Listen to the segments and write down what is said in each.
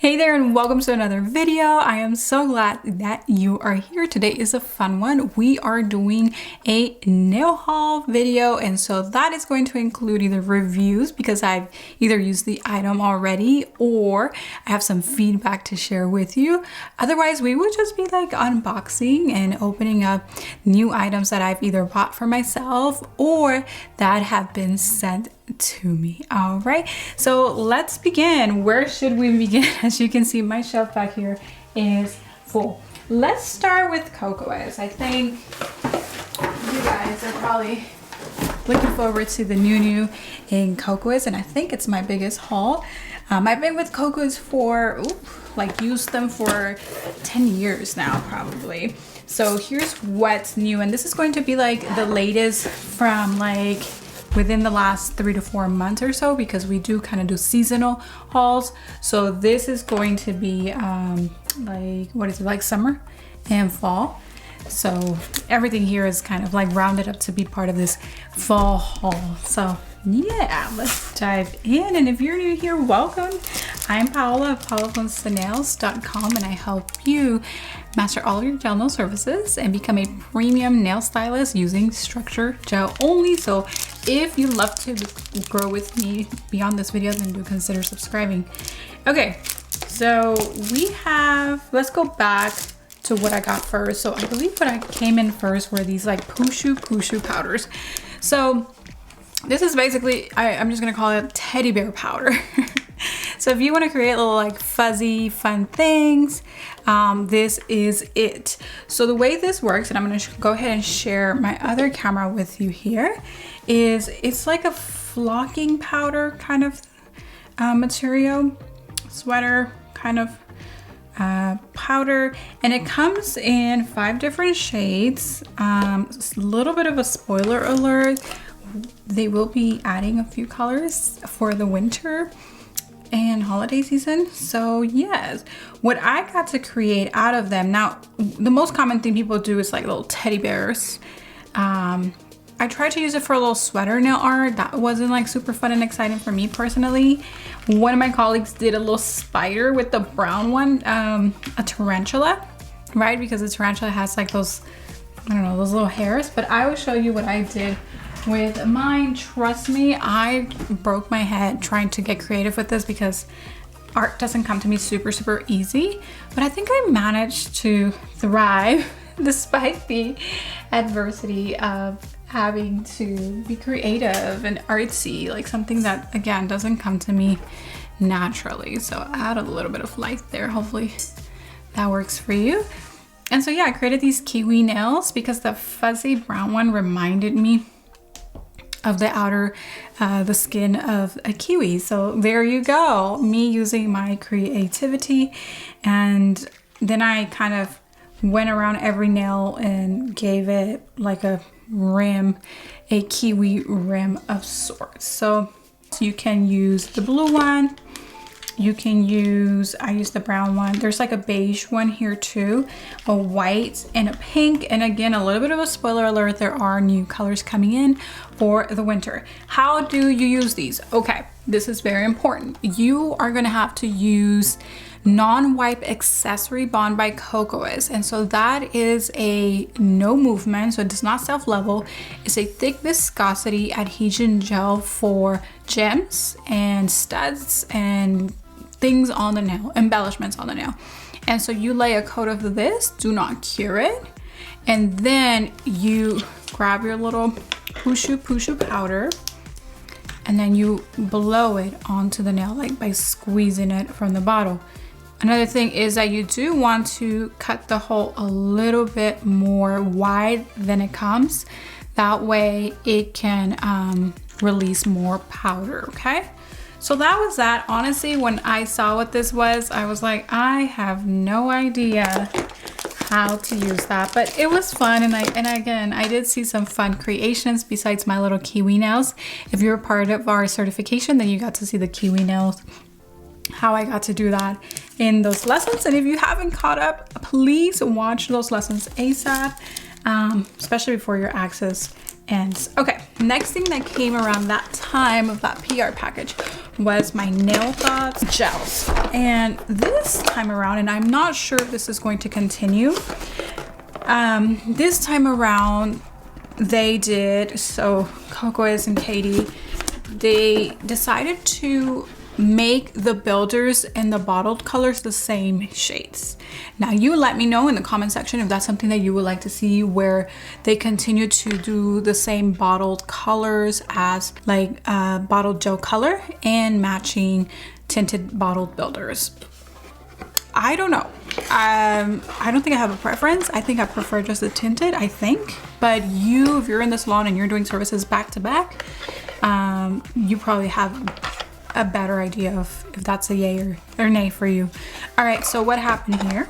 Hey there and welcome to another video. I am so glad that you are here. Today is a fun one. We are doing a nail haul video, and so that is going to include either reviews because I've either used the item already or I have some feedback to share with you. Otherwise, we would just be like unboxing and opening up new items that I've either bought for myself or that have been sent to me. All right, so let's begin. Where should we begin? As you can see, my shelf back here is full. Let's start with KOKOIST. I think you guys are probably looking forward to the new in KOKOIST, and I think it's my biggest haul. I've been with KOKOIST for used them for 10 years now probably. So here's what's new, and this is going to be like the latest from like within the last 3 to 4 months or so, because we do kind of do seasonal hauls. So this is going to be like summer and fall. So everything here is kind of like rounded up to be part of this fall haul. So yeah, let's dive in. And if you're new here, welcome. I'm Paola of PaolaFromTheNails.com, and I help you master all of your gel nail services and become a premium nail stylist using structure gel only. So if you love to grow with me beyond this video, then do consider subscribing. Okay, so let's go back to what I got first. So I believe what I came in first were these like Pushu powders. So this is basically, I'm just gonna call it teddy bear powder. So if you want to create little like fuzzy fun things, this is it. So the way this works, and I'm going to go ahead and share my other camera with you here, is it's like a flocking powder kind of material, sweater kind of powder, and it comes in 5 different shades. A little bit of a spoiler alert, they will be adding a few colors for the winter and holiday season. So yes, what I got to create out of them, now the most common thing people do is like little teddy bears. I tried to use it for a little sweater nail art. That wasn't like super fun and exciting for me personally. One of my colleagues did a little spider with the brown one, a tarantula, right? Because the tarantula has like those, I don't know, those little hairs. But I will show you what I did with mine. Trust me, I broke my head trying to get creative with this because art doesn't come to me super easy, but I think I managed to thrive despite the adversity of having to be creative and artsy, like something that again doesn't come to me naturally. So add a little bit of light there, hopefully that works for you. And so yeah, I created these kiwi nails because the fuzzy brown one reminded me of the outer, the skin of a kiwi. So there you go, me using my creativity. And then I kind of went around every nail and gave it like a rim, a kiwi rim of sorts. So you can use the blue one, you can use, I use the brown one. There's like a beige one here too, a white and a pink. And again, a little bit of a spoiler alert, there are new colors coming in for the winter. How do you use these? Okay, this is very important. You are gonna have to use non-wipe accessory bond by KOKOIST, and so that is a no movement, so it does not self-level. It's a thick viscosity adhesion gel for gems and studs and things on the nail, embellishments on the nail. And so you lay a coat of this, do not cure it, and then you grab your little Pushu powder and then you blow it onto the nail, like by squeezing it from the bottle. Another thing is that you do want to cut the hole a little bit more wide than it comes. That way it can release more powder, okay? So that was that. Honestly, when I saw what this was, I was like, I have no idea how to use that, but it was fun. And again, I did see some fun creations besides my little kiwi nails. If you're part of our certification, then you got to see the kiwi nails, how I got to do that in those lessons. And if you haven't caught up, please watch those lessons ASAP, especially before your access ends. Okay, next thing that came around that time of that PR package was my Nail Thoughts gels. And this time around, and I'm not sure if this is going to continue, this time around they did, so KOKOIST and Katie, they decided to make the builders and the bottled colors the same shades. Now you let me know in the comment section if that's something that you would like to see, where they continue to do the same bottled colors as like bottled gel color and matching tinted bottled builders. I don't know. I don't think I have a preference. I think I prefer just the tinted, I think. But you, if you're in the salon and you're doing services back to back, you probably have a better idea of if that's a yay or nay for you. All right, so what happened here?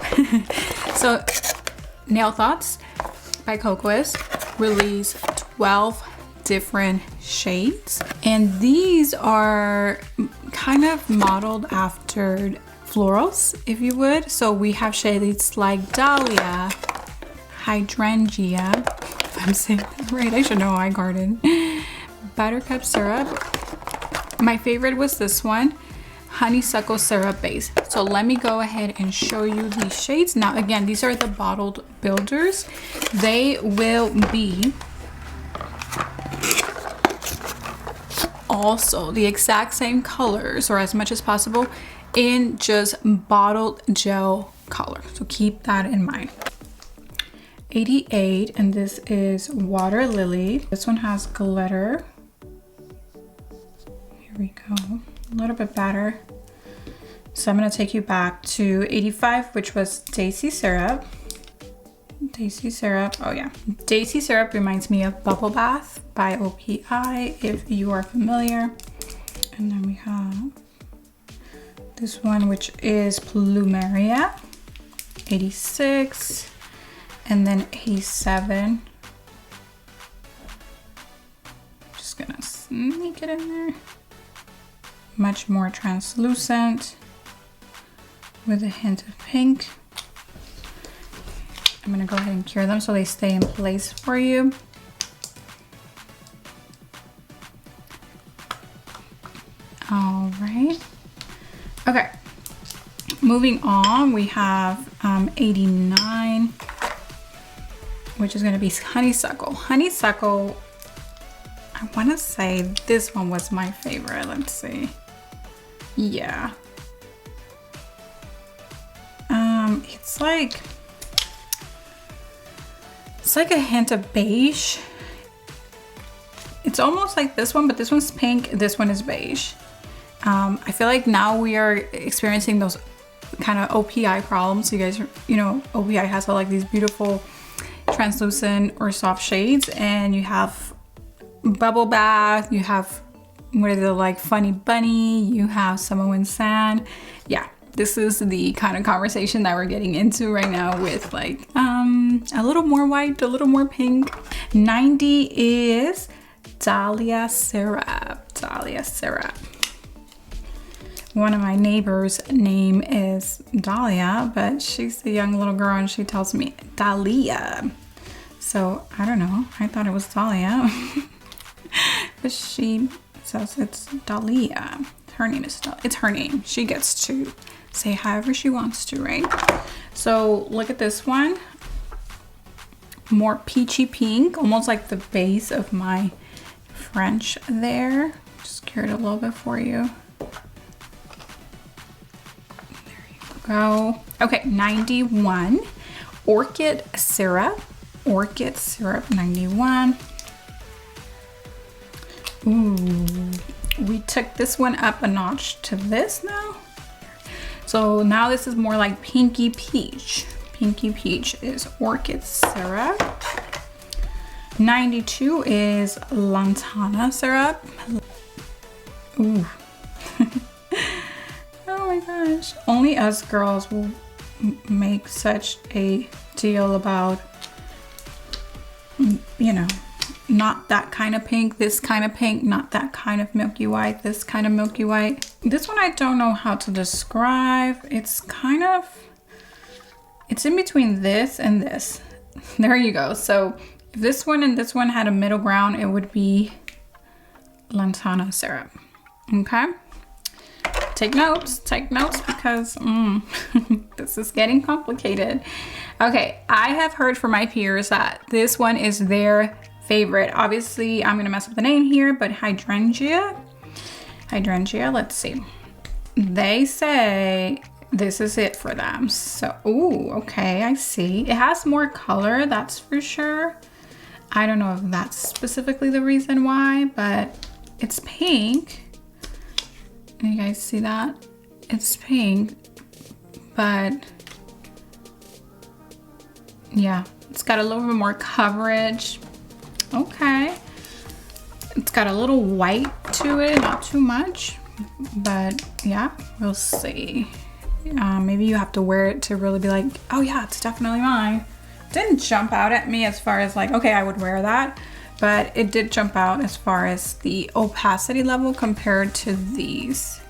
So Nail Thoughts by KOKOIST released 12 different shades, and these are kind of modeled after florals, if you would. So we have shades like Dahlia, Hydrangea, if I'm saying that right, I should know, I garden, Buttercup Syrup. My favorite was this one, Honeysuckle Syrup Base. So let me go ahead and show you these shades. Now again, these are the bottled builders. They will be also the exact same colors, or as much as possible, in just bottled gel color. So keep that in mind. 88, and this is Water Lily. This one has glitter. Here we go, a little bit better. So I'm gonna take you back to 85, which was Daisy Syrup. Daisy Syrup, oh yeah. Daisy Syrup reminds me of Bubble Bath by OPI, if you are familiar. And then we have this one, which is Plumeria, 86, and then 87. Just gonna sneak it in there. Much more translucent with a hint of pink. I'm gonna go ahead and cure them so they stay in place for you. All right. Okay, moving on, we have 89, which is gonna be Honeysuckle. Honeysuckle, I wanna say this one was my favorite. Let's see. Yeah. It's like a hint of beige. It's almost like this one, but this one's pink, this one is beige. I feel like now we are experiencing those kind of OPI problems. You guys, you know, OPI has all like these beautiful translucent or soft shades, and you have Bubble Bath, you have what is it, like Funny Bunny, you have Samoan Sand. Yeah, this is the kind of conversation that we're getting into right now with like a little more white, a little more pink. 90 is Dahlia Syrup. Dahlia Syrup. One of my neighbors' name is Dahlia, but she's a young little girl and she tells me Dahlia. So I don't know, I thought it was Dahlia. But she says it's Dahlia. Her name is Dahlia. It's her name. She gets to say however she wants to, right? So look at this one. More peachy pink, almost like the base of my French there. Just cure it a little bit for you. There you go. Okay, 91. Orchid Syrup. Orchid Syrup 91. Ooh, we took this one up a notch to this now. So now this is more like Pinky Peach. Pinky Peach is Orchid Syrup. 92 is Lantana Syrup. Ooh. Oh my gosh. Only us girls will make such a deal about, you know, not that kind of pink, this kind of pink, not that kind of milky white, this kind of milky white. This one I don't know how to describe. It's kind of, it's in between this and this. There you go. So if this one and this one had a middle ground, it would be Lantana Syrup. Okay. take notes because this is getting complicated. Okay, I have heard from my peers that this one is their favorite. Obviously, I'm gonna mess up the name here, but hydrangea, let's see. They say this is it for them. So, ooh, okay, I see. It has more color, that's for sure. I don't know if that's specifically the reason why, but it's pink. You guys see that? It's pink, but yeah, it's got a little bit more coverage. Okay. It's got a little white to it, not too much, but yeah, we'll see. Maybe you have to wear it to really be like, oh yeah, it's definitely mine. Didn't jump out at me as far as like, okay, I would wear that, but it did jump out as far as the opacity level compared to these.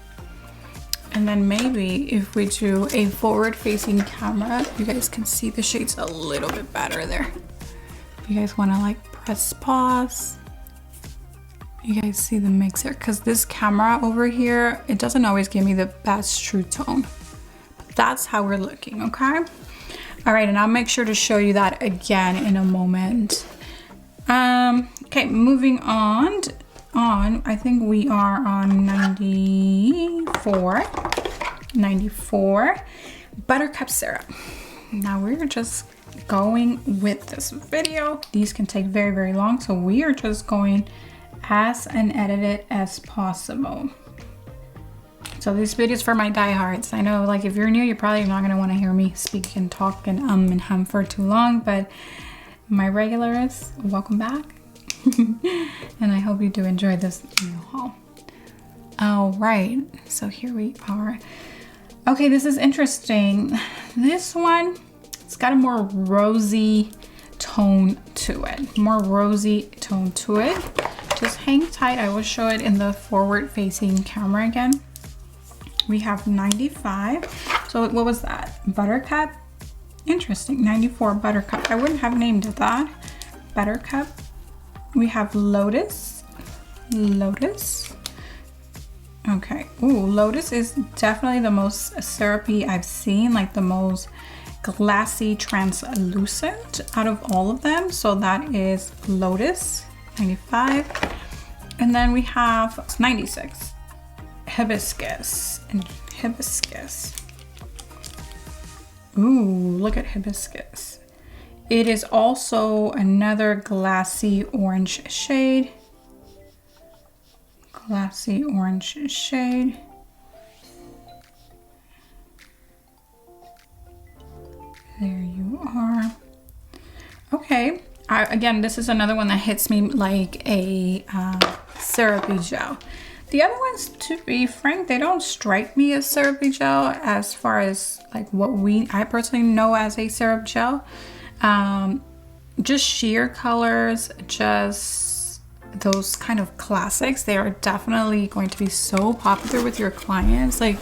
And then maybe if we do a forward facing camera, you guys can see the shades a little bit better there. If you guys want to like press pause, you guys see the mix here, because this camera over here, it doesn't always give me the best true tone, but that's how we're looking. Okay. All right, and I'll make sure to show you that again in a moment. Okay, moving on. I think we are on 94 buttercup syrup. Now we're just going with this video. These can take very, very long, so we are just going as unedited as possible. So this video is for my diehards. I know, like, if you're new, you're probably not gonna want to hear me speak and talk and and hum for too long, but my regulars, welcome back. And I hope you do enjoy this new haul. All right, so here we are. Okay, this is interesting. This one, it's got a more rosy tone to it. Just hang tight. I will show it in the forward facing camera again. We have 95. So what was that? Buttercup? Interesting. 94 buttercup. I wouldn't have named it that. Buttercup. We have lotus. Okay. Ooh, lotus is definitely the most syrupy I've seen, like the most glassy translucent out of all of them. So that is lotus, 95. And then we have 96. Hibiscus. Ooh, look at hibiscus. It is also another glassy orange shade. There you are. Okay. Again, this is another one that hits me like a syrupy gel. The other ones, to be frank, they don't strike me as syrupy gel as far as like what I personally know as a syrup gel. Just sheer colors, just those kind of classics. They are definitely going to be so popular with your clients. Like,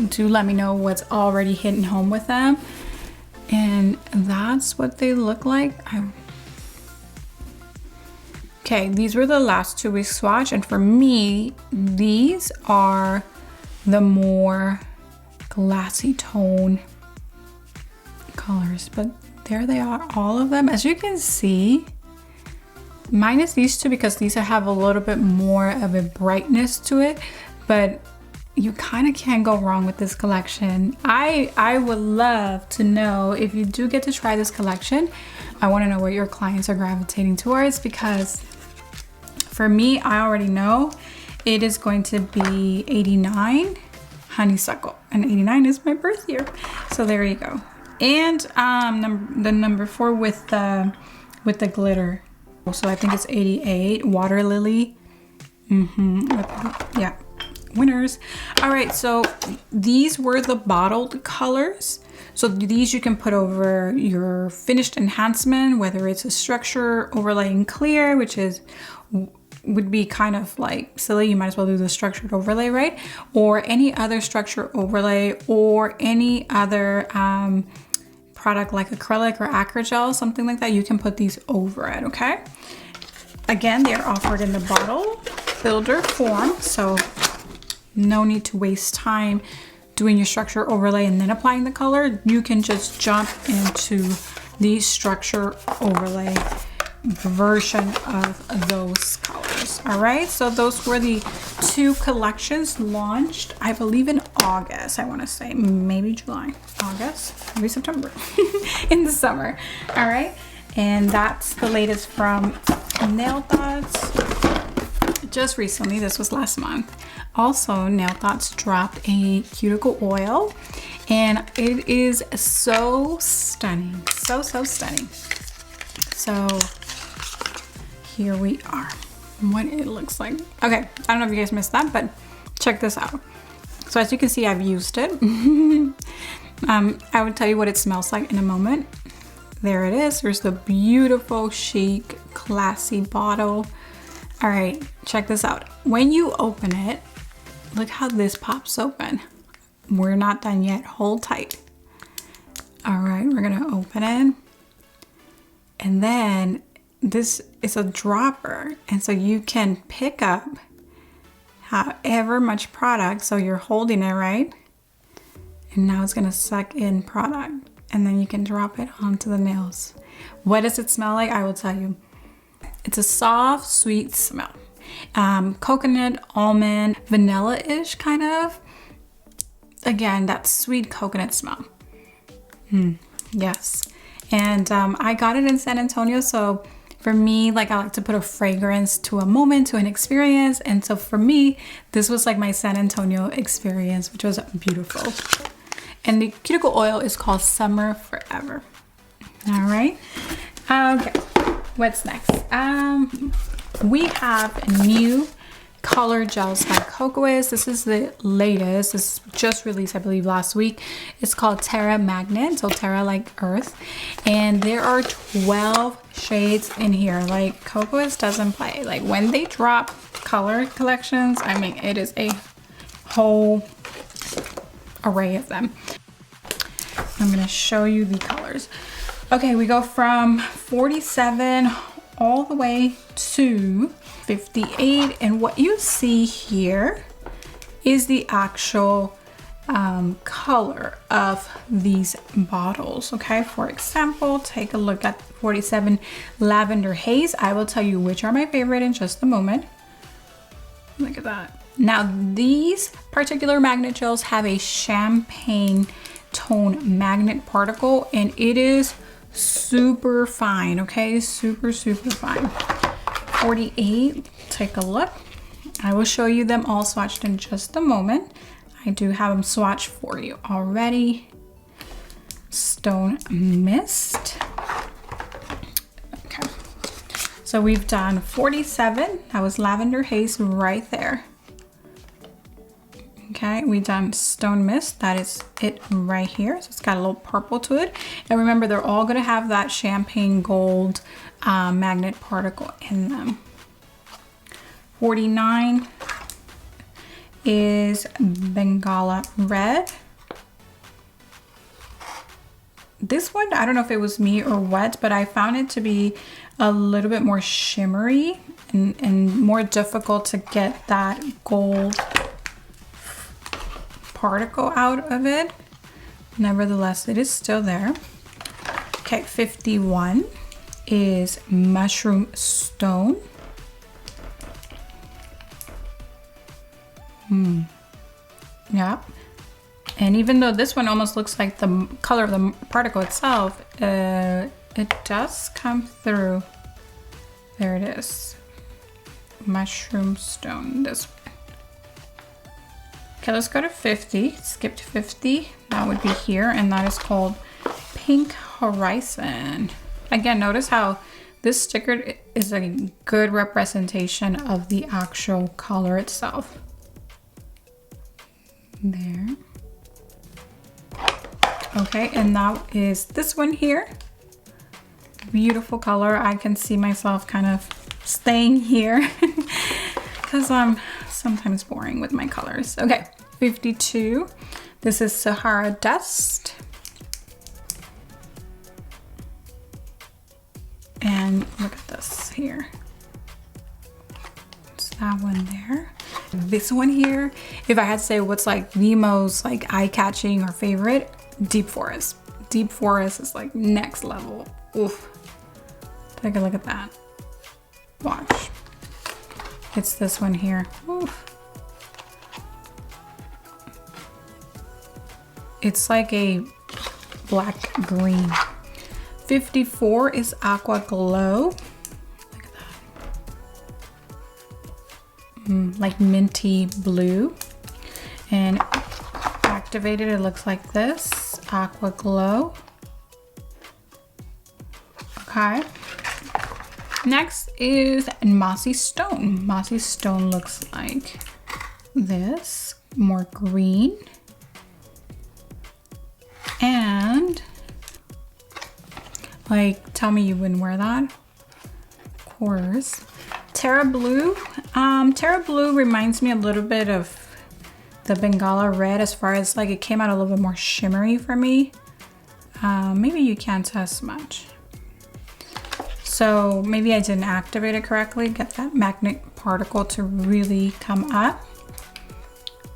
do let me know what's already hitting home with them. And that's what they look like. Okay, these were the last 2 weeks swatch, and for me, these are the more glassy tone colors, but there they are, all of them. As you can see, minus these two because these have a little bit more of a brightness to it, but you kind of can't go wrong with this collection. I would love to know if you do get to try this collection. I want to know what your clients are gravitating towards, because for me, I already know it is going to be 89 honeysuckle, and 89 is my birth year. So there you go. And the number 4 with the glitter. So I think it's 88 water lily. Yeah, winners. All right, so these were the bottled colors. So these you can put over your finished enhancement, whether it's a structure overlay in clear, which would be kind of like silly. You might as well do the structured overlay, right? Or any other structure overlay, or any other product like acrylic or acrygel, something like that. You can put these over it, okay? Again, they are offered in the bottle builder form. So no need to waste time doing your structure overlay and then applying the color. You can just jump into the structure overlay version of those colors. All right, so those were the 2 collections launched, I believe in August. I want to say maybe July, August, maybe September, in the summer. All right, and that's the latest from Nail Thoughts. Just recently, this was last month. Also, Nail Thoughts dropped a cuticle oil, and it is so stunning, so stunning. So here we are, what it looks like. Okay, I don't know if you guys missed that, but check this out. So as you can see, I've used it. I would tell you what it smells like in a moment. There it is. There's the beautiful, chic, classy bottle. All right, check this out. When you open it, look how this pops open. We're not done yet, hold tight. All right, we're gonna open it. And then this is a dropper. And so you can pick up however much product. So you're holding it, right? And now it's gonna suck in product. And then you can drop it onto the nails. What does it smell like? I will tell you. It's a soft, sweet smell. Coconut, almond, vanilla-ish kind of. Again, that sweet coconut smell. Yes. And I got it in San Antonio. So for me, like, I like to put a fragrance to a moment, to an experience. And so for me, this was like my San Antonio experience, which was beautiful. And the cuticle oil is called Summer Forever. All right. Okay. What's next? We have new color gels by KOKOIST. This is the latest. This is just released, I believe, last week. It's called Terra Magnet, so Terra like Earth. And there are 12 shades in here. Like, KOKOIST doesn't play. Like, when they drop color collections, I mean, it is a whole array of them. I'm gonna show you the colors. Okay, we go from 47 all the way to 58, and what you see here is the actual color of these bottles. Okay, for example, take a look at 47 Lavender Haze. I will tell you which are my favorite in just a moment. Look at that. Now, these particular magnet gels have a champagne tone magnet particle, and it is super fine. Okay, super fine. 48, take a look. I will show you them all swatched in just a moment. I do have them swatched for you already. Stone Mist. Okay, so we've done 47. That was Lavender Haze right there. Okay, we've done Stone Mist. That is it right here. So it's got a little purple to it. And remember, they're all gonna have that champagne gold magnet particle in them. 49 is Bengala Red. This one, I don't know if it was me or what, but I found it to be a little bit more shimmery and more difficult to get that gold particle out of it. Nevertheless, it is still there. Okay, 51 is Mushroom Stone. Yeah. And even though this one almost looks like the color of the particle itself, it does come through. There it is. Mushroom Stone, this one. Okay, let's go to 50. Skip to 50. That would be here, and that is called Pink Horizon. Again, notice how this sticker is a good representation of the actual color itself. There. Okay, and that is this one here. Beautiful color. I can see myself kind of staying here because I'm sometimes boring with my colors. Okay, 52. This is Sahara Dust. And look at this here. It's that one there. This one here, if I had to say what's like the most like eye-catching or favorite, Deep Forest. Deep Forest is like next level. Oof. Take a look at that. Watch. It's this one here. Oof. It's like a black green. 54 is Aqua Glow. Look at that. Like minty blue. And activated, it looks like this. Aqua Glow. Okay. Next is Mossy Stone. Mossy Stone looks like this. More green. And like, tell me you wouldn't wear that. Of course. Terra Blue. Terra Blue reminds me a little bit of the Bengala Red as far as like it came out a little bit more shimmery for me. Maybe you can't test much. So maybe I didn't activate it correctly, get that magnet particle to really come up.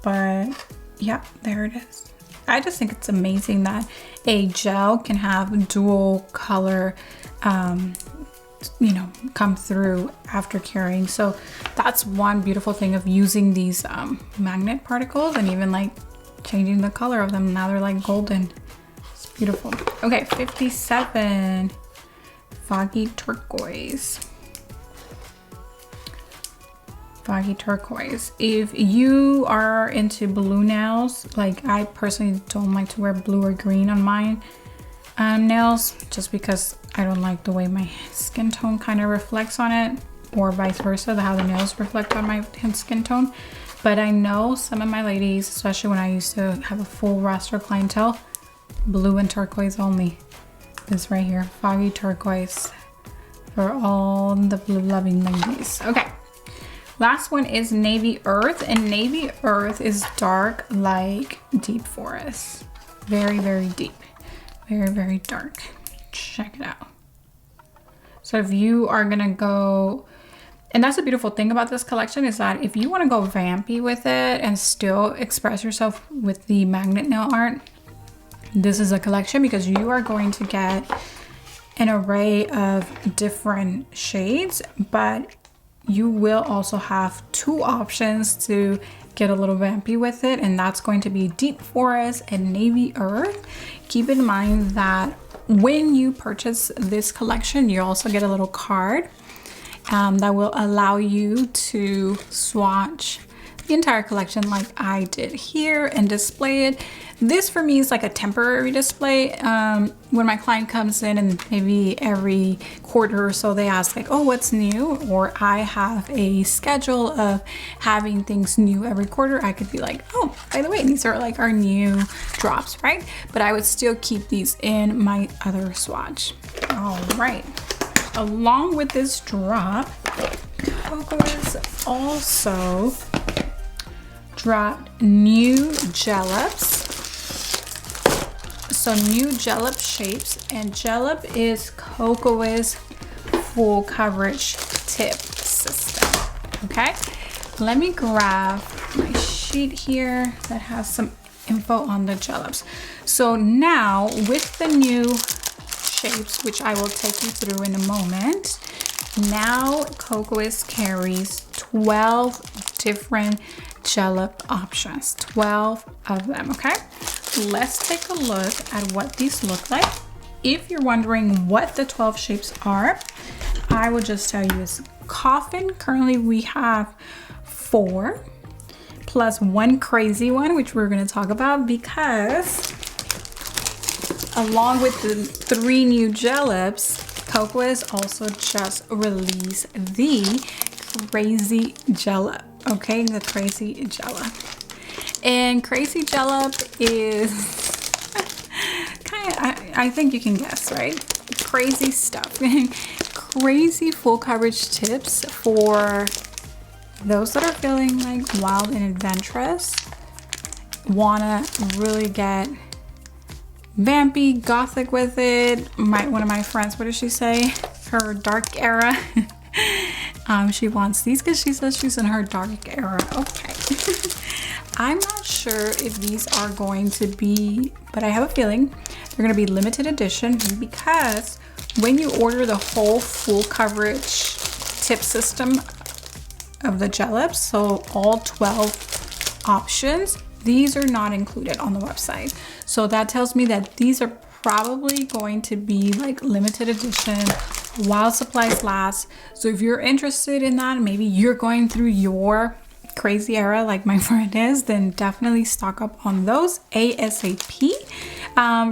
But yeah, there it is. I just think it's amazing that a gel can have dual color, you know, come through after curing. So that's one beautiful thing of using these magnet particles and even like changing the color of them. Now they're like golden. It's beautiful. Okay, 57, Foggy Turquoise. Foggy Turquoise. If you are into blue nails, like I personally don't like to wear blue or green on my nails just because I don't like the way my skin tone kind of reflects on it, or vice versa, how the nails reflect on my skin tone. But I know some of my ladies, especially when I used to have a full roster clientele, blue and turquoise only. This right here, Foggy Turquoise, for all the blue loving ladies. Okay. Last one is Navy Earth, and Navy Earth is dark like Deep Forest. Very, very deep. Very, very dark. Check it out. So if you are gonna go, and that's the beautiful thing about this collection is that if you wanna go vampy with it and still express yourself with the magnet nail art, this is a collection because you are going to get an array of different shades, but you will also have two options to get a little vampy with it, and that's going to be Deep Forest and Navy Earth. Keep in mind that when you purchase this collection, you also get a little card that will allow you to swatch the entire collection like I did here and display it. This for me is like a temporary display. When my client comes in and maybe every quarter or so they ask like, oh, what's new? Or I have a schedule of having things new every quarter. I could be like, oh, by the way, these are like our new drops, right? But I would still keep these in my other swatch. All right. Along with this drop, KOKOIST also dropped new Gelips. So new Gelip shapes, and Gelip is KOKOIST full coverage tip system. Okay, let me grab my sheet here that has some info on the Gelips. So now with the new shapes, which I will take you through in a moment, now KOKOIST carries 12 different Gelip options, 12 of them. Okay, let's take a look at what these look like. If you're wondering what the 12 shapes are, I will just tell you it's Coffin. Currently we have 4 plus one crazy one, which we're going to talk about because along with the 3 new Gelips, KOKOIST also just released the Crazy Gelip. Okay, the Crazy Gelip. And Crazy Gelip is kind of, I think you can guess, right? Crazy stuff. Crazy full coverage tips for those that are feeling like wild and adventurous, wanna really get vampy, gothic with it. One of my friends, what did she say? Her dark era. She wants these because she says she's in her dark era. Okay. I'm not sure if these are going to be, but I have a feeling they're going to be limited edition because when you order the whole full coverage tip system of the Gelips, so all 12 options, these are not included on the website. So that tells me that these are probably going to be like limited edition while supplies last. So if you're interested in that, maybe you're going through your crazy era like my friend is, then definitely stock up on those ASAP.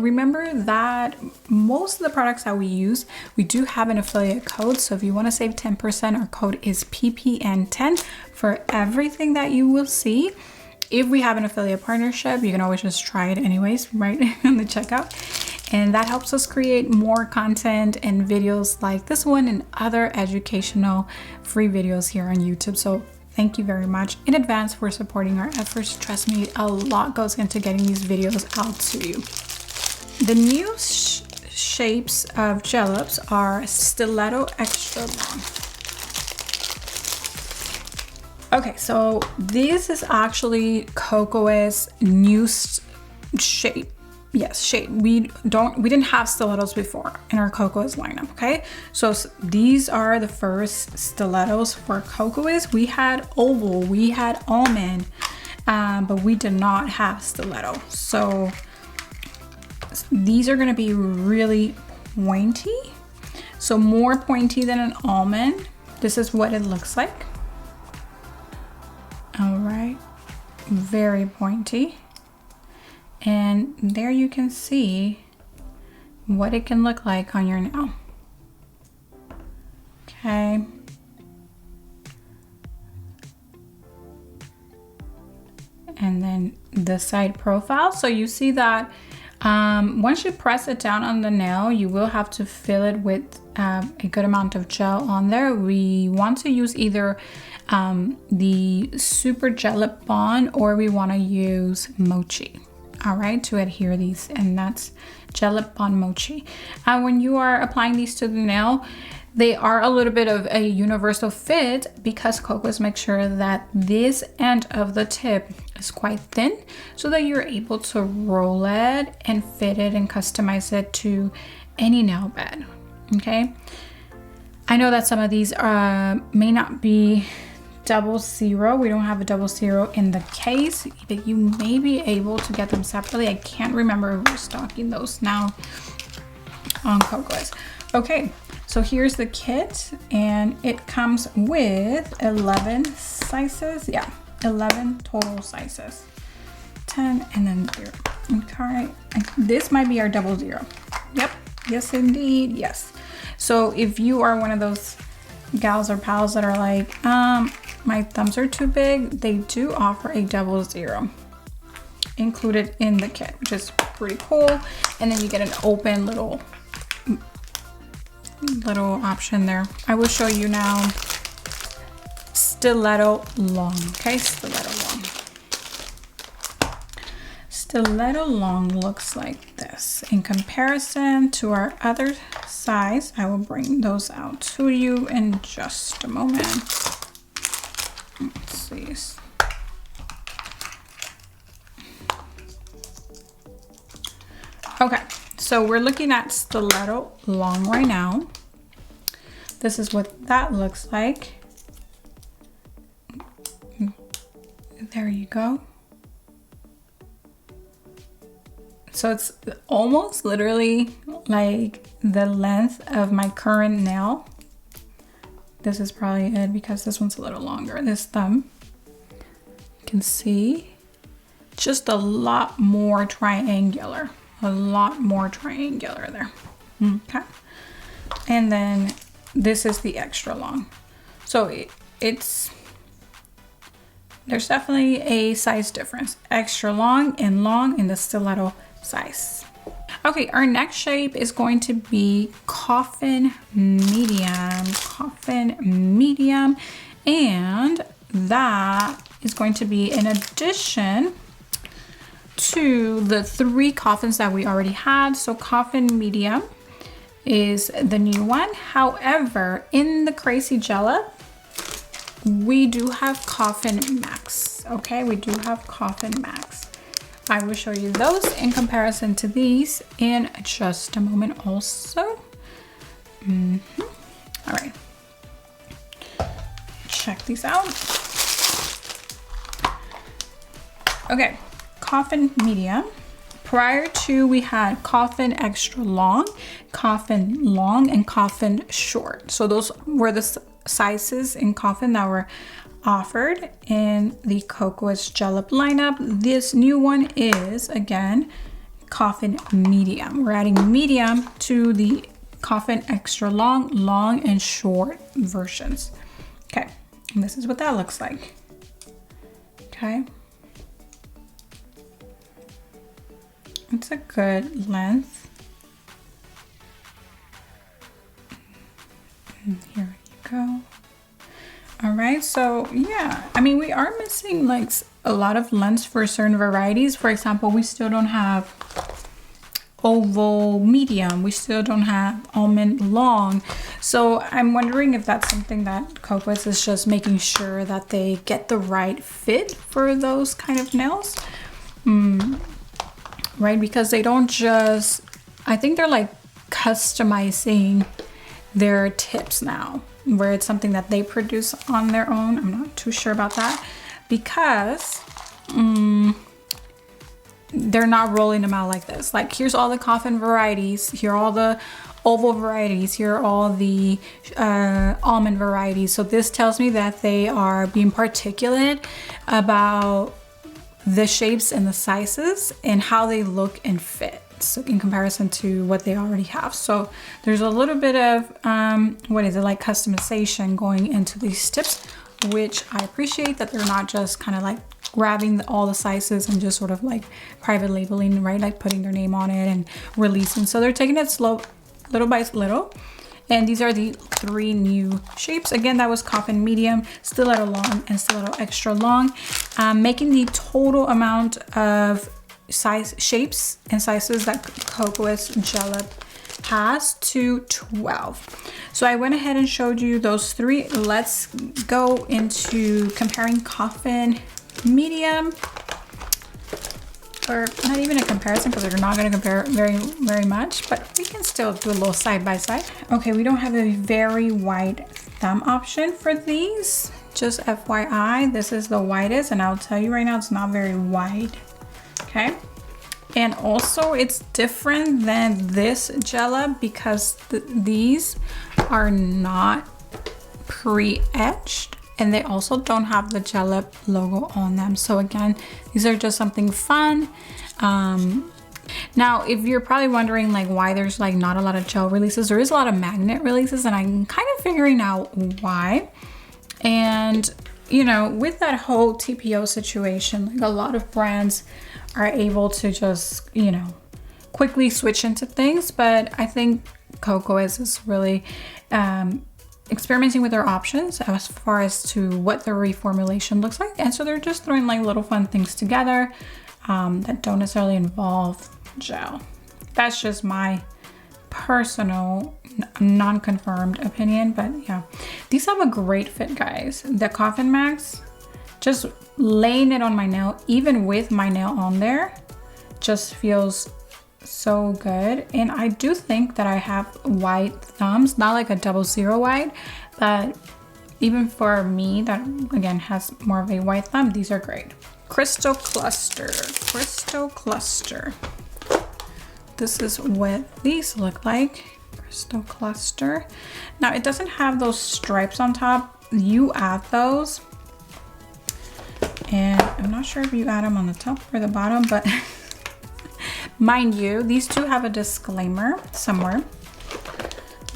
Remember that most of the products that we use, we do have an affiliate code. So if you want to save 10%, our code is PPN10 for everything that you will see. If we have an affiliate partnership, you can always just try it anyways, right, in the checkout. And that helps us create more content and videos like this one and other educational free videos here on YouTube. So thank you very much in advance for supporting our efforts. Trust me, a lot goes into getting these videos out to you. The new shapes of Gelips are Stiletto Extra Long. Okay, so this is actually KOKOIST new shape. Yes, shape. We didn't have stilettos before in our KOKOIST lineup, okay? So these are the first stilettos for KOKOIST. We had oval, we had almond, but we did not have stiletto. So these are gonna be really pointy. So more pointy than an almond. This is what it looks like. All right, very pointy. And there you can see what it can look like on your nail. Okay. And then the side profile. So you see that once you press it down on the nail, you will have to fill it with a good amount of gel on there. We want to use either the Super Gelip Bond or we want to use Mochi. All right, to adhere these, and that's Gelip Bond Mochi. When you are applying these to the nail, they are a little bit of a universal fit because KOKOIST makes sure that this end of the tip is quite thin so that you're able to roll it and fit it and customize it to any nail bed, okay? I know that some of these may not be 00. We don't have a 00 in the case, but you may be able to get them separately. I can't remember if we're stocking those now on KOKOIST. Okay, so here's the kit, and it comes with 11 sizes. Yeah, 11 total sizes. 10 and then 0. Okay, this might be our 00. Yep, yes indeed, yes. So if you are one of those gals or pals that are like, my thumbs are too big, they do offer a 00 included in the kit, which is pretty cool. And then you get an open little option there. I will show you now Stiletto Long, okay? Stiletto Long. Stiletto Long looks like this. In comparison to our other size, I will bring those out to you in just a moment. Let's see. Okay, so we're looking at Stiletto Long right now. This is what that looks like. There you go. So it's almost literally like the length of my current nail. This is probably it because this one's a little longer. This thumb, you can see just a lot more triangular. A lot more triangular there. Okay. And then this is the extra long. So there's definitely a size difference. Extra long and in the stiletto size. Okay, our next shape is going to be Coffin Medium. Coffin Medium. And that is going to be in addition to the 3 coffins that we already had. So Coffin Medium is the new one. However, in the Crazy Gelip, we do have Coffin Max. Okay, we do have Coffin Max. I will show you those in comparison to these in just a moment also. All right, check these out. Okay, Coffin Medium. Prior to, we had Coffin Extra Long, Coffin Long, and Coffin Short. So those were the sizes in Coffin that were offered in the KOKOIST Gelip lineup. This new one is, again, Coffin Medium. We're adding medium to the Coffin Extra Long, long, and short versions. Okay, and this is what that looks like. Okay. It's a good length. And here you go. All right, so yeah, I mean, we are missing like a lot of lengths for certain varieties. For example, we still don't have oval medium. We still don't have almond long. So I'm wondering if that's something that KOKOIST is just making sure that they get the right fit for those kind of nails. Right, because they don't just, I think they're like customizing their tips now, where it's something that they produce on their own. I'm not too sure about that, because they're not rolling them out like this. Like, here's all the Coffin varieties, here are all the oval varieties, here are all the almond varieties. So this tells me that they are being particular about the shapes and the sizes and how they look and fit, so in comparison to what they already have. So there's a little bit of what is it, like customization going into these tips, which I appreciate, that they're not just kind of like grabbing all the sizes and just sort of like private labeling, right, like putting their name on it and releasing. So they're taking it slow, little by little. And these are the 3 new shapes. Again, that was Coffin Medium, Stiletto Long, and Stiletto Extra Long, making the total amount of shapes and sizes that KOKOIST Gelip has to 12. So I went ahead and showed you those 3. Let's go into comparing Coffin Medium, or not even a comparison, because they're not going to compare very much, but we can still do a little side by side. Okay, we don't have a very wide thumb option for these, just FYI. This is the widest, and I'll tell you right now, it's not very wide. Okay, and also it's different than this Gelip, because these are not pre-etched, and they also don't have the Gelip logo on them. So again, these are just something fun. Now, if you're probably wondering like why there's like not a lot of gel releases, there is a lot of magnet releases, and I'm kind of figuring out why. And you know, with that whole TPO situation, like a lot of brands are able to just, you know, quickly switch into things, but I think KOKOIST is really experimenting with their options as far as to what their reformulation looks like. And so they're just throwing like little fun things together that don't necessarily involve gel. That's just my personal non-confirmed opinion, but yeah, these have a great fit, guys. The Coffin Max, just laying it on my nail, even with my nail on there, just feels so good. And I do think that I have wide thumbs, not like a 00 wide, but even for me that again has more of a wide thumb, these are great. Crystal Cluster. This is what these look like. Crystal Cluster. Now it doesn't have those stripes on top. You add those, and I'm not sure if you add them on the top or the bottom, but mind you, these two have a disclaimer somewhere,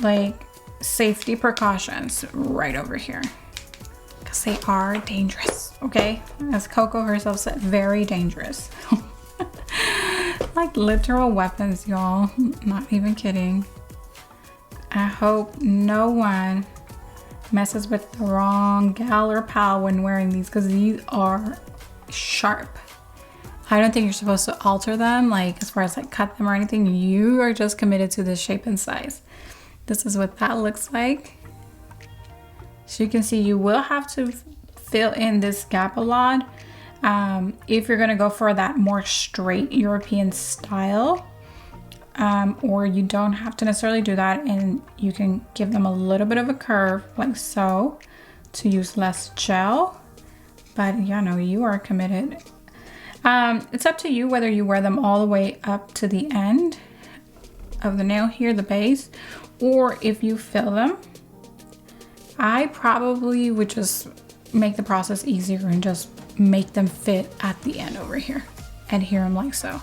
like safety precautions right over here, because they are dangerous, okay? As Coco herself said, very dangerous. Like literal weapons, y'all. Not even kidding. I hope no one messes with the wrong gal or pal when wearing these, because these are sharp. I don't think you're supposed to alter them, like as far as like cut them or anything. You are just committed to the shape and size. This is what that looks like. So you can see you will have to fill in this gap a lot if you're gonna go for that more straight European style, or you don't have to necessarily do that, and you can give them a little bit of a curve like so to use less gel. But yeah, no, you are committed. It's up to you whether you wear them all the way up to the end of the nail here, the base, or if you fill them. I probably would just make the process easier and just make them fit at the end over here. Adhere them like so.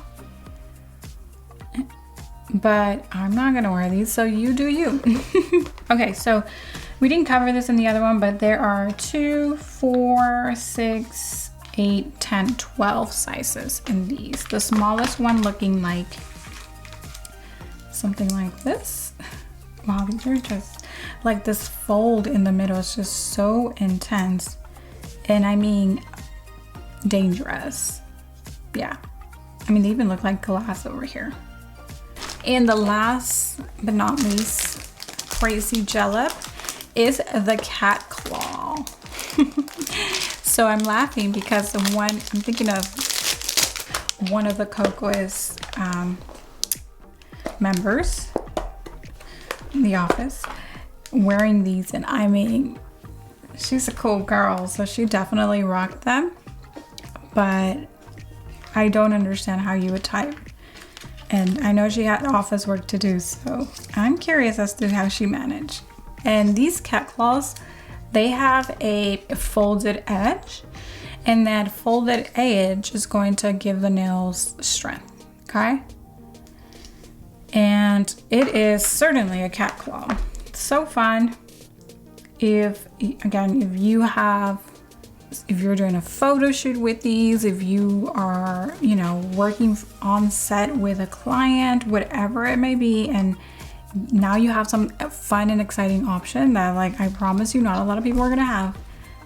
But I'm not gonna wear these, so you do you. Okay, so we didn't cover this in the other one, but there are 2, 4, 6, 8, 10, 12 sizes in these. The smallest one looking like something like this. Wow, these are just like this fold in the middle is just so intense. And I mean, dangerous. Yeah. I mean, they even look like glass over here. And the last but not least crazy Gelip is the cat claw. So I'm laughing because the one, I'm thinking of one of the KOKOIST members in the office wearing these, and I mean, she's a cool girl, so she definitely rocked them, but I don't understand how you would type. And I know she had office work to do, so I'm curious as to how she managed. And these cat claws, they have a folded edge, and that folded edge is going to give the nails strength, okay? And it is certainly a cat claw. So fun. If, again, if you're doing a photo shoot with these, if you are, you know, working on set with a client, whatever it may be, and now you have some fun and exciting option that, like, I promise you not a lot of people are gonna have.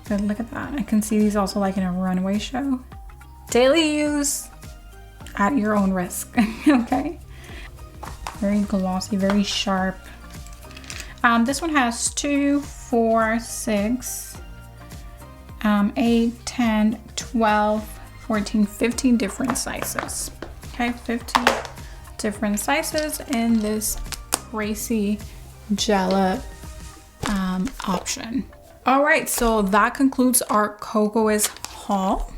But look at that. I can see these also like in a runway show. Daily use at your own risk. Okay. Very glossy, very sharp. This one has 2, 4, 6, 8, 10, 12, 14, 15 different sizes. Okay, 15 different sizes in this crazy Gelip option. All right, so that concludes our KOKOIST haul.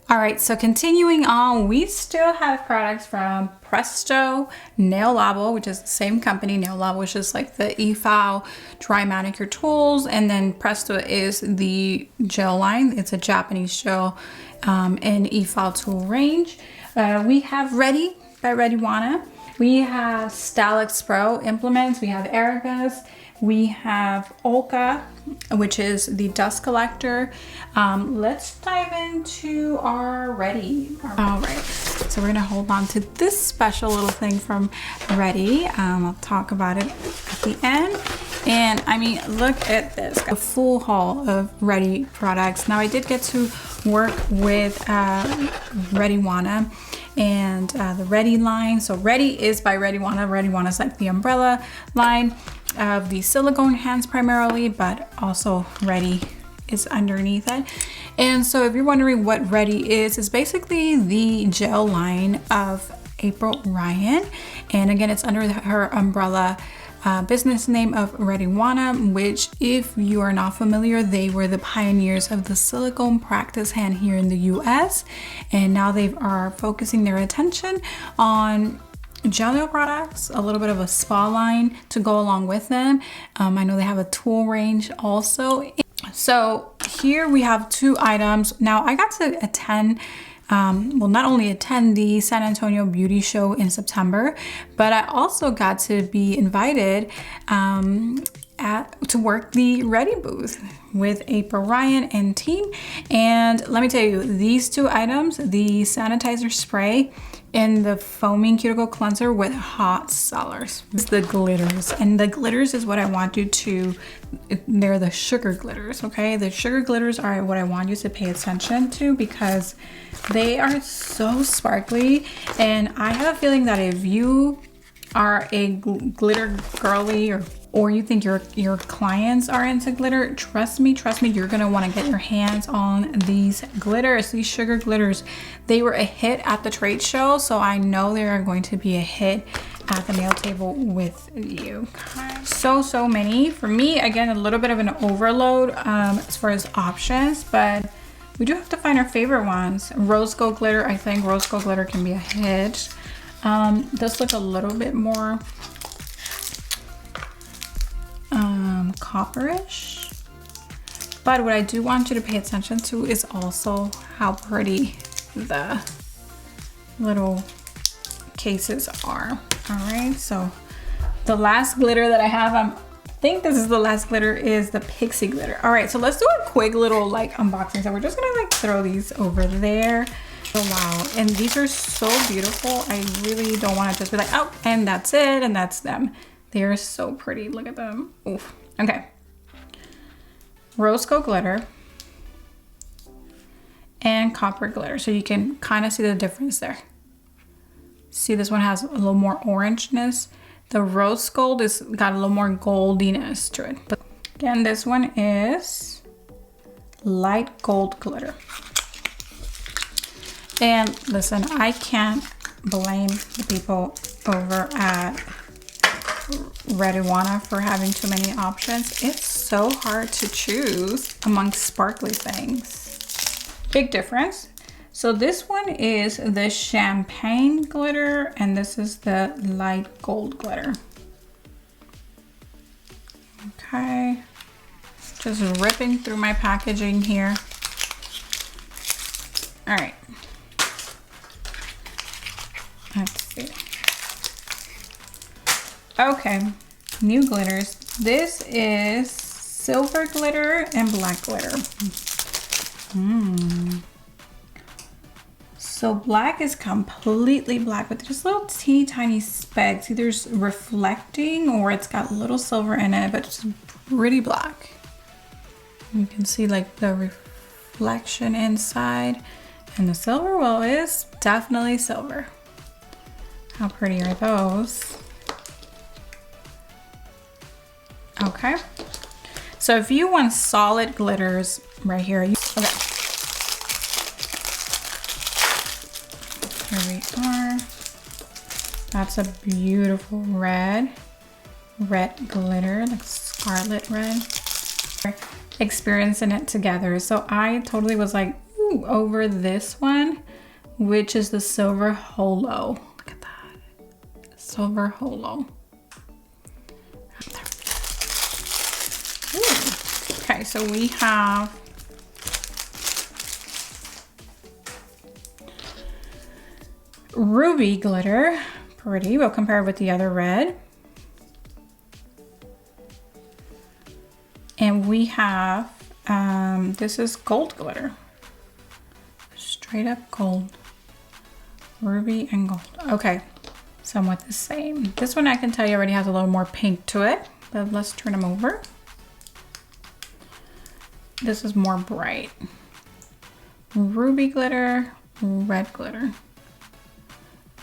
All right, so continuing on, we still have products from Presto Nail Labo, which is the same company. Nail Labo is just like the Efile dry manicure tools, and then Presto is the gel line. It's a Japanese gel and Efile tool range. We have RÉDI by Iguana. We have STALEKS Pro implements. We have Erica's. We have Olka, which is the dust collector. Let's dive into our RÉDI. All right, so we're gonna hold on to this special little thing from RÉDI. I'll talk about it at the end. And I mean, look at this, a full haul of RÉDI products. Now I did get to work with Iguana and the RÉDI line. So RÉDI is by Iguana. Iguana is like the umbrella line of the silicone hands primarily, but also RÉDI is underneath it. And so if you're wondering what RÉDI is, it's basically the gel line of April Ryan. And again, it's under her umbrella business name of Iguana, which, if you are not familiar, they were the pioneers of the silicone practice hand here in the US, and now they are focusing their attention on gel nail products, a little bit of a spa line to go along with them. I know they have a tool range also. So here we have 2 items. Now I got to attend well, not only attend the San Antonio Beauty Show in September, but I also got to be invited to work the RÉDI booth with April Ryan and team. And let me tell you, these 2 items, the sanitizer spray and the foaming cuticle cleanser, with hot sellers. It's the glitters, and the glitters is what I want you to, they're the sugar glitters, okay? The sugar glitters are what I want you to pay attention to, because they are so sparkly. And I have a feeling that if you are a glitter girly, or you think your clients are into glitter, trust me, you're gonna want to get your hands on these glitters, these sugar glitters. They were a hit at the trade show, so I know they are going to be a hit at the nail table with you. So many. For me, again, a little bit of an overload as far as options, but we do have to find our favorite ones. Rose gold glitter, I think rose gold glitter can be a hit. This looks a little bit more copperish, but what I do want you to pay attention to is also how pretty the little cases are. All right, so the last glitter that I have, I think this is the last glitter, is the pixie glitter. All right, so let's do a quick little like unboxing. So we're just gonna like throw these over there. Oh wow, and these are so beautiful. I really don't want to just be like, oh, and that's it, and that's them. They are so pretty. Look at them. Oof. Okay. Rose gold glitter and copper glitter. So you can kind of see the difference there. See, this one has a little more orangeness. The rose gold is got a little more goldiness to it. But again, this one is light gold glitter. And listen, I can't blame the people over at Red Iguana for having too many options. It's so hard to choose amongst sparkly things. Big difference. So this one is the champagne glitter and this is the light gold glitter. Okay, just ripping through my packaging here. All right, let's see. Okay, new glitters. This is silver glitter and black glitter. So black is completely black with just little teeny tiny specks. Either reflecting or it's got a little silver in it, but it's pretty black. You can see like the reflection inside, and the silver, well, is definitely silver. How pretty are those? Okay, so if you want solid glitters right here, okay. Here we are. That's a beautiful red glitter, like scarlet red. Experiencing it together. So I totally was like, ooh, over this one, which is the silver holo. Look at that, silver holo. Okay, so we have ruby glitter, pretty. We'll compare it with the other red. And we have, this is gold glitter. Straight up gold. Ruby and gold. Okay, somewhat the same. This one I can tell you already has a little more pink to it, but let's turn them over. This is more bright. Ruby glitter, red glitter.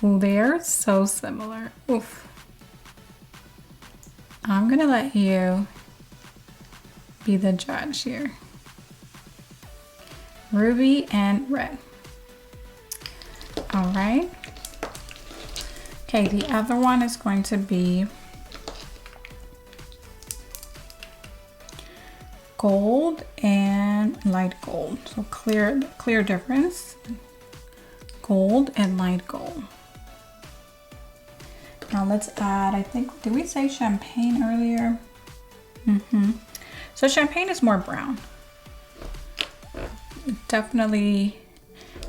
They're so similar. Oof. I'm gonna let you be the judge here. Ruby and red. All right. Okay, the other one is going to be gold and light gold. So clear difference. Gold and light gold. Now let's add, I think, did we say champagne earlier? So champagne is more brown. Definitely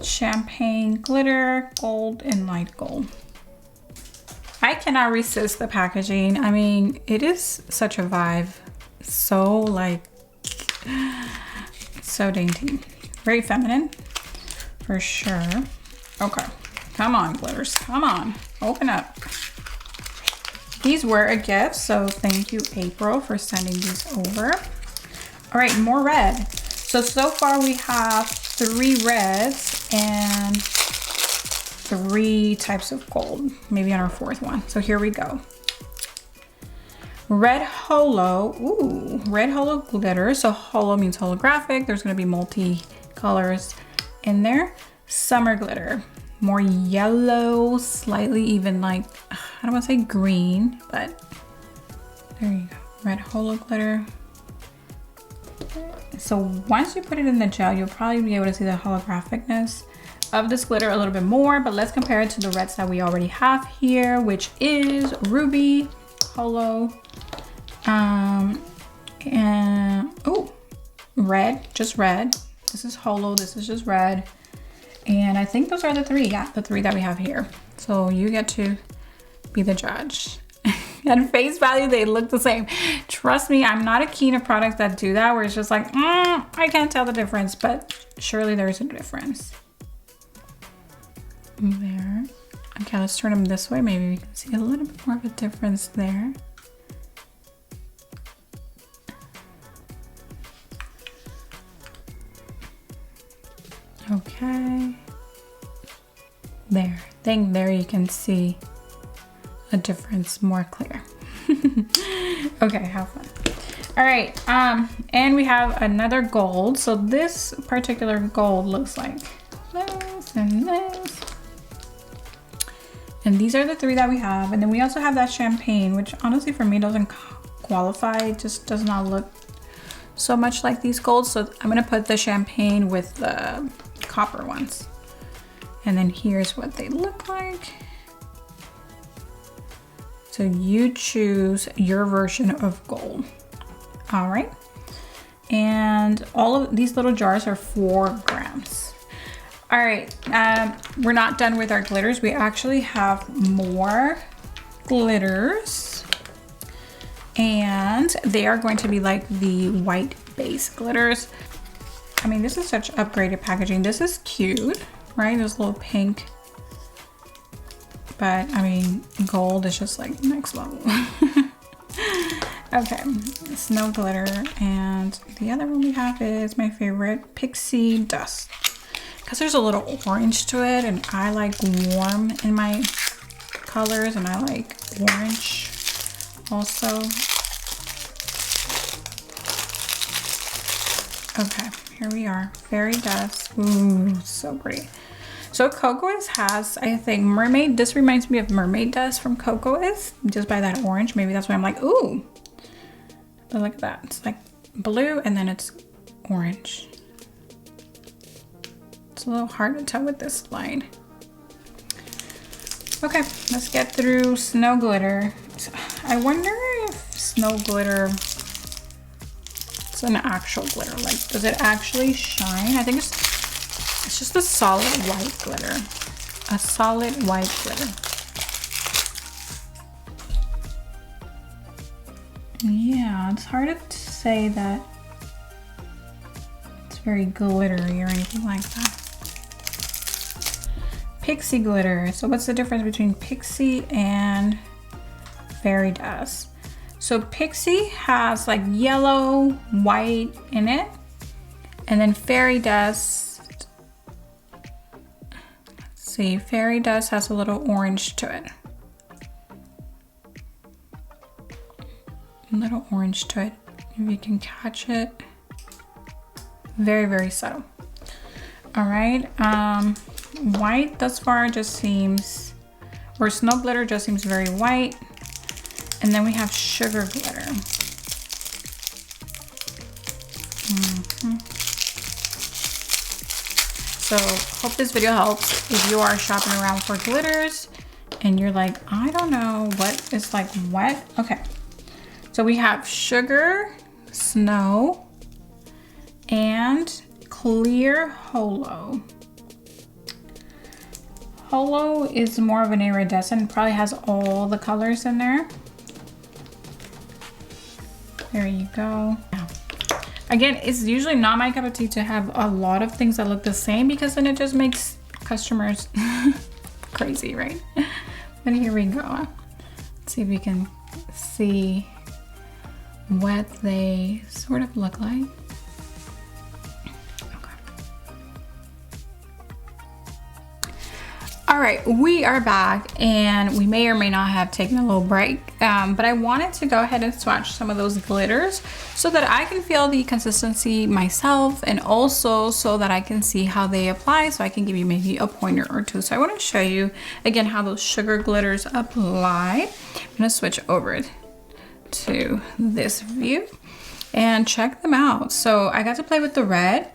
champagne glitter, gold and light gold. I cannot resist the packaging. I mean, it is such a vibe. So like, so dainty. Very feminine, for sure. Okay, come on glitters, come on, open up. These were a gift, so thank you, April, for sending these over. All right, more red. So far we have 3 reds and 3 types of gold, maybe on our 4th one. So here we go. Red holo, ooh, red holo glitter. So holo means holographic. There's gonna be multi-colors in there. Summer glitter, more yellow, slightly even like, I don't wanna say green, but there you go. Red holo glitter. So once you put it in the gel, you'll probably be able to see the holographicness of this glitter a little bit more, but let's compare it to the reds that we already have here, which is ruby, holo, and oh, red, just red. This is holo, this is just red. And I think those are the 3, yeah, the 3 that we have here. So you get to be the judge. At face value, they look the same. Trust me, I'm not a keen of products that do that, where it's just like, I can't tell the difference, but surely there's a difference. There. Okay, let's turn them this way. Maybe we can see a little bit more of a difference there. Okay. There. I think there you can see a difference more clear. Okay, have fun. All right, and we have another gold. So this particular gold looks like this and this. And these are the 3 that we have. And then we also have that champagne, which honestly for me doesn't qualify. It just does not look so much like these golds. So I'm gonna put the champagne with the copper ones. And then here's what they look like. So you choose your version of gold. All right. And all of these little jars are 4 grams. All right, we're not done with our glitters. We actually have more glitters. And they are going to be like the white base glitters. I mean, this is such upgraded packaging. This is cute, right? This little pink. But I mean, gold is just like next level. Okay, snow glitter. And the other one we have is my favorite, pixie dust. Because there's a little orange to it, and I like warm in my colors, and I like orange also. Okay, here we are, fairy dust. Ooh, so pretty. So KOKOIST has, I think, mermaid. This reminds me of mermaid dust from KOKOIST, just by that orange. Maybe that's why I'm like, ooh. But look at that. It's like blue and then it's orange. It's a little hard to tell with this slide. Okay, let's get through snow glitter. I wonder if snow glitter is an actual glitter. Like, does it actually shine? I think it's just a solid white glitter. A solid white glitter. Yeah, it's hard to say that it's very glittery or anything like that. Pixie glitter. So what's the difference between pixie and fairy dust? So pixie has like yellow, white in it. And then fairy dust, let's see, fairy dust has a little orange to it. A little orange to it, if you can catch it. Very, very subtle. All right, white thus far just seems, or snow glitter just seems very white. And then we have sugar glitter. So hope this video helps if you are shopping around for glitters and you're like, I don't know what is like what. Okay, so we have sugar, snow, and clear holo. Holo is more of an iridescent, probably has all the colors in there. There you go. Again, it's usually not my cup of tea to have a lot of things that look the same, because then it just makes customers crazy, right? But here we go. Let's see if we can see what they sort of look like. Okay. All All right, we are back, and we may or may not have taken a little break, but I wanted to go ahead and swatch some of those glitters so that I can feel the consistency myself, and also so that I can see how they apply, so I can give you maybe a pointer or two. So I want to show you again how those sugar glitters apply. I'm gonna switch over to this view and check them out. So I got to play with the red.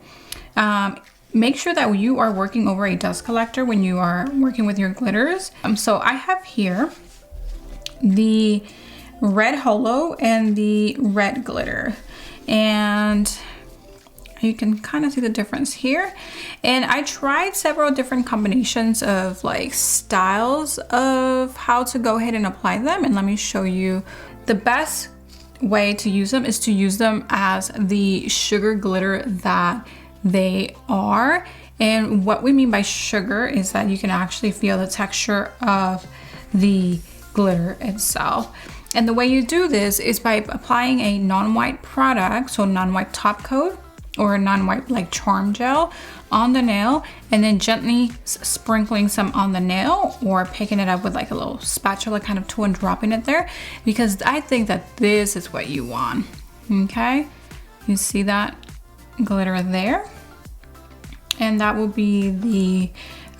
Make sure that you are working over a dust collector when you are working with your glitters. So I have here the red holo and the red glitter, and you can kind of see the difference here. And I tried several different combinations of like styles of how to go ahead and apply them, and let me show you. The best way to use them is to use them as the sugar glitter that they are. And what we mean by sugar is that you can actually feel the texture of the glitter itself. And the way you do this is by applying a non-white product, so non-white top coat or a non-white like charm gel on the nail, and then gently sprinkling some on the nail or picking it up with like a little spatula kind of tool and dropping it there, because I think that this is what you want. Okay, you see that glitter there, and that will be the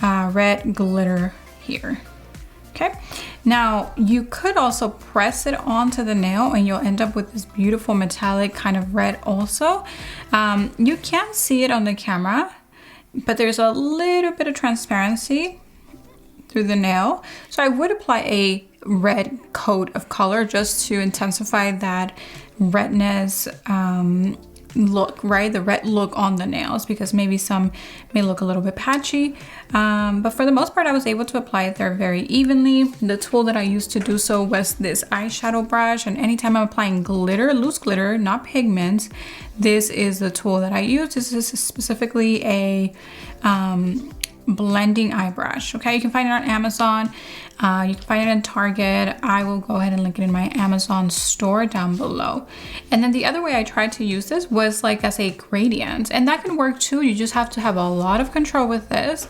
red glitter here. Okay, now you could also press it onto the nail and you'll end up with this beautiful metallic kind of red also. You can't see it on the camera, but there's a little bit of transparency through the nail. So I would apply a red coat of color just to intensify that redness look, right? The red look on the nails, because maybe some may look a little bit patchy. But for the most part, I was able to apply it there very evenly. The tool that I used to do so was this eyeshadow brush, and anytime I'm applying glitter, loose glitter, not pigments, this is the tool that I use. This is specifically a blending eye brush. Okay, you can find it on Amazon. You can find it in Target. I will go ahead and link it in my Amazon store down below. And then the other way I tried to use this was like as a gradient, and that can work too. You just have to have a lot of control with this.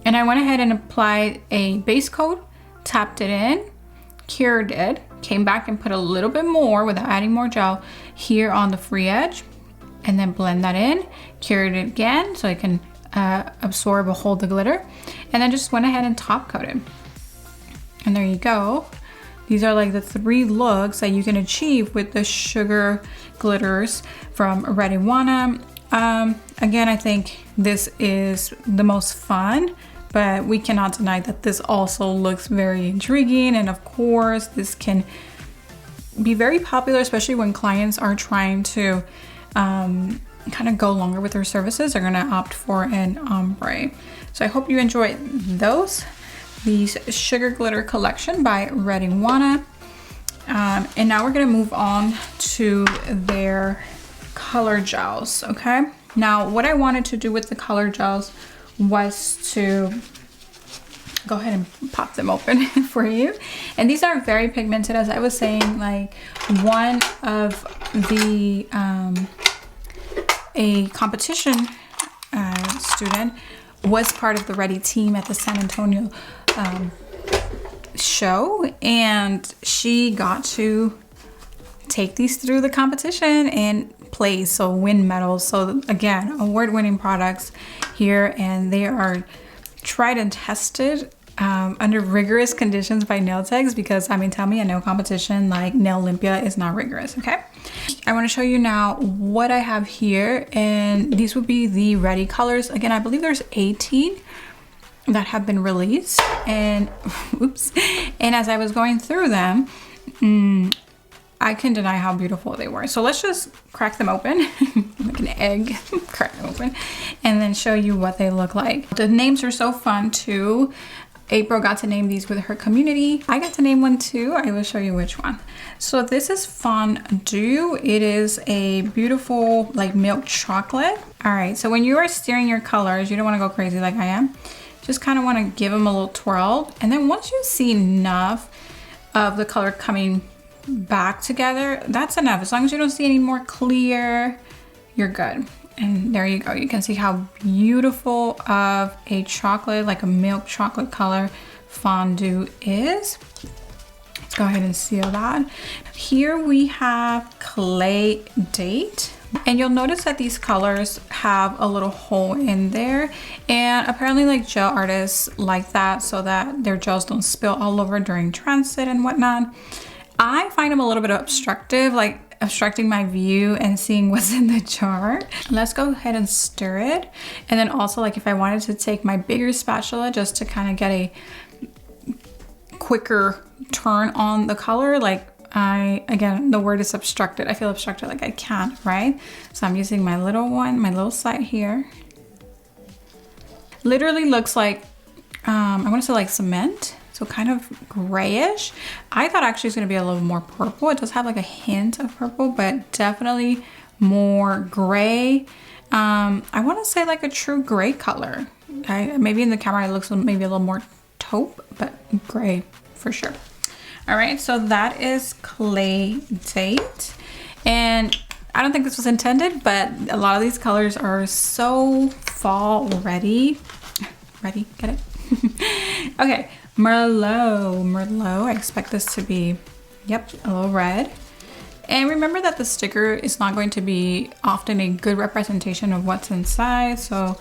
And I went ahead and applied a base coat, tapped it in, cured it, came back and put a little bit more without adding more gel here on the free edge, and then blend that in, cured it again so I can absorb or hold the glitter, and then just went ahead and top coated. And there you go. These are like the 3 looks that you can achieve with the sugar glitters from Red Iguana. Again, I think this is the most fun, but we cannot deny that this also looks very intriguing. And of course, this can be very popular, especially when clients are trying to kind of go longer with their services. They're gonna opt for an ombre. So I hope you enjoyed these sugar glitter collection by Red Iguana. And now we're gonna move on to their color gels, okay? Now, what I wanted to do with the color gels was to go ahead and pop them open for you. And these are very pigmented, as I was saying. Like, one of the a competition student was part of the Ready team at the San Antonio show, and she got to take these through the competition and place, so win medals. So again, award-winning products here, and they are tried and tested under rigorous conditions by nail techs, because I mean, tell me a nail competition like Nail Olympia is not rigorous. Okay, I want to show you now what I have here, and these would be the ready colors. Again, I believe there's 18 that have been released, and oops, and as I was going through them, I can deny how beautiful they were. So let's just crack them open, like an egg, crack them open, and then show you what they look like. The names are so fun too. April got to name these with her community. I got to name one too. I will show you which one. So this is Fondue. It is a beautiful like milk chocolate. All right, so when you are stirring your colors, you don't want to go crazy like I am. Just kind of want to give them a little twirl. And then once you see enough of the color coming back together, that's enough. As long as you don't see any more clear, you're good. And there you go. You can see how beautiful of a chocolate, like a milk chocolate color fondue is. Let's go ahead and seal that. Here we have Clay Date. And you'll notice that these colors have a little hole in there. And apparently like gel artists like that so that their gels don't spill all over during transit and whatnot. I find them a little bit obstructive, like obstructing my view and seeing what's in the jar. Let's go ahead and stir it. And then also like if I wanted to take my bigger spatula just to kind of get a quicker turn on the color, like again, the word is obstructed. I feel obstructed, like I can't, right? So I'm using my little one, my little side here. Literally looks like, I want to say like cement. So kind of grayish. I thought actually it's gonna be a little more purple. It does have like a hint of purple, but definitely more gray. I want to say like a true gray color. Maybe in the camera it looks maybe a little more taupe, but gray for sure. All right, so that is Clay Date. And I don't think this was intended, but a lot of these colors are so fall ready. Ready, get it? Okay. Merlot. I expect this to be, yep, a little red. And remember that the sticker is not going to be often a good representation of what's inside. So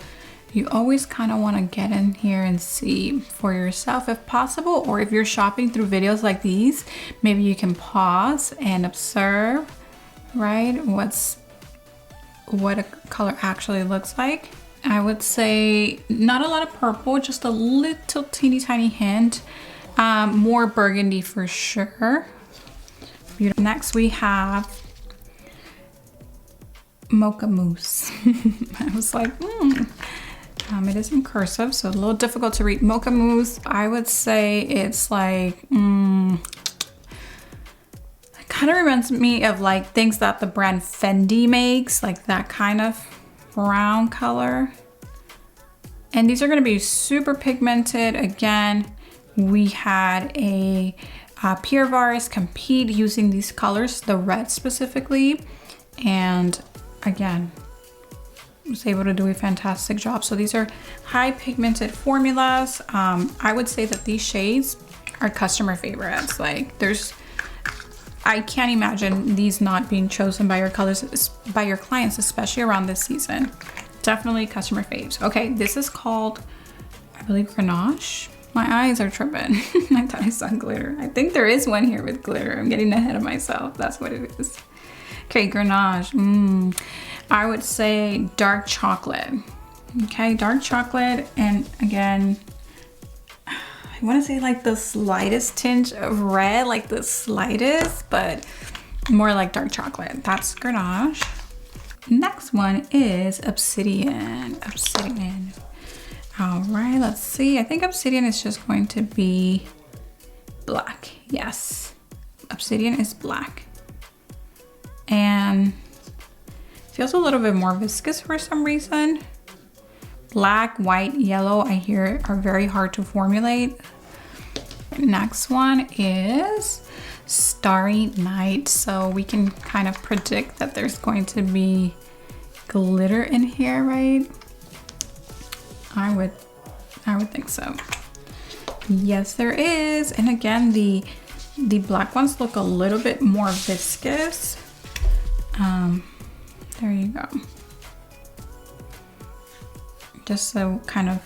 you always kind of want to get in here and see for yourself if possible. Or if you're shopping through videos like these, maybe you can pause and observe, right? What a color actually looks like. I would say not a lot of purple, just a little teeny tiny hint. More burgundy for sure. Beautiful. Next we have Mocha Mousse. I was like, it is in cursive, so a little difficult to read. Mocha Mousse, I would say it's like, it kind of reminds me of like things that the brand Fendi makes, like that kind of brown color. And these are going to be super pigmented. Again, we had a Pierre Vars compete using these colors, the red specifically, and again was able to do a fantastic job. So these are high pigmented formulas. I would say that these shades are customer favorites. Like I can't imagine these not being chosen by your clients, especially around this season. Definitely customer faves. Okay, this is called, I believe, Grenache. My eyes are tripping. I thought I saw glitter. I think there is one here with glitter. I'm getting ahead of myself. That's what it is. Okay, Grenache. I would say dark chocolate. Okay, dark chocolate. And again, I want to say like the slightest tinge of red, like the slightest, but more like dark chocolate. That's Grenache. Next one is Obsidian. Obsidian. All right, let's see. I think Obsidian is just going to be black. Yes, Obsidian is black. And feels a little bit more viscous for some reason. Black, white, yellow, I hear are very hard to formulate. Next one is Starry Night. So we can kind of predict that there's going to be glitter in here, right? I would think so. Yes, there is. And again, the black ones look a little bit more viscous. There you go. Just so kind of,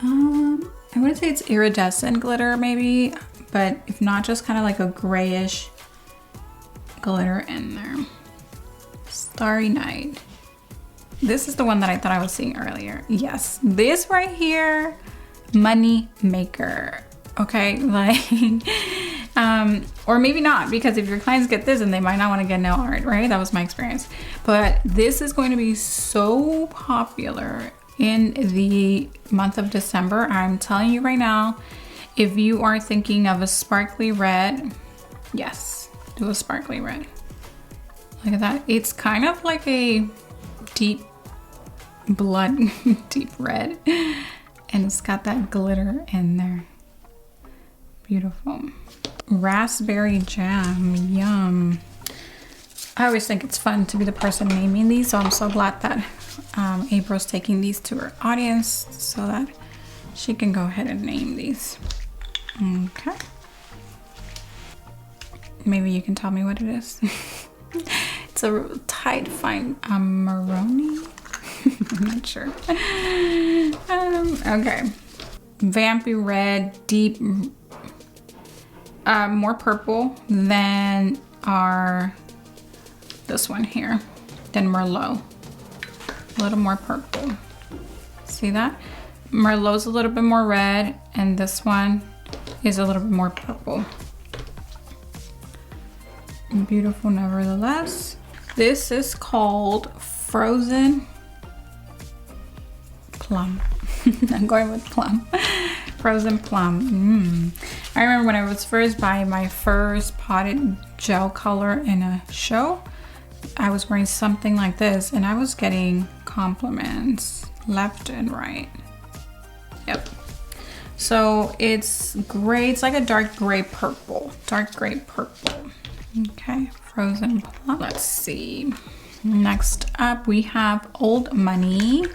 I wouldn't say it's iridescent glitter maybe, but if not, just kind of like a grayish glitter in there. Starry Night. This is the one that I thought I was seeing earlier. Yes, this right here, money maker. Okay, like, or maybe not, because if your clients get this and they might not want to get nail art, right? That was my experience. But this is going to be so popular in the month of December. I'm telling you right now, if you are thinking of a sparkly red, yes, do a sparkly red. Look at that. It's kind of like a deep blood, deep red. And it's got that glitter in there. Beautiful. Raspberry jam, yum. I always think it's fun to be the person naming these, so I'm so glad that April's taking these to her audience so that she can go ahead and name these. Okay. Maybe you can tell me what it is. It's a tight, fine maroni. I'm not sure. Okay. Vampy red, deep, more purple than this one here, than Merlot. A little more purple. See that? Merlot's a little bit more red, and this one is a little bit more purple. Beautiful nevertheless. This is called Frozen Plum. I'm going with plum. Frozen plum. I remember when I was first buying my first potted gel color in a show, I was wearing something like this and I was getting compliments left and right. Yep. So it's gray. It's like a dark gray purple. Dark gray purple. Okay. Frozen plum. Let's see. Next up we have Old Money.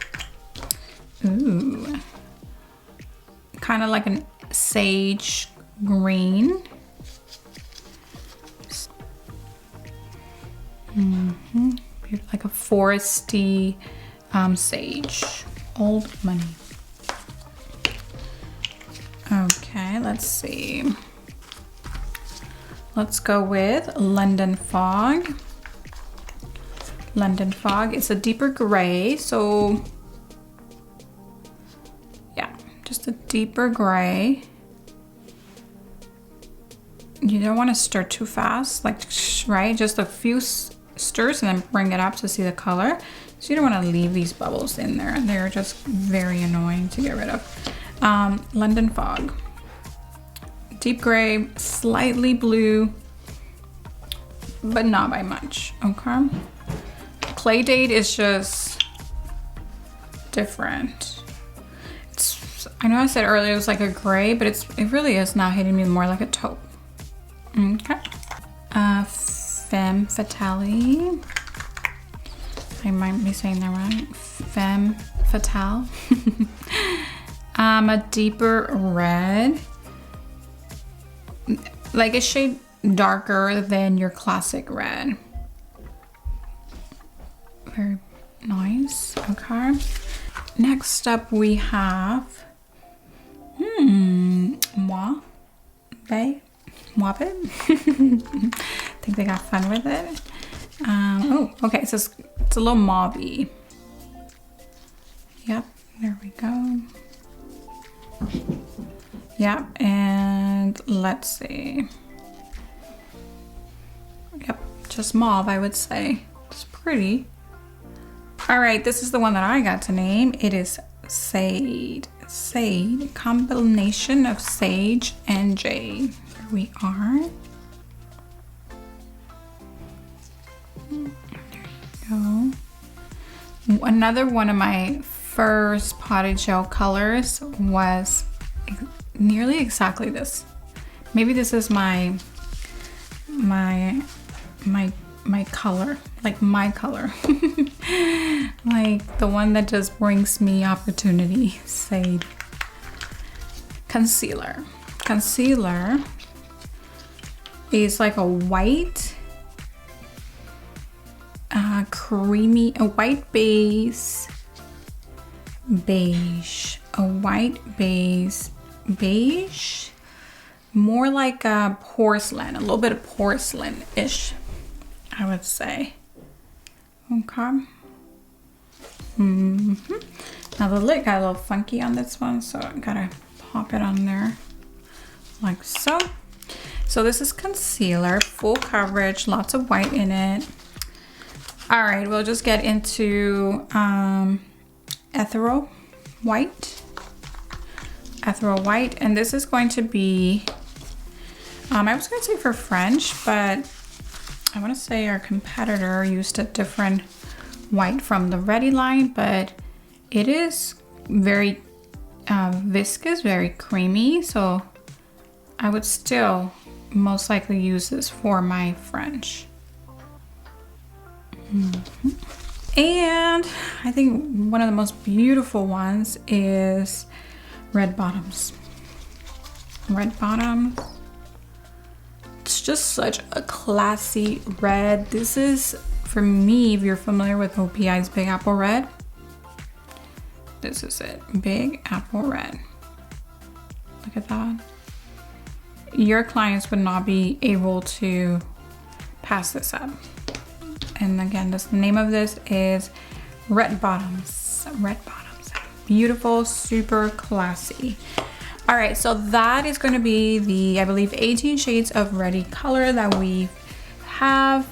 Ooh. Kind of like an sage green. Like a foresty sage. Old Money. Okay, let's see. Let's go with London Fog. London Fog is a deeper gray, so yeah, just a deeper gray. You don't want to stir too fast, like, right? Just a few stirs and then bring it up to see the color. So you don't want to leave these bubbles in there. They're just very annoying to get rid of. London Fog. Deep gray, slightly blue, but not by much, okay? Play Date is just different. I know I said earlier it was like a gray, but it really is now hitting me more like a taupe. Okay. Femme Fatale. I might be saying that right. Femme Fatale. A deeper red. Like a shade darker than your classic red. Very nice. Okay. Next up we have Mauve. Think they got fun with it. Oh, okay. So it's a little mauve-y. Yep. There we go. Yep. And let's see. Yep. Just mauve, I would say. It's pretty. All right. This is the one that I got to name. It is Sage. Sage. Combination of sage and jade. Here we are. There you go. Another one of my first potted gel colors was nearly exactly this. Maybe this is my color, like my color. Like the one that just brings me opportunity. Sage. Concealer. Concealer is like a white, creamy, a white base, beige, a white base, beige, more like a porcelain, a little bit of porcelain-ish, I would say. Okay. Now the lid got a little funky on this one, so I gotta pop it on there like so. So this is concealer, full coverage, lots of white in it. All right, we'll just get into ethereal white. Ethereal white, and this is going to be, I was gonna say for French, but I wanna say our competitor used a different white from the Ready line, but it is very viscous, very creamy, so I would still most likely use this for my French. And I think one of the most beautiful ones is red bottoms. Red bottoms. It's just such a classy red. This is, for me, if you're familiar with OPI's Big Apple Red, this is it. Big Apple Red. Look at that. Your clients would not be able to pass this up. And again, the name of this is Red Bottoms. Red Bottoms. Beautiful, super classy. All right, so that is going to be the, I believe, 18 shades of Ready color that we have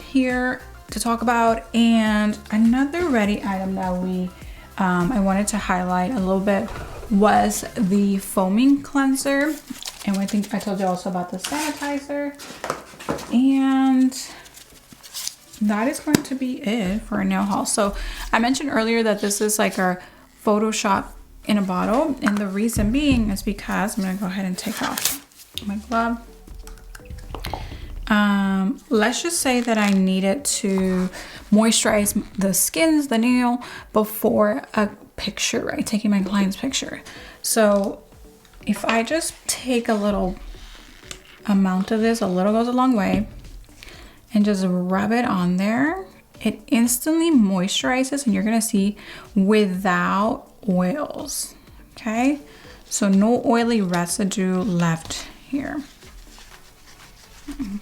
here to talk about. And another Ready item that we I wanted to highlight a little bit was the foaming cleanser. And I think I told you also about the sanitizer. And that is going to be it for a nail haul. So I mentioned earlier that this is like our Photoshop in a bottle, and the reason being is because I'm gonna go ahead and take off my glove. Let's just say that I needed to moisturize the skins, the nail, before a picture, right? Taking my client's picture. So if I just take a little amount of this, a little goes a long way, and just rub it on there, it instantly moisturizes, and you're gonna see without oils. Okay, so no oily residue left here.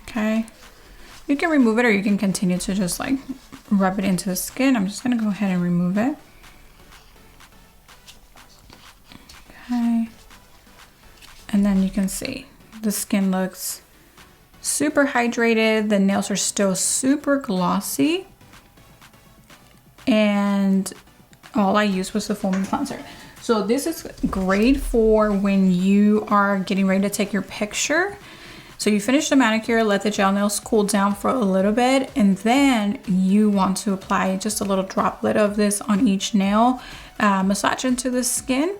Okay, you can remove it or you can continue to just like rub it into the skin. I'm just gonna go ahead and remove it. Okay, and then you can see the skin looks super hydrated. The nails are still super glossy, and all I used was the foaming cleanser. So this is great for when you are getting ready to take your picture. So you finish the manicure, let the gel nails cool down for a little bit, and then you want to apply just a little droplet of this on each nail, massage into the skin,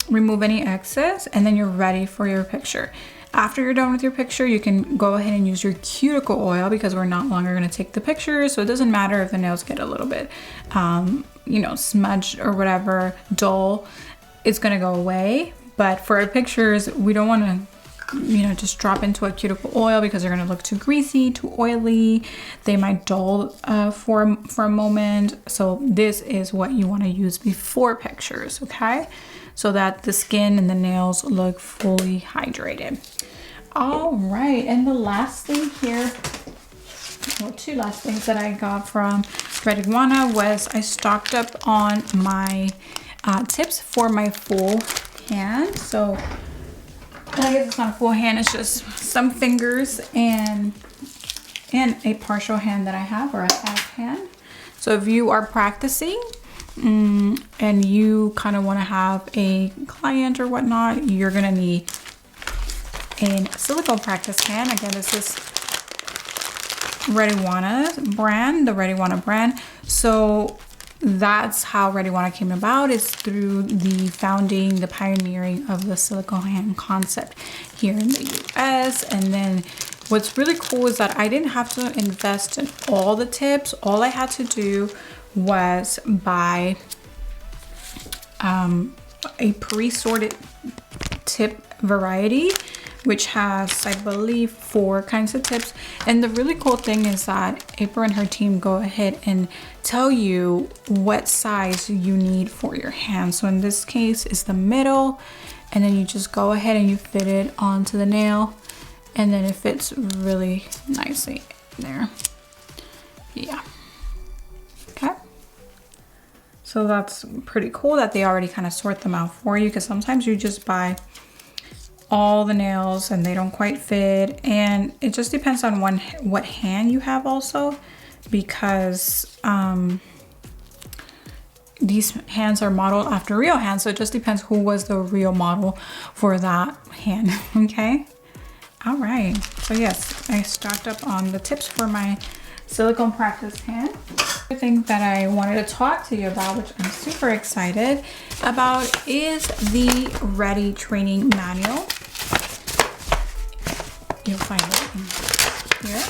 remove any excess, and then you're ready for your picture. After you're done with your picture, you can go ahead and use your cuticle oil, because we're not longer gonna take the picture. So it doesn't matter if the nails get a little bit, you know, smudged or whatever, dull, it's gonna go away. But for our pictures, we don't wanna, you know, just drop into a cuticle oil because they're gonna look too greasy, too oily. They might dull for a moment. So this is what you wanna use before pictures, okay? So that the skin and the nails look fully hydrated. All right, and the last thing here, well, two last things that I got from Red Iguana was I stocked up on my tips for my full hand. So I guess it's not a full hand, it's just some fingers and a partial hand that I have, or a half hand. So if you are practicing and you kind of want to have a client or whatnot, you're gonna need a silicone practice hand. Again, this is Red Iguana brand, the Red Iguana brand. So that's how Red Iguana came about, is through the founding, the pioneering of the silicone hand concept here in the US. And then what's really cool is that I didn't have to invest in all the tips. All I had to do was buy a pre-sorted tip variety, which has, I believe, 4 kinds of tips. And the really cool thing is that April and her team go ahead and tell you what size you need for your hand. So in this case, it's the middle, and then you just go ahead and you fit it onto the nail, and then it fits really nicely there. Yeah. Okay. So that's pretty cool that they already kind of sort them out for you, because sometimes you just buy all the nails and they don't quite fit, and it just depends on what hand you have also, because these hands are modeled after real hands, so it just depends who was the real model for that hand. Okay, all right, so yes, I stocked up on the tips for my silicone practice hand. The thing that I wanted to talk to you about, which I'm super excited about, is the Ready training manual. You'll find it in here.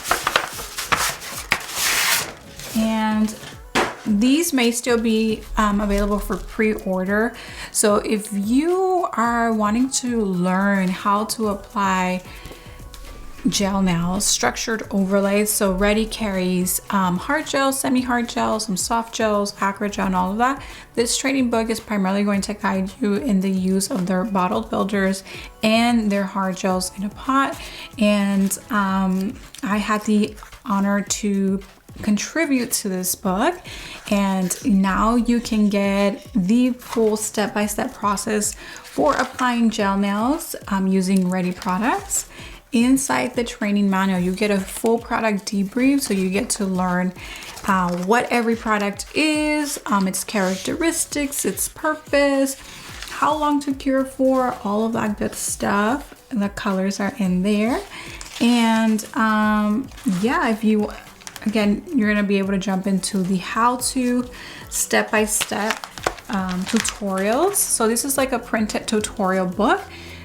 these may still be available for pre-order. So if you are wanting to learn how to apply gel nails, structured overlays, so Rédi carries hard gels, semi-hard gels, some soft gels, acrylic gel, and all of that. This training book is primarily going to guide you in the use of their bottled builders and their hard gels in a pot. And I had the honor to contribute to this book, and now you can get the full step-by-step process for applying gel nails using Rédi products. Inside the training manual, you get a full product debrief, so you get to learn what every product is, its characteristics, its purpose, how long to cure for, all of that good stuff. The colors are in there. And yeah, if you, again, you're gonna be able to jump into the how-to step-by-step tutorials. So this is like a printed tutorial book,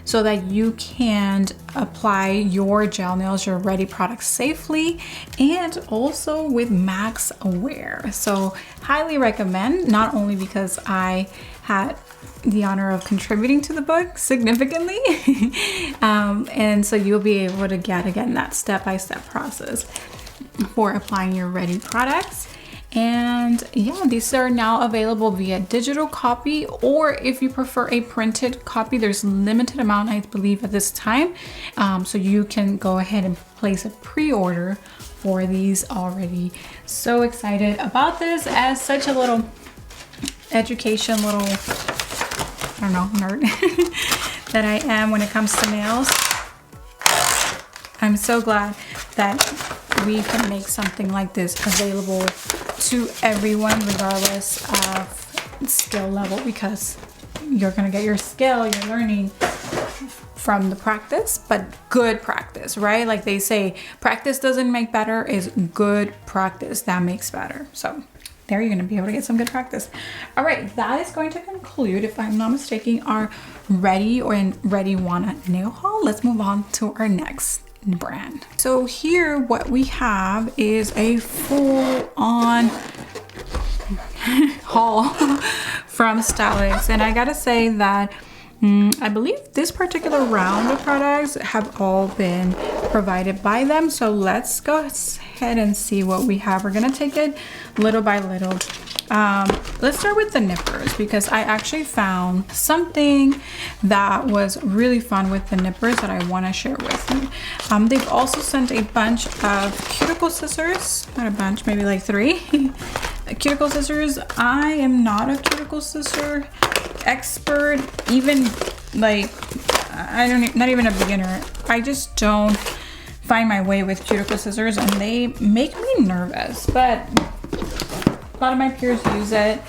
so that you can apply your gel nails, your Rédi products safely, and also with max aware. So highly recommend, not only because I had the honor of contributing to the book significantly, and so you'll be able to get, again, that step-by-step process for applying your Rédi products. And yeah, these are now available via digital copy, or if you prefer a printed copy, there's limited amount, I believe, at this time. So you can go ahead and place a pre-order for these already. So excited about this as such a little education, little, I don't know, nerd that I am when it comes to nails. I'm so glad that we can make something like this available to everyone, regardless of skill level, because you're gonna get your skill, you're learning from the practice, but good practice, right? Like they say, practice doesn't make better, is good practice that makes better. So there, you're gonna be able to get some good practice. All right, that is going to conclude, if I'm not mistaken, our Rédi or Rédi Iguana nail haul. Let's move on to our next brand. So here what we have is a full-on haul from STALEKS, and I gotta say that I believe this particular round of products have all been provided by them. So let's go ahead and see what we have. We're gonna take it little by little. Let's start with the nippers, because I actually found something that was really fun with the nippers that I want to share with you. They've also sent a bunch of cuticle scissors, not a bunch, maybe like 3 cuticle scissors. I am not a cuticle scissor expert, even like, not even a beginner. I just don't find my way with cuticle scissors, and they make me nervous, but a lot of my peers use it.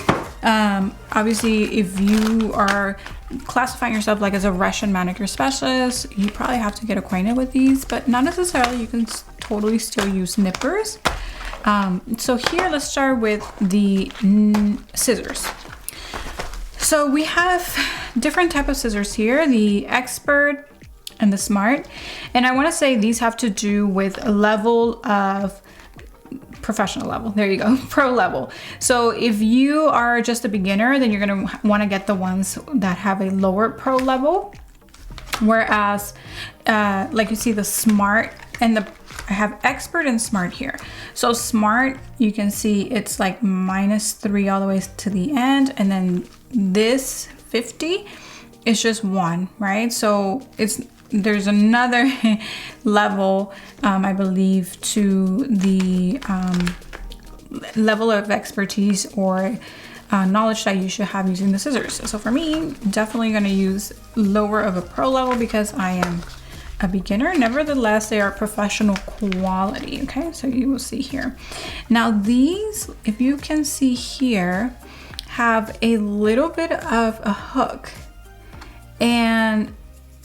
Obviously, if you are classifying yourself like as a Russian manicure specialist, you probably have to get acquainted with these, but not necessarily. You can totally still use nippers. So here, let's start with the scissors. So we have different type of scissors here, the Expert and the Smart. And I want to say these have to do with a level of professional level. There you go, pro level. So if you are just a beginner, then you're gonna want to get the ones that have a lower pro level. Whereas, like you see the Smart and I have Expert and Smart here. So Smart, you can see it's like -3 all the way to the end, and then this 50 is just 1, right? So there's another level, I believe, to the level of expertise or knowledge that you should have using the scissors. So for me, definitely gonna use lower of a pro level because I am a beginner. Nevertheless, they are professional quality, okay? So you will see here. Now these, if you can see here, have a little bit of a hook. And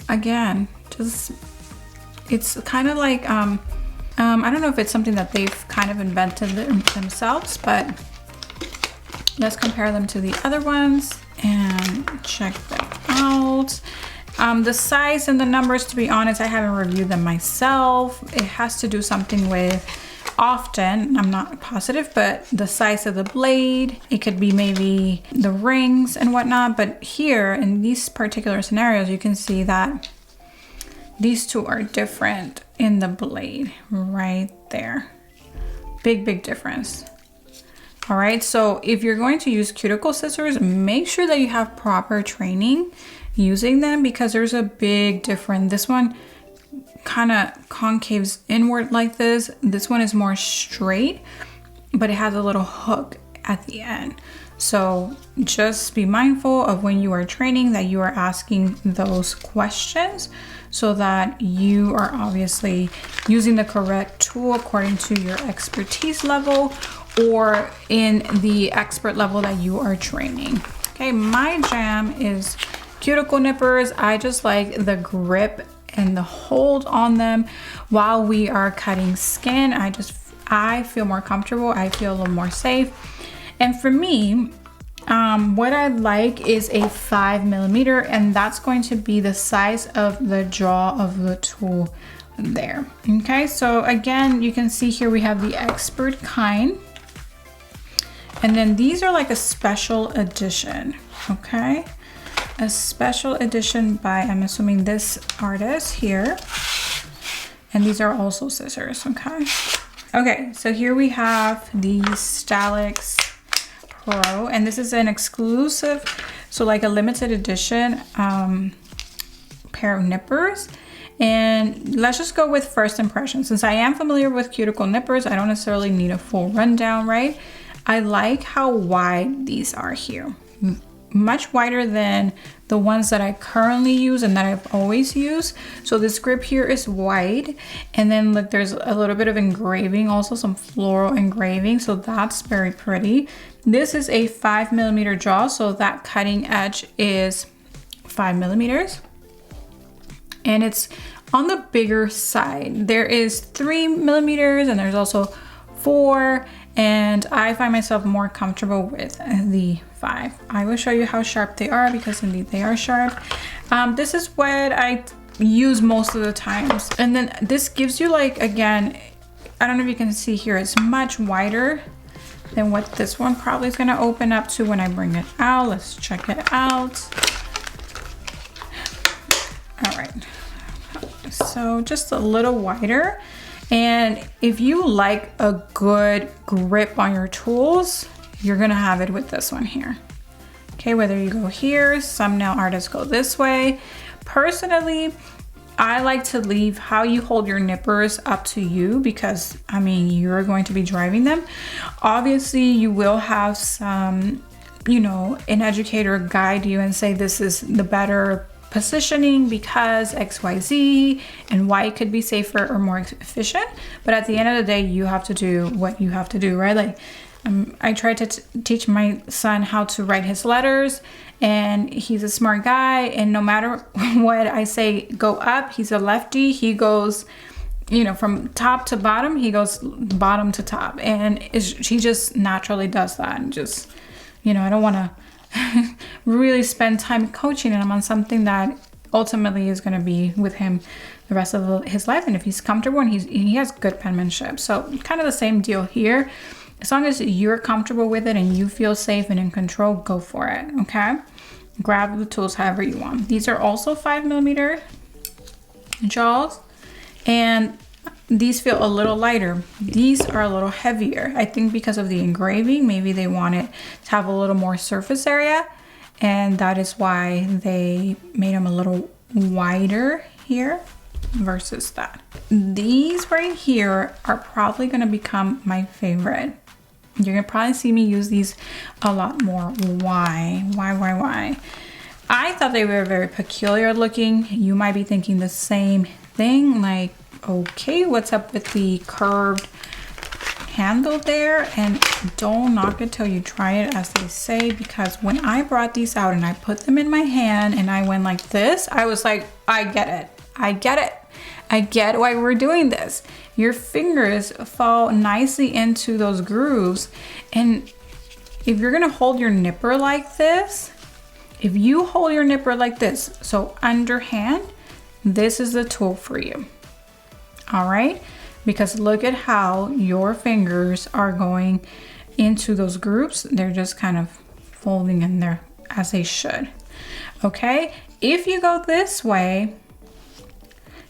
again, just, it's kind of like, I don't know if it's something that they've kind of invented themselves, but let's compare them to the other ones and check them out. The size and the numbers, to be honest, I haven't reviewed them myself. It has to do something with often, I'm not positive, but the size of the blade, it could be maybe the rings and whatnot. But here in these particular scenarios, you can see that these two are different in the blade right there. Big difference. All right, so if you're going to use cuticle scissors, make sure that you have proper training using them, because there's a big difference. This one kind of concaves inward like this. This one is more straight, but it has a little hook at the end. So just be mindful of when you are training that you are asking those questions, so that you are obviously using the correct tool according to your expertise level or in the expert level that you are training. Okay, my jam is cuticle nippers. I just like the grip and the hold on them while we are cutting skin. I feel more comfortable. I feel a little more safe. And for me, what I like is a 5mm, and that's going to be the size of the jaw of the tool there. Okay, so again, you can see here we have the expert kind. And then these are like a special edition, okay? A special edition by, I'm assuming, this artist here. And these are also scissors, okay? Okay, so here we have the STALEKS Pro, and this is an exclusive, so like a limited edition pair of nippers. And let's just go with first impressions. Since I am familiar with cuticle nippers, I don't necessarily need a full rundown, right? I like how wide these are here. Much wider than the ones that I currently use and that I've always used. So this grip here is wide, and then look, there's a little bit of engraving, also some floral engraving, so that's very pretty. This is a 5mm jaw, so that cutting edge is 5mm, and it's on the bigger side. There is 3mm and there's also 4, and I find myself more comfortable with the 5. I will show you how sharp they are, because indeed they are sharp. This is what I use most of the times. And then this gives you, like, again, I don't know if you can see here, it's much wider than what this one probably is gonna open up to when I bring it out. Let's check it out. All right, so just a little wider. And if you like a good grip on your tools, you're gonna have it with this one here. Okay, whether you go here, some nail artists go this way. Personally, I like to leave how you hold your nippers up to you, because I mean, you're going to be driving them. Obviously, you will have some, you know, an educator guide you and say this is the better positioning because XYZ, and why it could be safer or more efficient. But at the end of the day, you have to do what you have to do, right? Like I tried to teach my son how to write his letters, and he's a smart guy, and no matter what I say go up, he's a lefty, he goes, you know, from top to bottom, he goes bottom to top, and he just naturally does that. And just, you know, I don't want to really spend time coaching him on something that ultimately is going to be with him the rest of his life, and if he's comfortable and he has good penmanship. So kind of the same deal here. As long as you're comfortable with it and you feel safe and in control, go for it, okay? Grab the tools however you want. These are also 5mm jaws, and these feel a little lighter. These are a little heavier. I think because of the engraving, maybe they want it to have a little more surface area, and that is why they made them a little wider here versus that. These right here are probably gonna become my favorite. You're gonna probably see me use these a lot more. Why? I thought they were very peculiar looking. You might be thinking the same thing, like, okay, what's up with the curved handle there? And don't knock it till you try it, as they say, because when I brought these out and I put them in my hand and I went like this, I was like, I get it. I get why we're doing this. Your fingers fall nicely into those grooves, and if you're gonna hold your nipper like this, if you hold your nipper like this, so underhand, this is the tool for you. All right, because look at how your fingers are going into those groups. They're just kind of folding in there as they should. Okay, if you go this way,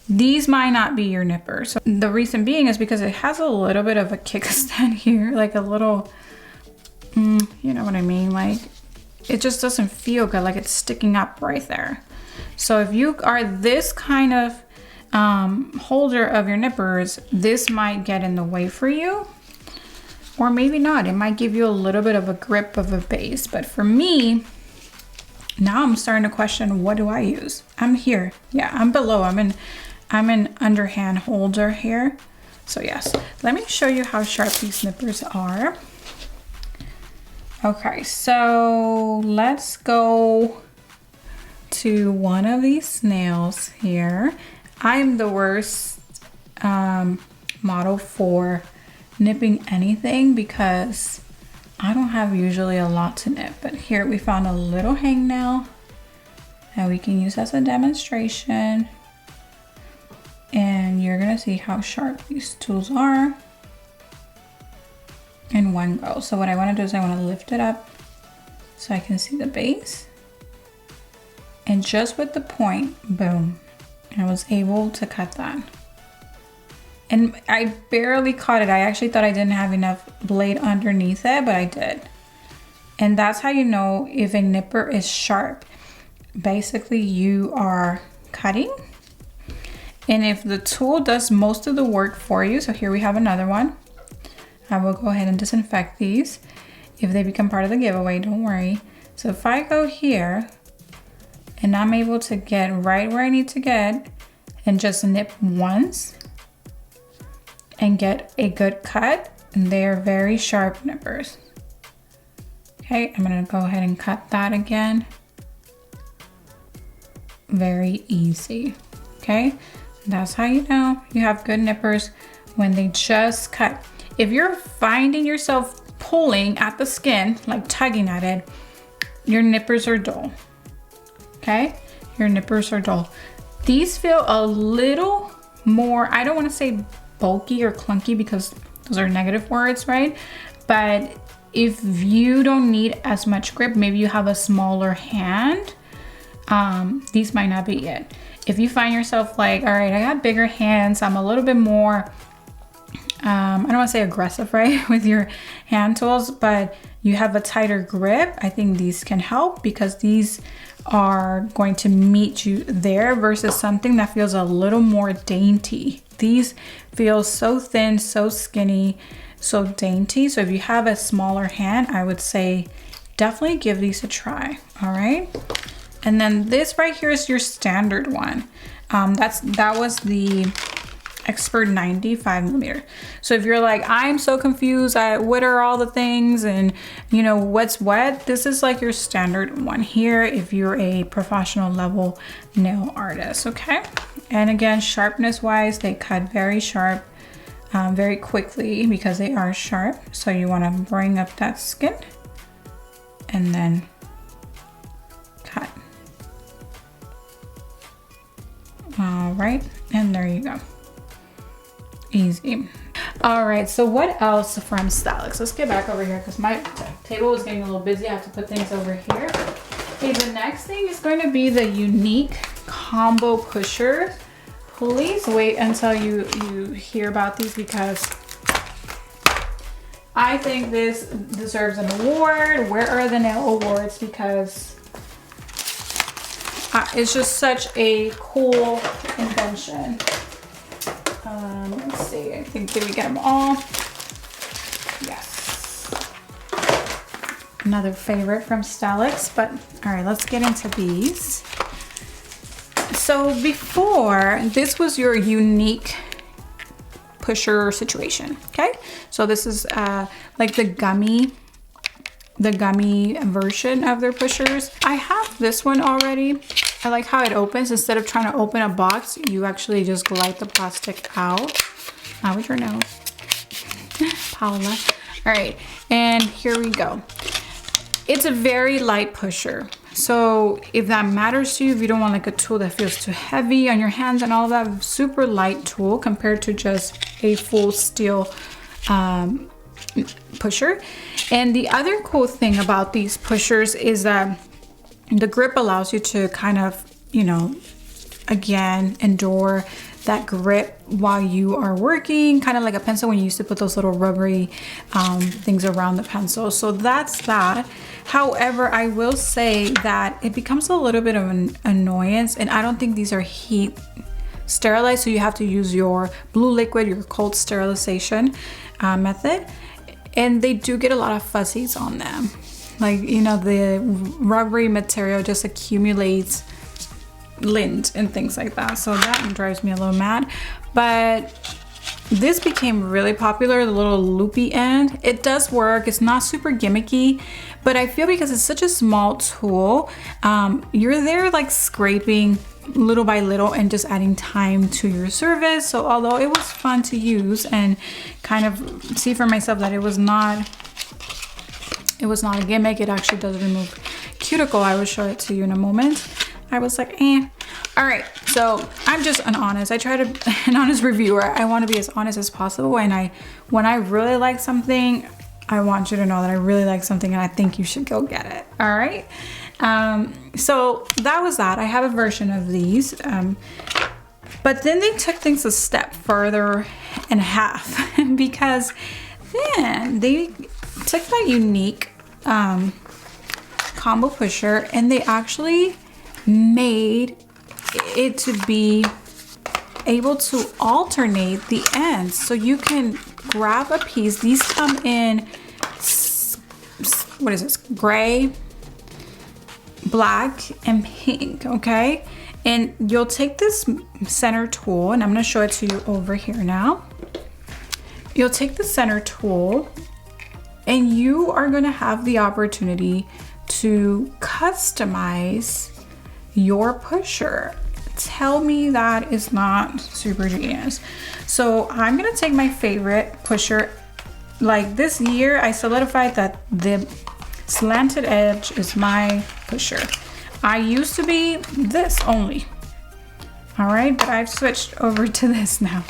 these might not be your nippers. So the reason being is because it has a little bit of a kickstand here, like a little, you know what I mean? Like it just doesn't feel good, like it's sticking up right there. So if you are this kind of holder of your nippers, this might get in the way for you, or maybe not. It might give you a little bit of a grip of a base. But for me, now I'm starting to question, what do I use? I'm here. Yeah, I'm below. I'm an underhand holder here. So yes, let me show you how sharp these nippers are. Okay, so let's go to one of these snails here. I'm the worst model for nipping anything because I don't have usually a lot to nip. But here we found a little hangnail that we can use as a demonstration. And you're gonna see how sharp these tools are in one go. So what I wanna do is I wanna lift it up so I can see the base. And just with the point, boom, I was able to cut that. And I barely caught it. I actually thought I didn't have enough blade underneath it, but I did. And that's how you know if a nipper is sharp. Basically, you are cutting. And if the tool does most of the work for you, so here we have another one. I will go ahead and disinfect these. If they become part of the giveaway, don't worry. So if I go here and I'm able to get right where I need to get and just nip once and get a good cut, they're very sharp nippers. Okay, I'm gonna go ahead and cut that again. Very easy, okay? That's how you know you have good nippers, when they just cut. If you're finding yourself pulling at the skin, like tugging at it, your nippers are dull, okay? Your nippers are dull. These feel a little more, I don't wanna say bulky or clunky because those are negative words, right? But if you don't need as much grip, maybe you have a smaller hand, these might not be it. If you find yourself like, all right, I got bigger hands, I'm a little bit more, I don't want to say aggressive, right, with your hand tools, but you have a tighter grip, I think these can help because these are going to meet you there versus something that feels a little more dainty. These feel so thin, so skinny, so dainty. So if you have a smaller hand, I would say definitely give these a try, all right? And then this right here is your standard one. That was the Expert 95mm. So if you're like, I'm so confused, what are all the things and you know what's what, this is like your standard one here if you're a professional level nail artist, okay? And again, sharpness wise, they cut very sharp, very quickly because they are sharp. So you want to bring up that skin and then cut. All right, and there you go. Easy. All right, so what else from STALEKS? Let's get back over here because my table is getting a little busy. I have to put things over here. Okay, the next thing is going to be the UNIQ combo pushers. Please wait until you hear about these because I think this deserves an award. Where are the nail awards? Because it's just such a cool invention. Let's see, I think, did we get them all? Yes. Another favorite from STALEKS, but all right, let's get into these. So before, this was your UNIQ pusher situation, okay? So this is like the gummy version of their pushers. I have this one already. I like how it opens. Instead of trying to open a box, you actually just glide the plastic out. Not with your nose. Paola. All right, and here we go. It's a very light pusher. So if that matters to you, if you don't want like a tool that feels too heavy on your hands and all that, super light tool compared to just a full steel pusher. And the other cool thing about these pushers is that the grip allows you to kind of, you know, again, endure that grip while you are working, kind of like a pencil when you used to put those little rubbery things around the pencil. So that's that. However, I will say that it becomes a little bit of an annoyance, and I don't think these are heat sterilized, so you have to use your blue liquid, your cold sterilization method, and they do get a lot of fuzzies on them. Like, you know, the rubbery material just accumulates lint and things like that, so that drives me a little mad. But this became really popular, the little loopy end. It does work, it's not super gimmicky, but I feel because it's such a small tool, you're there like scraping little by little and just adding time to your service. So although it was fun to use and kind of see for myself that it was not a gimmick, it actually does remove cuticle. I will show it to you in a moment. I was like, eh. All right, so I'm just an honest reviewer. I want to be as honest as possible. And when I really like something, I want you to know that I really like something and I think you should go get it. All right. So that was that. I have a version of these, but then they took things a step further and a half because then they took that UNIQ combo pusher and they actually made it to be able to alternate the ends, so you can grab a piece. These come in, what is this, gray, black, and pink, okay? And you'll take this center tool, and I'm gonna show it to you over here now. You'll take the center tool and you are gonna have the opportunity to customize your pusher. Tell me that is not super genius. So I'm gonna take my favorite pusher. Like this year, I solidified that the slanted edge is my pusher. I used to be this only. All right, but I've switched over to this now.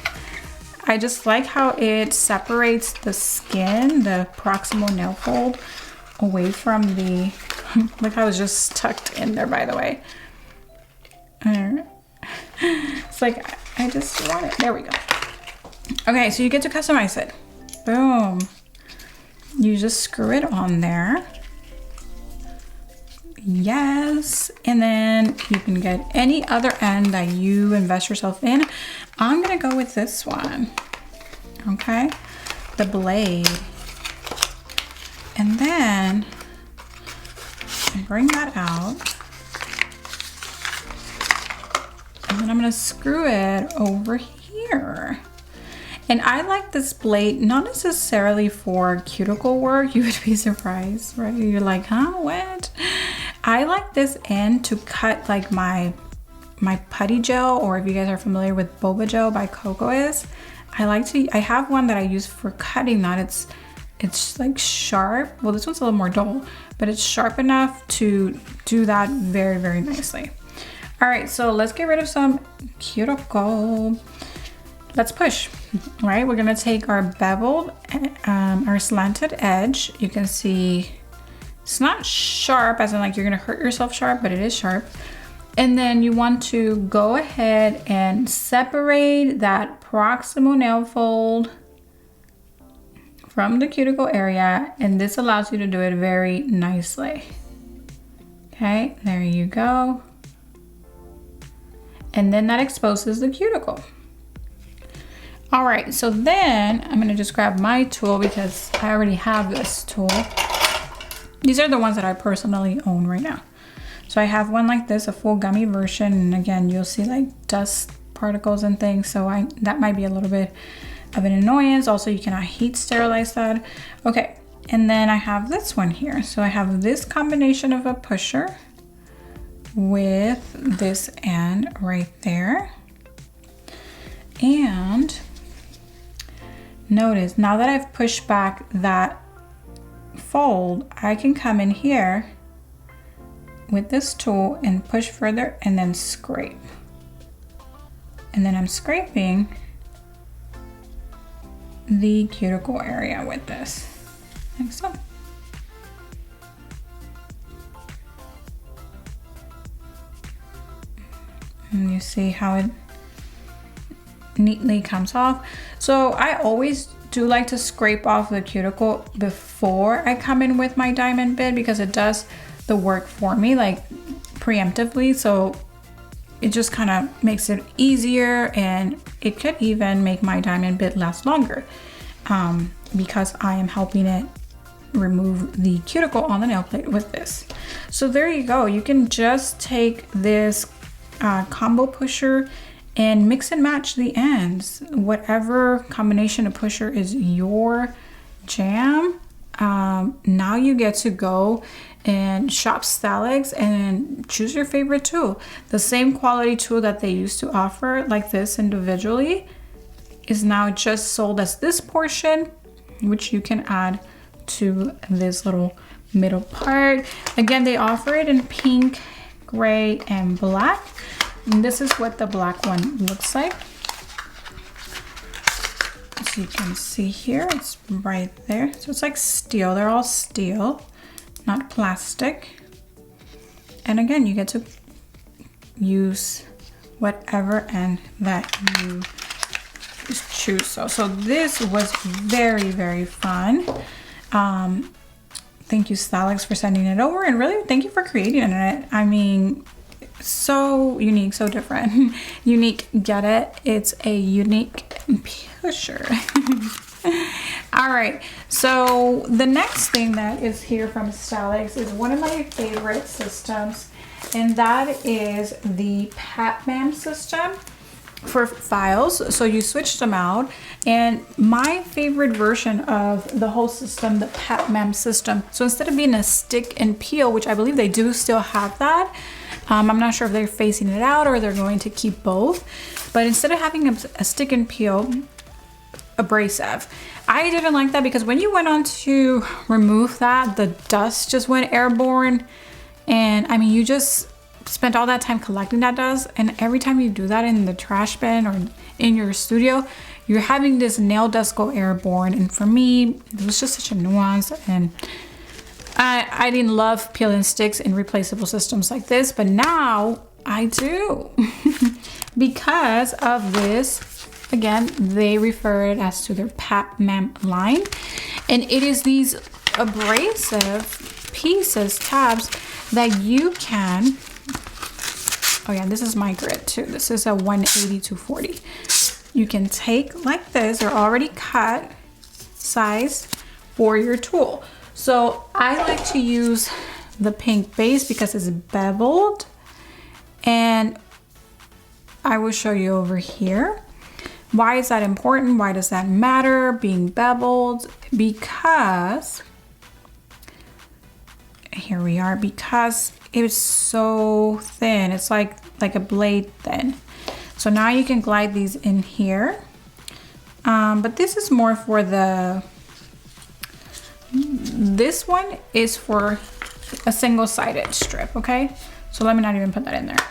I just like how it separates the skin, the proximal nail fold, away from the, look how it's just tucked in there, by the way. It's like, I just want it. There we go. Okay, so you get to customize it. Boom. You just screw it on there. Yes. And then you can get any other end that you invest yourself in. I'm gonna go with this one. Okay, the blade. And then bring that out. And then I'm gonna screw it over here. And I like this blade, not necessarily for cuticle work. You would be surprised, right? You're like, huh, what? I like this end to cut like my putty gel, or if you guys are familiar with boba gel by KOKOIST. I have one that I use for cutting that. It's like sharp. Well, this one's a little more dull, but it's sharp enough to do that very, very nicely. All right, so let's get rid of some cuticle. Let's push. All right, we're gonna take our beveled, our slanted edge. You can see it's not sharp as in like you're gonna hurt yourself sharp, but it is sharp. And then you want to go ahead and separate that proximal nail fold from the cuticle area. And this allows you to do it very nicely. Okay, there you go. And then that exposes the cuticle. All right, so then I'm gonna just grab my tool because I already have this tool. These are the ones that I personally own right now. So I have one like this, a full gummy version. And again, you'll see like dust particles and things. So that might be a little bit of an annoyance. Also, you cannot heat sterilize that. Okay, and then I have this one here. So I have this combination of a pusher with this end right there. And notice now that I've pushed back that fold, I can come in here with this tool and push further and then scrape. And then I'm scraping the cuticle area with this, like so. And you see how it neatly comes off. So I always do like to scrape off the cuticle before I come in with my diamond bit, because it does the work for me, like preemptively. So it just kind of makes it easier, and it could even make my diamond bit last longer because I am helping it remove the cuticle on the nail plate with this. So there you go. You can just take this combo pusher and mix and match the ends. Whatever combination of pusher is your jam. Now you get to go and shop STALEKS and choose your favorite tool. The same quality tool that they used to offer like this individually is now just sold as this portion, which you can add to this little middle part. Again, they offer it in pink, gray, and black. And this is what the black one looks like. As you can see here, it's right there. So it's like steel. They're all steel, not plastic. And again, you get to use whatever end that you choose. So this was very, very fun. Thank you, STALEKS, for sending it over, and really thank you for creating it. I mean, so unique, so different. UNIQ, get it? It's a unique pusher. All right, so the next thing that is here from STALEKS is one of my favorite systems, and that is the PapmAm system for files. So you switch them out, and my favorite version of the whole system, the PapmAm system, so instead of being a stick and peel, which I believe they do still have that, I'm not sure if they're phasing it out or they're going to keep both, but instead of having a stick and peel abrasive, I didn't like that, because when you went on to remove that, the dust just went airborne, and I mean, you just spent all that time collecting that dust, and every time you do that in the trash bin or in your studio, you're having this nail dust go airborne. And for me, it was just such a nuance, and I didn't love peeling sticks in replaceable systems like this, but now I do because of this. Again, they refer it as to their PapmAm line, and it is these abrasive pieces, tabs, that you can, oh yeah, this is my grit too. This is a 180/240. You can take like this, they're already cut, sized for your tool. So I like to use the pink base because it's beveled, and I will show you over here. Why is that important? Why does that matter, being beveled? Because, here we are, because it is so thin. It's like a blade thin. So now you can glide these in here. But this is more for the, this one is for a single-sided strip, okay? So let me not even put that in there.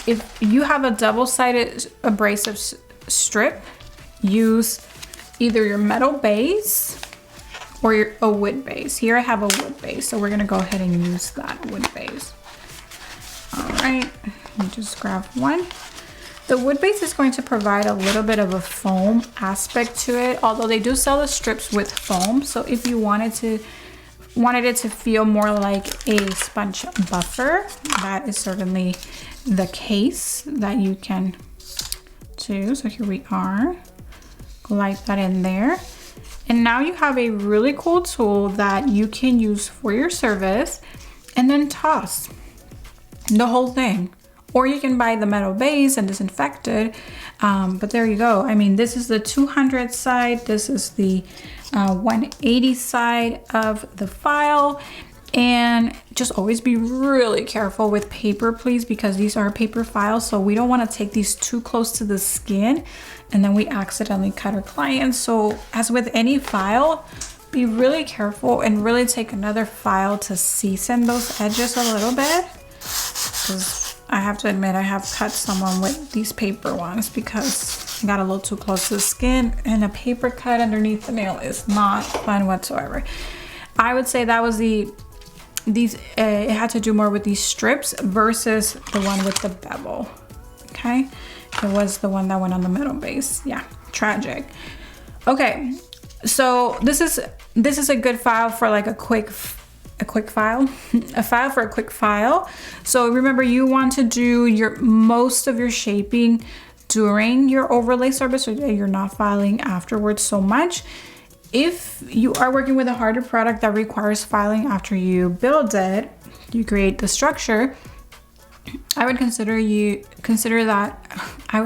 If you have a double-sided abrasive strip, use either your metal base or a wood base. Here I have a wood base, so we're gonna go ahead and use that wood base. All right, let me just grab one. The wood base is going to provide a little bit of a foam aspect to it, although they do sell the strips with foam. So if you wanted it to feel more like a sponge buffer, that is certainly the case that you can do. So here we are, glide that in there. And now you have a really cool tool that you can use for your service and then toss the whole thing. Or you can buy the metal base and disinfect it. But there you go. I mean, this is the 200 side. This is the 180 side of the file. And just always be really careful with paper, please, because these are paper files. So we don't want to take these too close to the skin and then we accidentally cut our clients. So as with any file, be really careful and really take another file to season those edges a little bit. Because I have to admit, I have cut someone with these paper ones because got a little too close to the skin, and a paper cut underneath the nail is not fun whatsoever. I would say that was it had to do more with these strips versus the one with the bevel. Okay, it was the one that went on the metal base. Yeah, tragic. Okay, so this is a good file for like a quick file, a file for a quick file. So remember, you want to do most of your shaping during your overlay service, so that you're not filing afterwards so much. If you are working with a harder product that requires filing after you build it, you create the structure, I would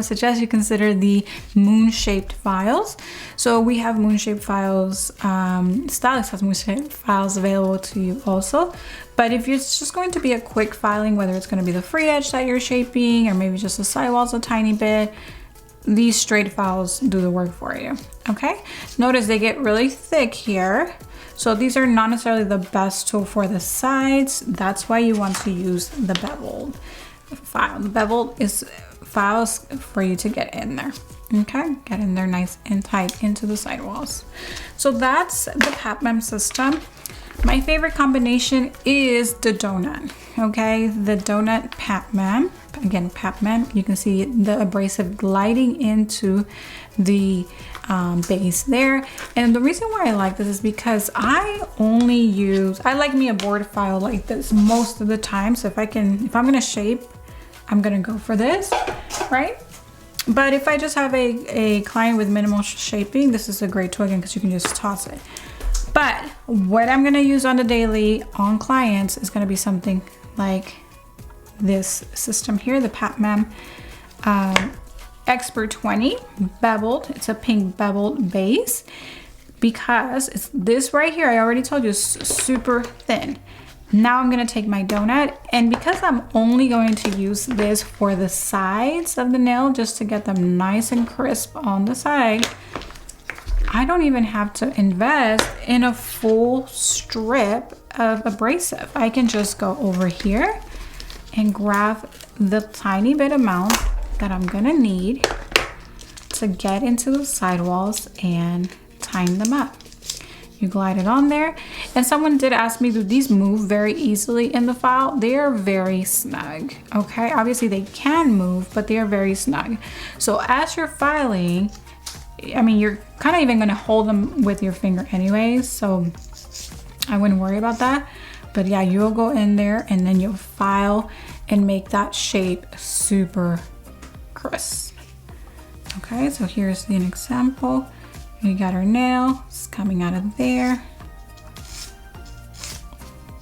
suggest you consider the moon-shaped files. So we have moon-shaped files, STALEKS has moon-shaped files available to you also. But if it's just going to be a quick filing, whether it's going to be the free edge that you're shaping or maybe just the sidewalls a tiny bit, these straight files do the work for you, okay? Notice they get really thick here. So these are not necessarily the best tool for the sides. That's why you want to use the beveled file. The beveled is files for you to get in there, okay? Get in there nice and tight into the sidewalls. So that's the PapmAm system. My favorite combination is the donut, okay? The donut PapmAm. Again, PapmAm, you can see the abrasive gliding into the base there. And the reason why I like this is because I like me a board file like this most of the time. So if I'm gonna shape, I'm gonna go for this, right? But if I just have a client with minimal shaping, this is a great tool again because you can just toss it. But what I'm gonna use on the daily on clients is gonna be something like this system here, the PapmAm Expert 20 beveled. It's a pink beveled base because it's this right here. I already told you, it's super thin. Now I'm gonna take my donut, and because I'm only going to use this for the sides of the nail just to get them nice and crisp on the side, I don't even have to invest in a full strip of abrasive. I can just go over here and grab the tiny bit amount that I'm gonna need to get into the sidewalls and tighten them up. You glide it on there. And someone did ask me, do these move very easily in the file? They are very snug, okay? Obviously they can move, but they are very snug. So as you're filing, I mean, you're kind of even gonna hold them with your finger anyways, so I wouldn't worry about that. But yeah, you'll go in there and then you'll file and make that shape super crisp. Okay, so here's an example. We got our nail, it's coming out of there.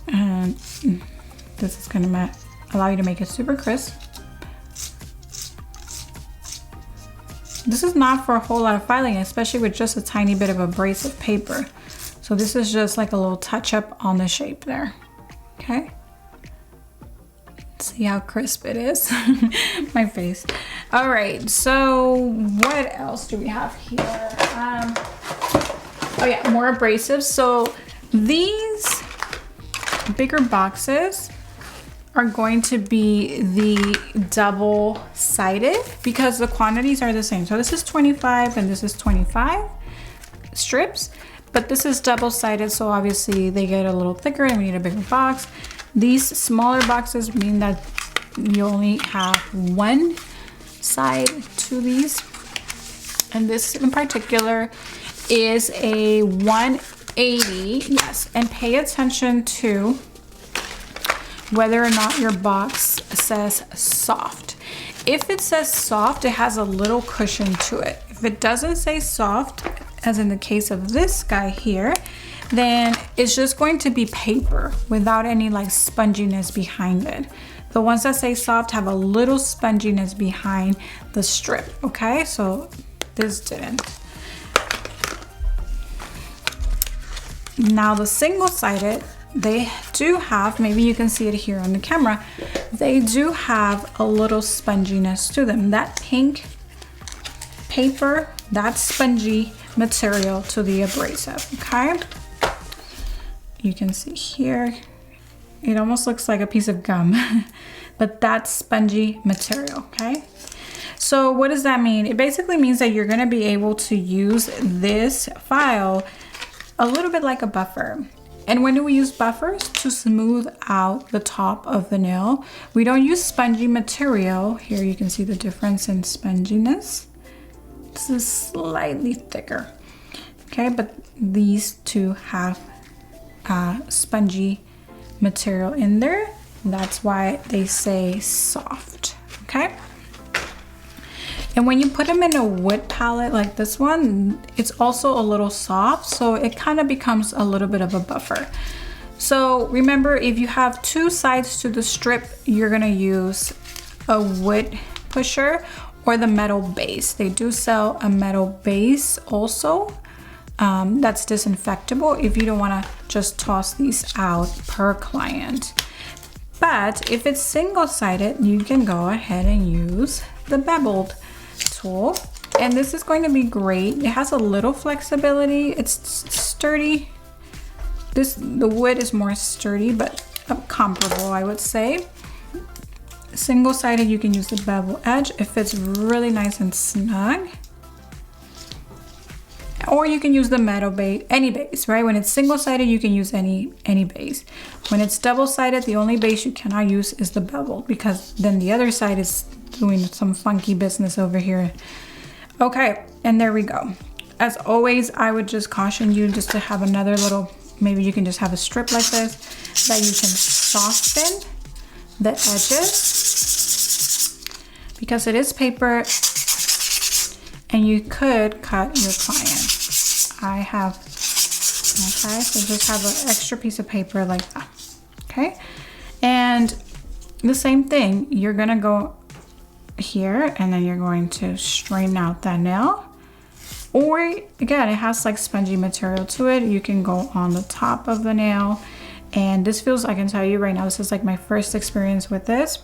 And this is gonna allow you to make it super crisp. This is not for a whole lot of filing, especially with just a tiny bit of abrasive paper. So this is just like a little touch up on the shape there, okay? See how crisp it is? My face. All right, so what else do we have here? Oh yeah, more abrasives. So these bigger boxes are going to be the double-sided because the quantities are the same. So this is 25 and this is 25 strips, but this is double-sided, so obviously they get a little thicker and we need a bigger box. These smaller boxes mean that you only have one side to these. And this in particular is a 180, yes. And pay attention to whether or not your box says soft. If it says soft, it has a little cushion to it. If it doesn't say soft, as in the case of this guy here, then it's just going to be paper without any like sponginess behind it. The ones that say soft have a little sponginess behind the strip, okay? So this didn't. Now the single-sided, they do have, maybe you can see it here on the camera, they do have a little sponginess to them. That pink paper, that spongy material to the abrasive, okay? You can see here, it almost looks like a piece of gum, but that's spongy material, okay? So what does that mean? It basically means that you're gonna be able to use this file a little bit like a buffer. And when do we use buffers? To smooth out the top of the nail. We don't use spongy material. Here you can see the difference in sponginess. This is slightly thicker. Okay, but these two have spongy material in there. That's why they say soft, okay? And when you put them in a wood palette like this one, it's also a little soft, so it kind of becomes a little bit of a buffer. So remember, if you have two sides to the strip, you're gonna use a wood pusher or the metal base. They do sell a metal base also. That's disinfectable if you don't wanna just toss these out per client. But if it's single-sided, you can go ahead and use the beveled tool. And this is going to be great. It has a little flexibility. It's sturdy. The wood is more sturdy, but comparable, I would say. Single-sided, you can use the bevel edge. It fits really nice and snug. Or you can use the metal base, any base, right? When it's single-sided, you can use any base. When it's double-sided, the only base you cannot use is the bevel, because then the other side is doing some funky business over here. Okay, and there we go. As always, I would just caution you just to have another little, maybe you can just have a strip like this that you can soften the edges, because it is paper and you could cut your client. I have, okay, so just have an extra piece of paper like that, okay? And the same thing, you're gonna go here and then you're going to straighten out that nail. Or again, it has like spongy material to it. You can go on the top of the nail. And this feels, I can tell you right now, this is like my first experience with this.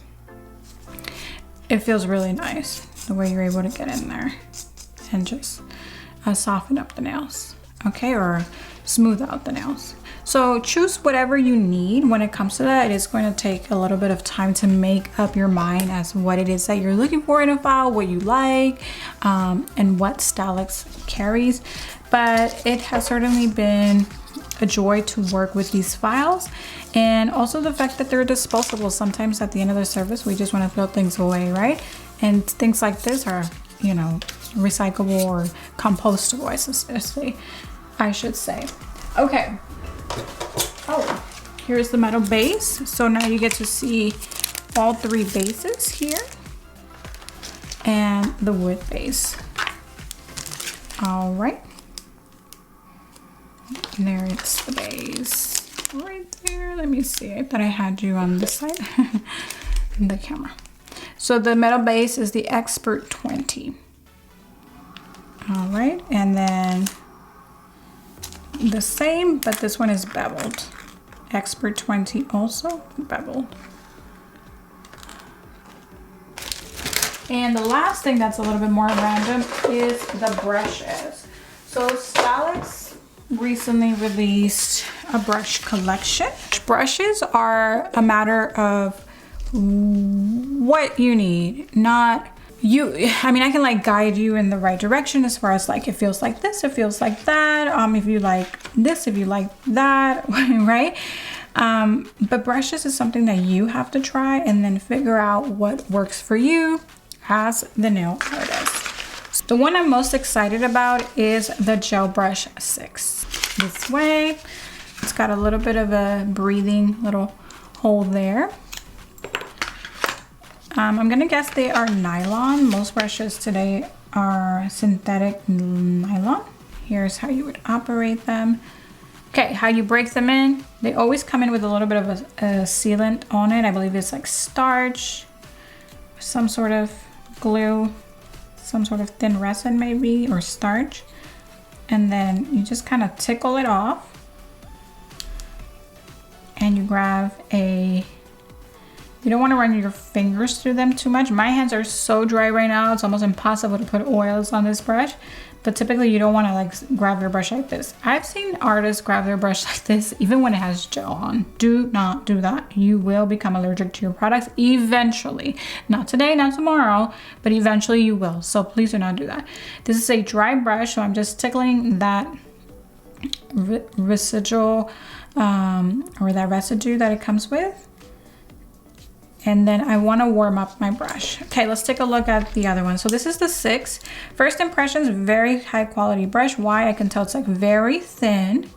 It feels really nice, the way you're able to get in there and just soften up the nails, okay, or smooth out the nails. So choose whatever you need when it comes to that. It is going to take a little bit of time to make up your mind as what it is that you're looking for in a file, what you like, and what STALEKS carries. But it has certainly been a joy to work with these files, and also the fact that they're disposable. Sometimes at the end of the service, we just want to throw things away, right? And things like this are, you know, recyclable or compostable, I should say. Okay. Oh, here's the metal base. So now you get to see all three bases here and the wood base. All right. And there it's the base right there. Let me see. I thought I had you on this side. The camera. So the metal base is the Expert 20. All right, and then the same, but this one is beveled. Expert 20 also beveled. And the last thing that's a little bit more random is the brushes. So STALEKS recently released a brush collection. Brushes are a matter of what you need, not you. I mean, I can like guide you in the right direction as far as like, it feels like this, it feels like that. If you like this, if you like that, right? But brushes is something that you have to try and then figure out what works for you as the nail artist. So the one I'm most excited about is the Gel Brush 6. This way, it's got a little bit of a breathing little hole there. I'm gonna guess they are nylon. Most brushes today are synthetic nylon. Here's how you would operate them. Okay, how you break them in. They always come in with a little bit of a sealant on it. I believe it's like starch, some sort of glue, some sort of thin resin maybe, or starch. And then you just kind of tickle it off. And you grab a, you don't want to run your fingers through them too much. My hands are so dry right now, it's almost impossible to put oils on this brush. but typically you don't want to like grab your brush like this. I've seen artists grab their brush like this even when it has gel on. Do not do that. You will become allergic to your products eventually. Not today, not tomorrow, but eventually you will. So please do not do that. This is a dry brush, so I'm just tickling that residual or that residue that it comes with. And then I want to warm up my brush. Okay, let's take a look at the other one. So this is the 6. First impressions, very high quality brush. Why? I can tell it's like very thin.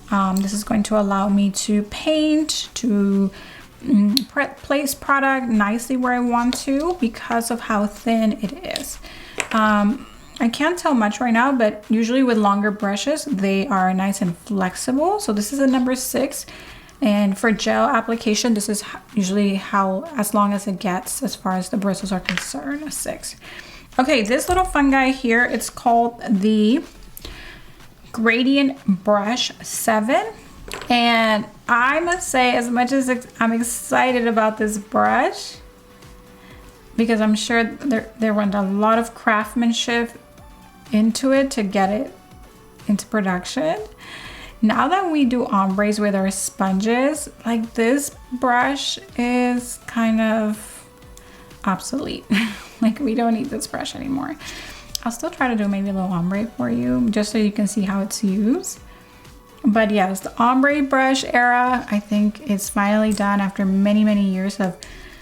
This is going to allow me to paint, to place product nicely where I want to because of how thin it is. I can't tell much right now, but usually with longer brushes, they are nice and flexible. So this is a number 6. And for gel application, this is usually as long as it gets as far as the bristles are concerned, a 6. Okay, this little fun guy here, it's called the Gradient Brush 7. And I must say, as much as I'm excited about this brush, because I'm sure there went a lot of craftsmanship into it to get it into production. Now that we do ombres with our sponges, like this brush is kind of obsolete. Like we don't need this brush anymore. I'll still try to do maybe a little ombre for you just so you can see how it's used. But yes, the ombre brush era, I think is finally done after many, many years of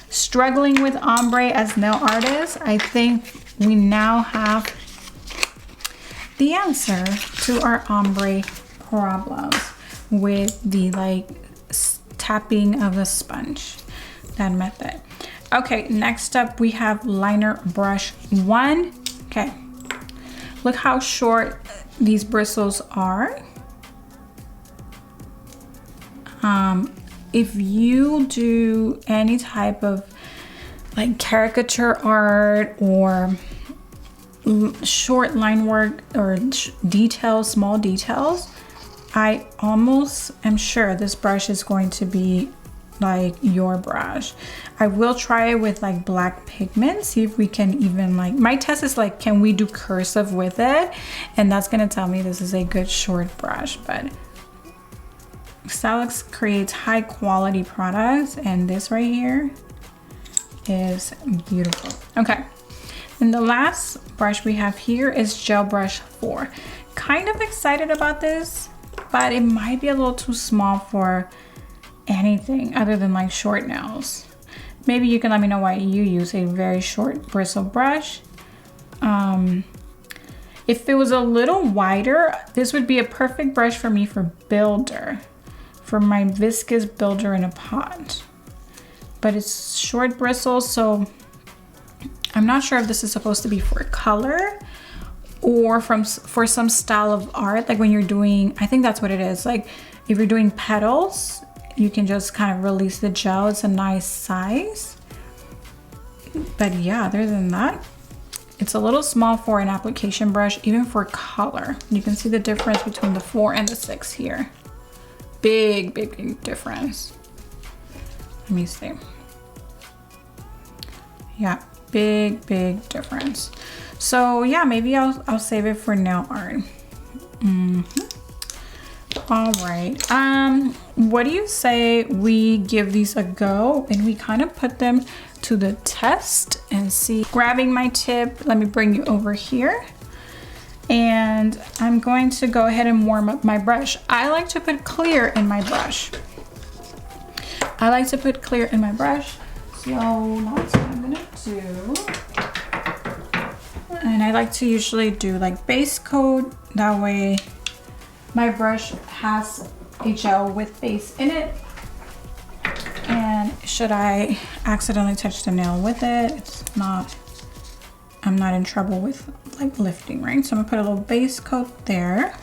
struggling with ombre as nail artists. I think we now have the answer to our ombre problems with the like tapping of the sponge, that method. Okay, next up we have liner brush 1. Okay, look how short these bristles are. If you do any type of like caricature art or short line work or details, small details, I almost am sure this brush is going to be like your brush. I will try it with like black pigment, see if we can even like, my test is like, can we do cursive with it? And that's gonna tell me this is a good short brush. But STALEKS creates high quality products, and this right here is beautiful. Okay, and the last brush we have here is gel brush 4. Kind of excited about this, but it might be a little too small for anything other than like short nails. Maybe you can let me know why you use a very short bristle brush. If it was a little wider, this would be a perfect brush for me for builder, for my viscous builder in a pot. But it's short bristles, so I'm not sure if this is supposed to be for color or for some style of art, like when you're doing, I think that's what it is. Like if you're doing petals, you can just kind of release the gel. It's a nice size. But yeah, other than that, it's a little small for an application brush, even for color. You can see the difference between the 4 and the 6 here. Big, big, big difference. Let me see. Yeah, big, big difference. So yeah, maybe I'll save it for nail art. All right. What do you say we give these a go and we kind of put them to the test and see? Grabbing my tip, let me bring you over here. And I'm going to go ahead and warm up my brush. I like to put clear in my brush. So that's what I'm gonna do. And I like to usually do like base coat. That way my brush has a gel with base in it. And should I accidentally touch the nail with it, I'm not in trouble with like lifting, right? So I'm gonna put a little base coat there.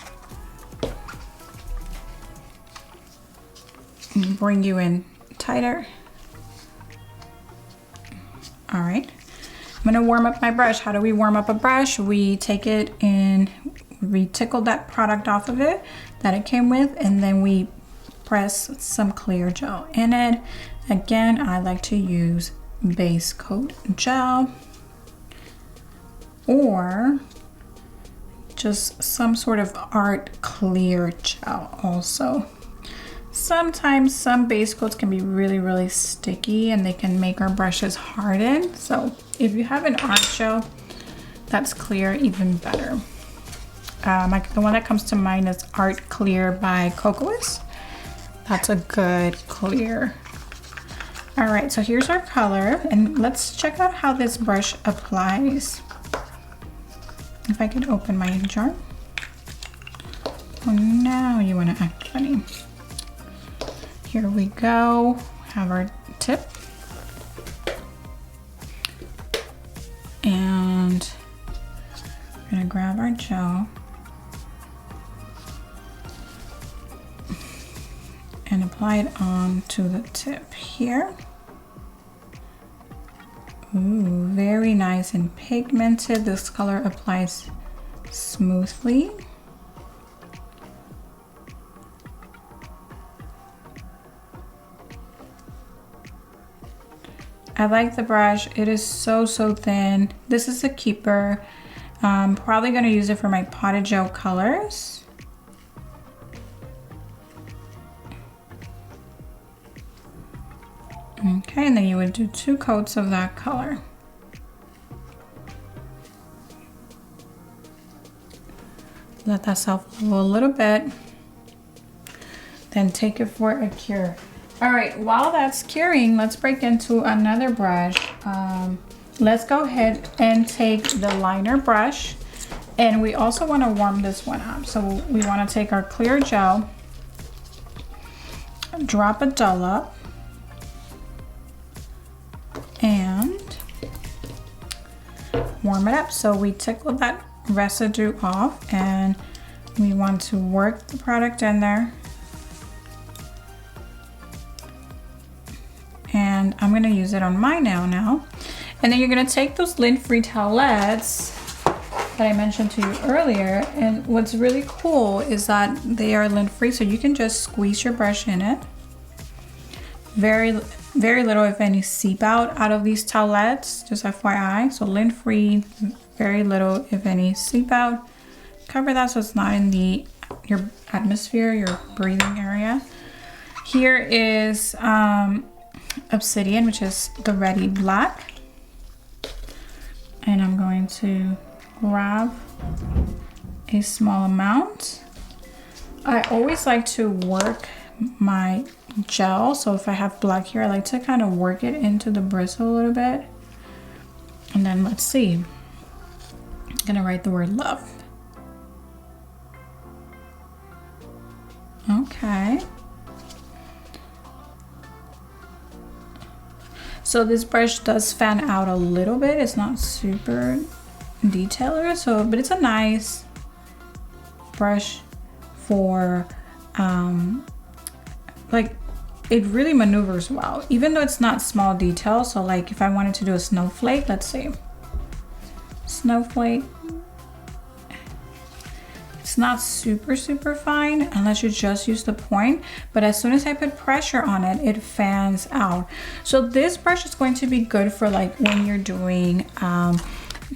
And bring you in tighter. All right. I'm gonna warm up my brush. How do we warm up a brush? We take it and we tickle that product off of it that it came with, and then we press some clear gel in it. Again, I like to use base coat gel or just some sort of art clear gel also. Sometimes some base coats can be really sticky and they can make our brushes harden. So if you have an art gel that's clear, even better. The one that comes to mind is Art Clear by KOKOIST. That's a good clear. All right, so here's our color, and let's check out how this brush applies. If I could open my jar. Oh, now you want to act funny. Here we go. Have our tip. And we're gonna grab our gel and apply it onto the tip here. Ooh, very nice and pigmented. This color applies smoothly. I like the brush. It is so thin. This is a keeper. I'm probably gonna use it for my potted gel colors. Okay, and then you would do 2 coats of that color. Let that self-level a little bit. Then take it for a cure. All right, while that's curing, let's break into another brush. Let's go ahead and take the liner brush, and we also want to warm this one up. So we want to take our clear gel, drop a dollop, and warm it up. So we tickle that residue off, and we want to work the product in there. And I'm gonna use it on my nail now. And then you're gonna take those lint-free towelettes that I mentioned to you earlier. And what's really cool is that they are lint-free, so you can just squeeze your brush in it. Very little, if any, seep out of these towelettes, just FYI. So lint-free, very little, if any, seep out. Cover that so it's not in your atmosphere, your breathing area. Here is Obsidian, which is the Ready Black. And I'm going to grab a small amount. I always like to work my gel, so if I have black here, I like to kind of work it into the bristle a little bit. And then let's see. I'm gonna write the word love. Okay. So this brush does fan out a little bit. It's not super detailed, but it's a nice brush for like, it really maneuvers well, even though it's not small detail. So like if I wanted to do a snowflake, let's see, snowflake, it's not super fine unless you just use the point, but as soon as I put pressure on it, it fans out. So this brush is going to be good for like when you're doing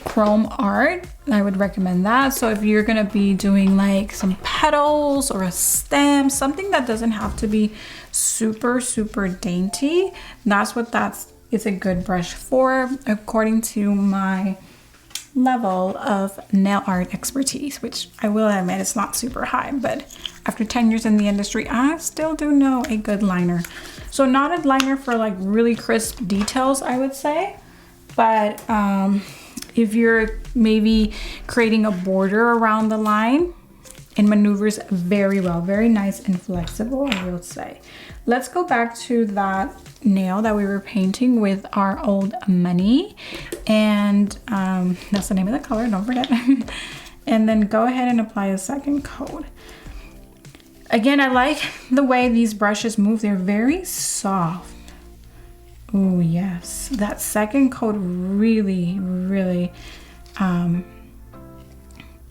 chrome art. I would recommend that. So if you're gonna be doing like some petals or a stem, something that doesn't have to be super dainty, that's what it's a good brush for, according to my level of nail art expertise, which I will admit it's not super high, but after 10 years in the industry, I still do know a good liner. So not a liner for like really crisp details, I would say, but if you're maybe creating a border around the line, it maneuvers very well, very nice and flexible, I will say. Let's go back to that nail that we were painting with our old money, and that's the name of the color, don't forget. And then go ahead and apply a second coat. Again, I like the way these brushes move. They're very soft. Oh yes, that second coat really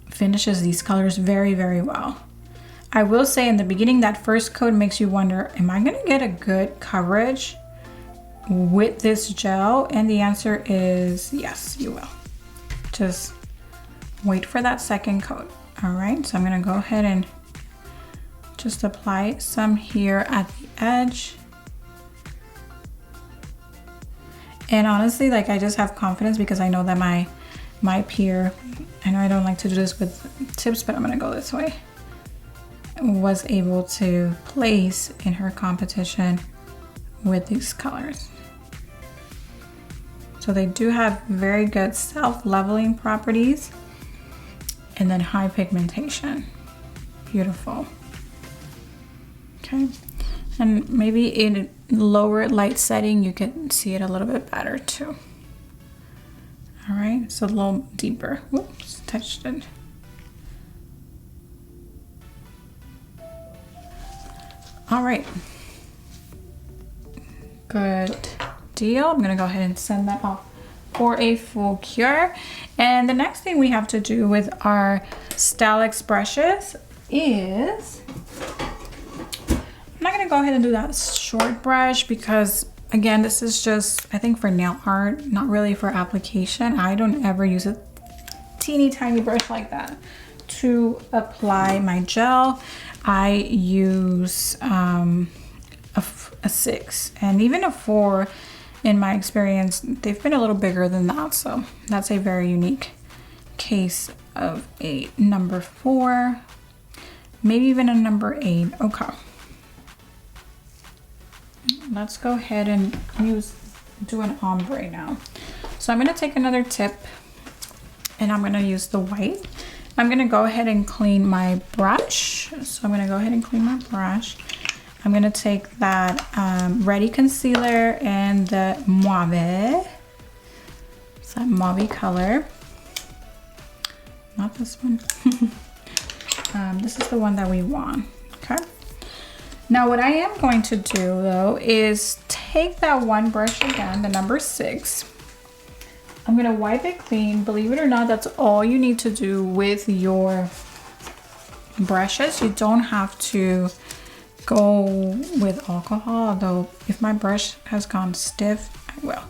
finishes these colors very well. I will say in the beginning, that first coat makes you wonder, am I gonna get a good coverage with this gel? And the answer is yes, you will. Just wait for that second coat. All right, so I'm gonna go ahead and just apply some here at the edge. And honestly, like, I just have confidence because I know that my peer, I know I don't like to do this with tips, but I'm gonna go this way, was able to place in her competition with these colors. So they do have very good self-leveling properties and then high pigmentation. Beautiful. Okay, and maybe in lower light setting you can see it a little bit better too. All right, so a little deeper. Whoops, touched it. All right, good deal. I'm gonna go ahead and send that off for a full cure. And the next thing we have to do with our STALEKS brushes is, I'm not gonna go ahead and do that short brush because again, this is just, I think, for nail art, not really for application. I don't ever use a teeny tiny brush like that to apply my gel. I use a 6 and even a 4 in my experience. They've been a little bigger than that, so that's a very unique case of a number 4, maybe even a number 8. Okay. Let's go ahead and do an ombre now. So I'm gonna take another tip and I'm gonna use the white. I'm gonna go ahead and clean my brush. So I'm gonna go ahead and clean my brush. I'm gonna take that Ready concealer and the Mauve. It's that mauve color. Not this one. This is the one that we want, okay? Now what I am going to do though is take that one brush again, the number 6. I'm gonna wipe it clean. Believe it or not, that's all you need to do with your brushes. You don't have to go with alcohol, although if my brush has gone stiff, I will.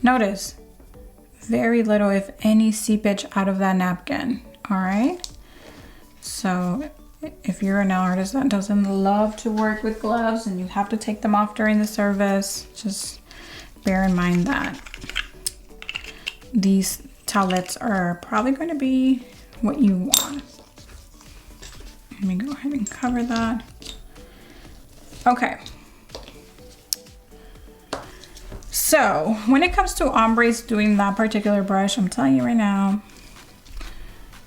Notice, very little, if any, seepage out of that napkin, all right? So if you're a nail artist that doesn't love to work with gloves and you have to take them off during the service, just bear in mind that these towelettes are probably going to be what you want. Let me go ahead and cover that. Okay. So when it comes to ombres, doing that particular brush, I'm telling you right now,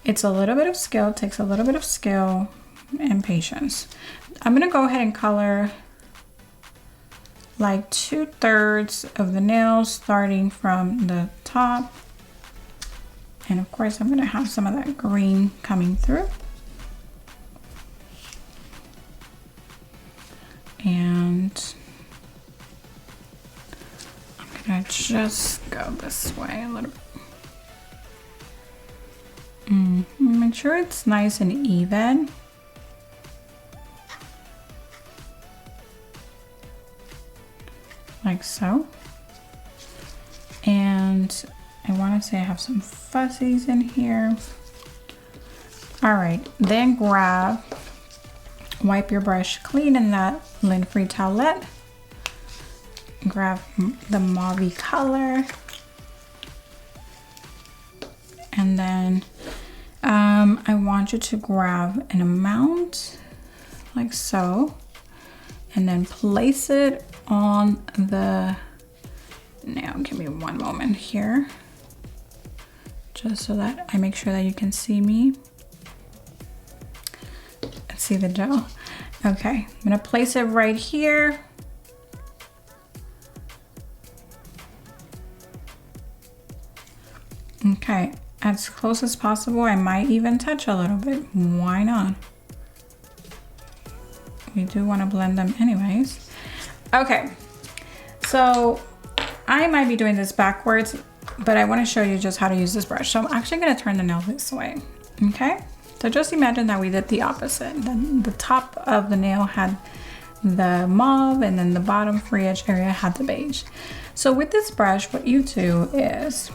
it's a little bit of skill. It takes a little bit of skill and patience. I'm gonna go ahead and color like 2/3 of the nails starting from the top. And of course I'm gonna have some of that green coming through. And I'm gonna just go this way a little bit. Make sure it's nice and even. Like so. And I want to say I have some fuzzies in here. All right, then wipe your brush clean in that lint-free towelette. Grab the mauve color. And then I want you to grab an amount like so, and then place it on the nail. Give me one moment here, just so that I make sure that you can see me and see the gel. Okay, I'm gonna place it right here. Okay, as close as possible. I might even touch a little bit. Why not? We do want to blend them anyways. Okay, so I might be doing this backwards, but I want to show you just how to use this brush. So I'm actually going to turn the nail this way. Okay, so just imagine that we did the opposite. The top of the nail had the mauve, and then the bottom free edge area had the beige. So with this brush, what you do is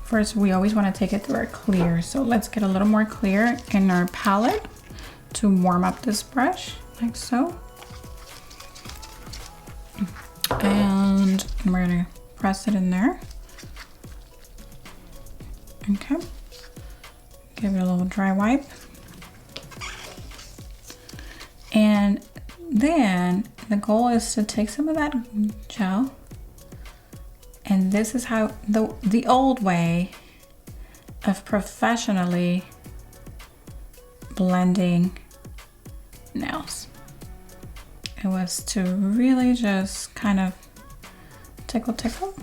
first we always want to take it through our clear. So let's get a little more clear in our palette to warm up this brush, like so. And we're gonna press it in there. Okay. Give it a little dry wipe. And then the goal is to take some of that gel, and this is how the old way of professionally blending nails. It was to really just kind of tickle.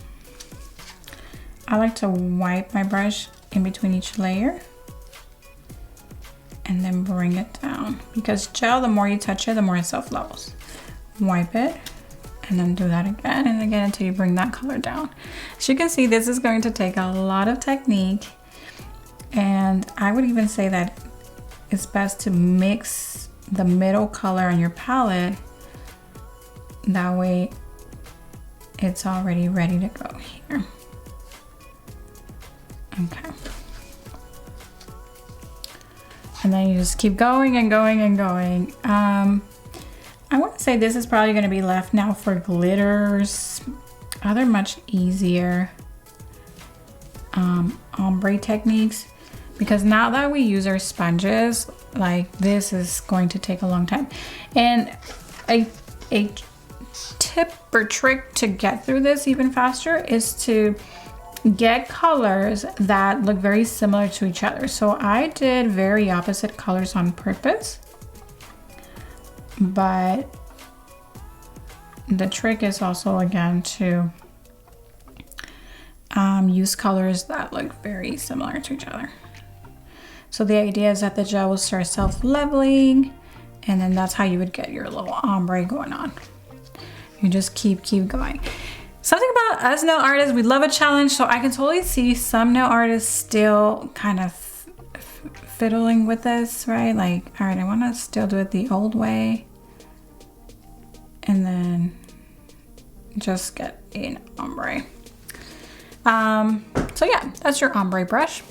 I like to wipe my brush in between each layer and then bring it down, because gel, the more you touch it, the more it self-levels. Wipe it and then do that again and again until you bring that color down. As you can see, this is going to take a lot of technique, and I would even say that it's best to mix the middle color on your palette. That way it's already ready to go here. Okay. And then you just keep going and going and going. I want to say this is probably going to be left now for glitters. Other much easier ombre techniques, because now that we use our sponges, like this is going to take a long time. And a tip or trick to get through this even faster is to get colors that look very similar to each other. So I did very opposite colors on purpose, but the trick is also again to use colors that look very similar to each other. So the idea is that the gel will start self-leveling, and then that's how you would get your little ombre going on. You just keep going. Something about us nail artists, we love a challenge, so I can totally see some nail artists still kind of fiddling with this, right? Like, all right, I want to still do it the old way, and then just get an ombre. So yeah, that's your ombre brush.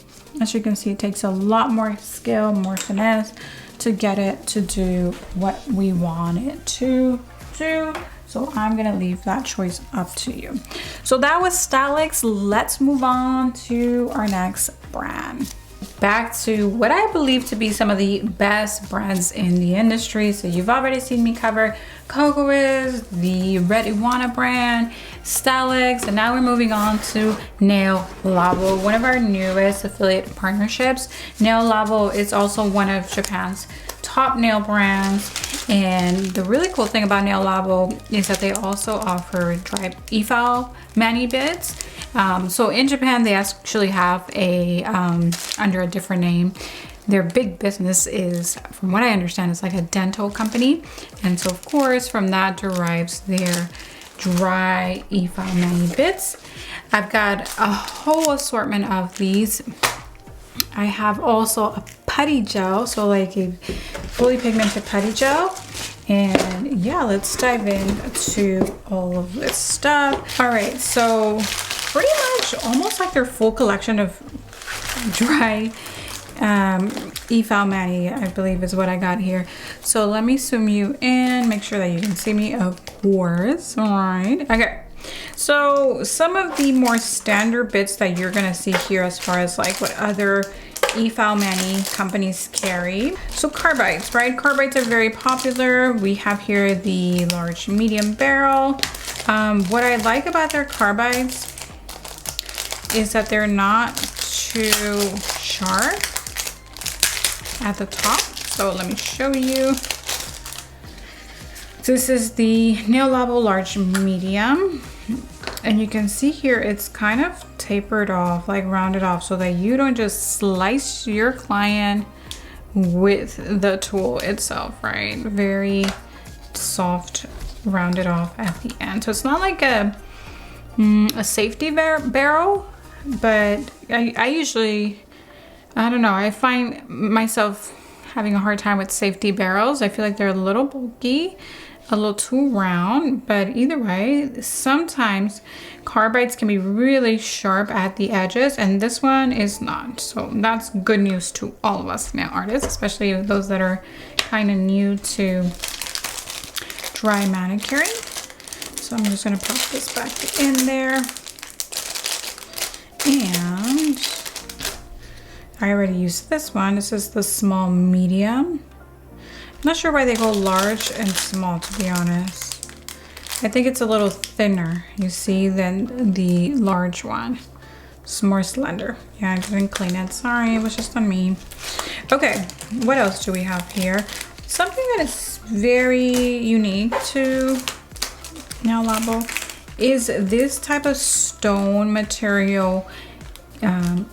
As you can see, it takes a lot more skill, more finesse to get it to do what we want it to do. So I'm gonna leave that choice up to you. So that was STALEKS. Let's move on to our next brand. Back to what I believe to be some of the best brands in the industry. So you've already seen me cover KOKOIST, the Red Iguana brand, STALEKS, and now we're moving on to Nail Labo, one of our newest affiliate partnerships. Nail Labo is also one of Japan's top nail brands, and the really cool thing about Nail Labo is that they also offer dry Efile mani bits. So in Japan, they actually have a under a different name. Their big business is, from what I understand, is like a dental company, and so of course from that derives their dry Efile mani bits. I've got a whole assortment of these. I have also a putty gel, so like a fully pigmented putty gel. And yeah, let's dive into all of this stuff. All right, so pretty much almost like their full collection of dry Efile mani, I believe is what I got here. So let me zoom you in, make sure that you can see me, of course. All right, okay. So some of the more standard bits that you're gonna see here as far as like what other Efile mani companies carry. So carbides, right? Carbides are very popular. We have here the large medium barrel. What I like about their carbides is that they're not too sharp at the top. So let me show you. This is the Nail Labo large medium. And you can see here, it's kind of tapered off, like rounded off, so that you don't just slice your client with the tool itself, right? Very soft, rounded off at the end. So it's not like a safety barrel, but I usually, I don't know, I find myself having a hard time with safety barrels. I feel like they're a little bulky. a little too round, but either way, sometimes carbides can be really sharp at the edges, and this one is not. So that's good news to all of us nail artists, especially those that are kind of new to dry manicuring. So I'm just gonna pop this back in there. And I already used this one. This is the small medium. I'm not sure why they go large and small, to be honest. I think it's a little thinner, you see, than the large one. It's more slender. Yeah, I didn't clean it. Sorry, it was just on me. Okay, what else do we have here? Something that is very unique to Nail Labo is this type of stone material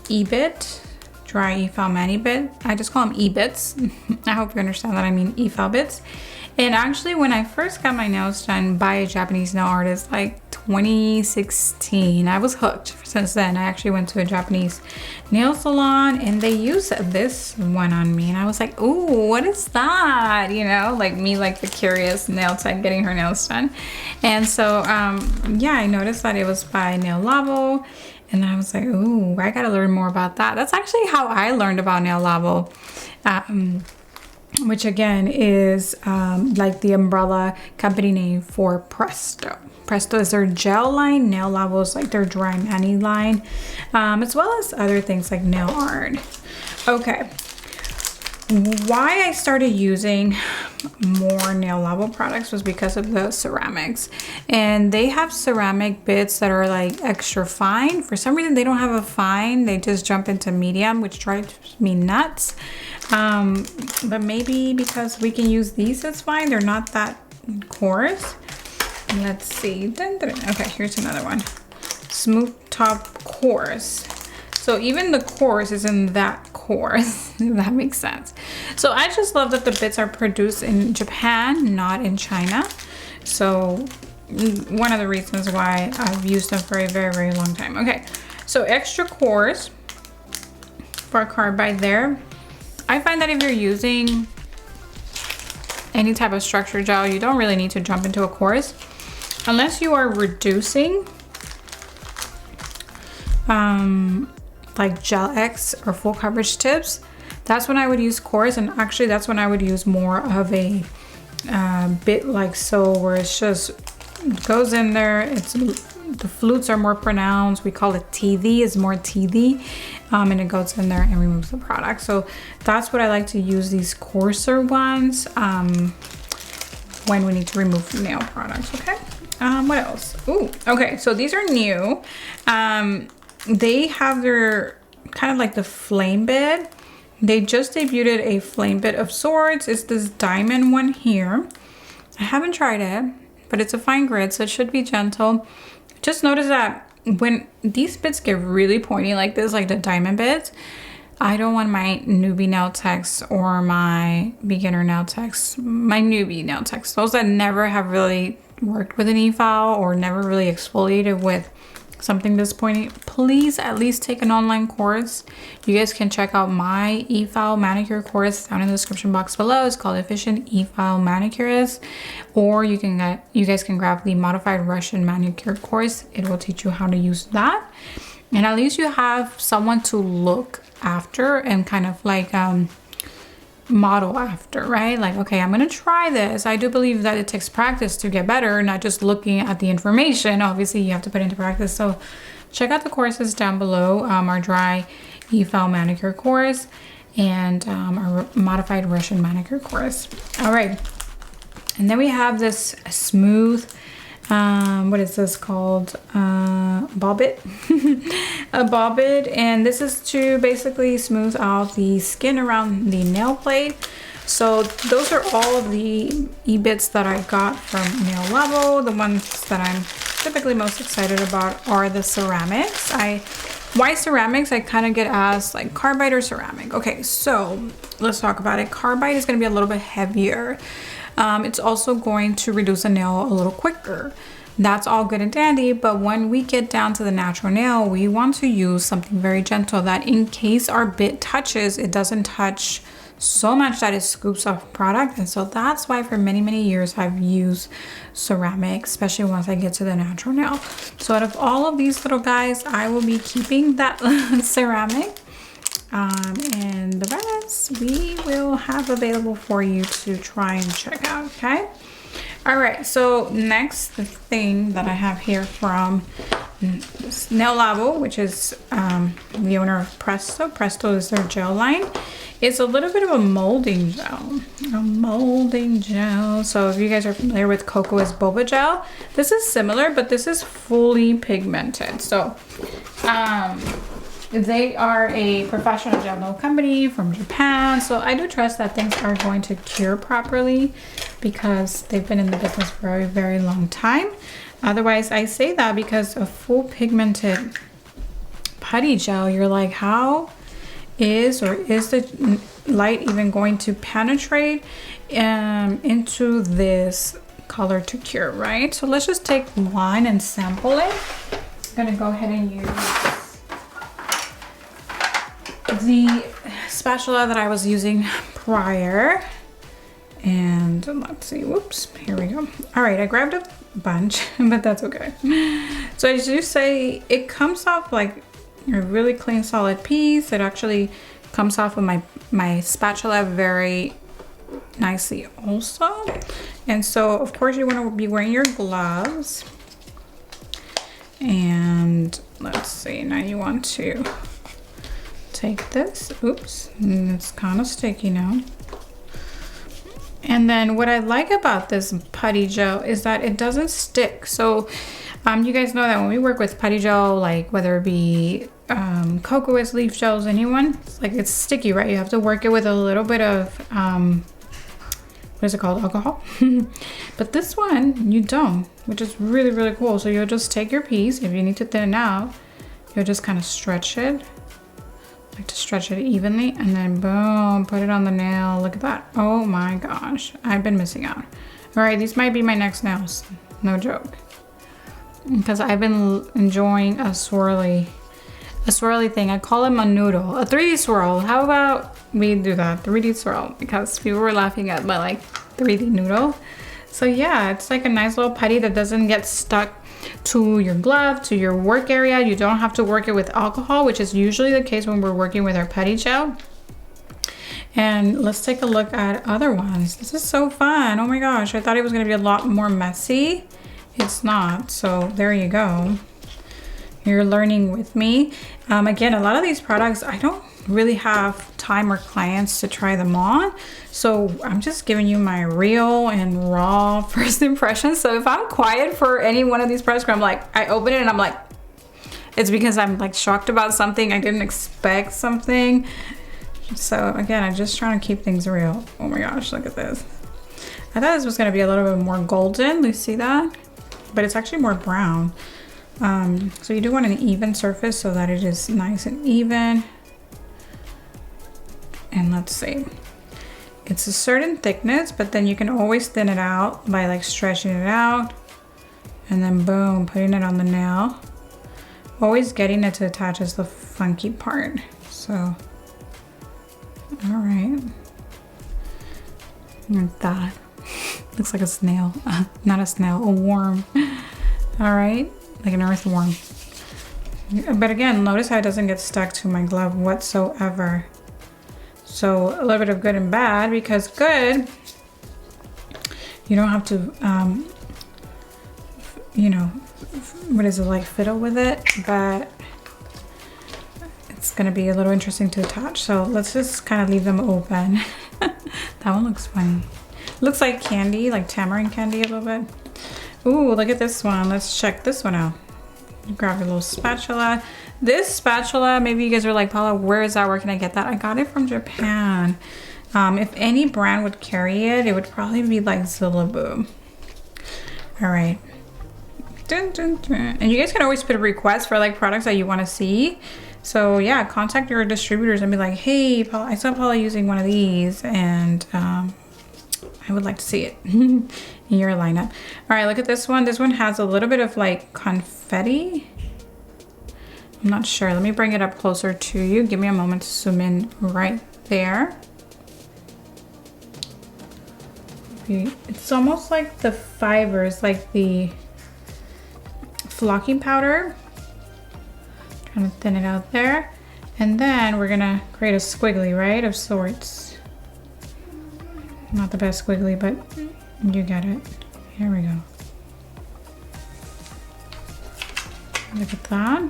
E-bit, dry Efile mani bit. I just call them E-bits. I hope you understand that I mean Efile bits. And actually, when I first got my nails done by a Japanese nail artist, like 2016, I was hooked. Since then, I actually went to a Japanese nail salon and they used this one on me. And I was like, ooh, what is that? You know, like me, like the curious nail tech getting her nails done. And so, yeah, I noticed that it was by Nail Labo. And I was like, ooh, I gotta learn more about that. That's actually how I learned about Nail Labo. Which again is like the umbrella company name for Presto. Presto is their gel line, Nail Labo is like their dry mani line, as well as other things like nail art. Okay, why I started using more Nail Labo products was because of the ceramics, and they have ceramic bits that are like extra fine. For some reason they don't have a fine, they just jump into medium, which drives me nuts. But maybe because we can use these as fine, they're not that coarse. Let's see. Okay, here's another one. Smooth top coarse. So even the coarse isn't that coarse, if that makes sense. So I just love that the bits are produced in Japan, not in China. So one of the reasons why I've used them for a very, very long time. Okay, so extra coarse for a carbide there. I find that if you're using any type of structure gel, you don't really need to jump into a coarse unless you are reducing like Gel X or full coverage tips. That's when I would use coarse, and actually that's when I would use more of a bit like so, where it's just goes in there. It's the flutes are more pronounced. We call it teethy, is more teethy, and it goes in there and removes the product. So that's what I like to use these coarser ones when we need to remove nail products. Okay, what else? Ooh, okay, so these are new. They have their kind of like the flame bit. They just debuted a flame bit of sorts. It's this diamond one here. I haven't tried it, but it's a fine grit, so it should be gentle. Just notice that when these bits get really pointy like this, like the diamond bits, I don't want my newbie nail techs or my beginner nail techs, my newbie nail techs, those that never have really worked with an e-file or never really exfoliated with something this pointy, please at least take an online course. You guys can check out my e-file manicure course down in the description box below. It's called Efficient E-File Manicurist, or you guys can grab the Modified Russian Manicure course. It will teach you how to use that, and at least you have someone to look after and kind of like model after, right? Like, okay, I'm gonna try this. I do believe that it takes practice to get better, not just looking at the information. Obviously you have to put into practice. So check out the courses down below, our dry e-file manicure course and our modified Russian manicure course. All right, and then we have this smooth what is this called, ball bit. A ball bit, and this is to basically smooth out the skin around the nail plate. So those are all of the e-bits that I got from Nail Labo. The ones that I'm typically most excited about are the ceramics. Why ceramics? I kind of get asked like carbide or ceramic. Okay, so let's talk about it. Carbide is going to be a little bit heavier. It's also going to reduce a nail a little quicker. That's all good and dandy, but when we get down to the natural nail, we want to use something very gentle that in case our bit touches, it doesn't touch so much that it scoops off product. And so that's why for many, many years I've used ceramic, especially once I get to the natural nail. So out of all of these little guys, I will be keeping that ceramic. And the rest we will have available for you to try and check out, okay? All right, so next thing that I have here from Nail Labo, which is the owner of Presto. Presto is their gel line. It's a little bit of a molding gel. So if you guys are familiar with KOKOIST boba gel, this is similar, but this is fully pigmented. So they are a professional gel nail company from Japan. So I do trust that things are going to cure properly because they've been in the business for a very long time. Otherwise, I say that because a full pigmented putty gel, you're like, how is the light even going to penetrate into this color to cure, right? So let's just take one and sample it. I'm gonna go ahead and use the spatula that I was using prior. And let's see, whoops, here we go. All right, I grabbed a bunch, but that's okay. So as you say, it comes off like a really clean, solid piece. It actually comes off with my spatula very nicely also. And so of course you want to be wearing your gloves. And let's see, now you want to take this, oops, it's kind of sticky now. And then what I like about this putty gel is that it doesn't stick. So you guys know that when we work with putty gel, like whether it be KOKOIST leaf gels, anyone, it's sticky, right? You have to work it with a little bit of what is it called, alcohol. But this one you don't, which is really, really cool. So you'll just take your piece. If you need to thin it out, you'll just kind of stretch it, like to stretch it evenly, and then boom, put it on the nail. Look at that. Oh my gosh, I've been missing out. All right, these might be my next nails, no joke, because I've been enjoying a swirly thing. I call them a noodle, a 3D swirl. How about we do that, 3D swirl, because people were laughing at my like 3D noodle. So yeah, it's like a nice little putty that doesn't get stuck to your glove, to your work area. You don't have to work it with alcohol, which is usually the case when we're working with our putty gel. And let's take a look at other ones. This is so fun. Oh my gosh, I thought it was going to be a lot more messy. It's not. So there you go. You're learning with me. Again, a lot of these products, I don't really have time or clients to try them on. So I'm just giving you my real and raw first impressions. So if I'm quiet for any one of these products, I'm like, I open it and I'm like, it's because I'm like shocked about something. I didn't expect something. So again, I'm just trying to keep things real. Oh my gosh, look at this. I thought this was gonna be a little bit more golden. You see that? But it's actually more brown. So you do want an even surface so that it is nice and even. And let's see, it's a certain thickness, but then you can always thin it out by like stretching it out and then boom, putting it on the nail. Always getting it to attach is the funky part. So, all right, like that. Looks like a snail, not a snail, a worm. All right, like an earthworm. But again, notice how it doesn't get stuck to my glove whatsoever. So a little bit of good and bad, because good, you don't have to, you know, what is it, like fiddle with it, but it's gonna be a little interesting to attach. So let's just kind of leave them open. That one looks funny. Looks like candy, like tamarind candy a little bit. Ooh, look at this one. Let's check this one out. Grab your little spatula. This spatula, maybe you guys are like, Paola, where is that? Where can I get that? I got it from Japan. If any brand would carry it, it would probably be like Zillaboo. All right. Dun, dun, dun. And you guys can always put a request for like products that you want to see. So yeah, contact your distributors and be like, hey, Paola, I saw Paola using one of these, and I would like to see it in your lineup. All right, look at this one. This one has a little bit of like confetti. I'm not sure. Let me bring it up closer to you. Give me a moment to zoom in right there. you, it's almost like the fibers, like the flocking powder. Trying to thin it out there. And then we're gonna create a squiggly, right, of sorts. Not the best squiggly, but you get it. Here we go. Look at that.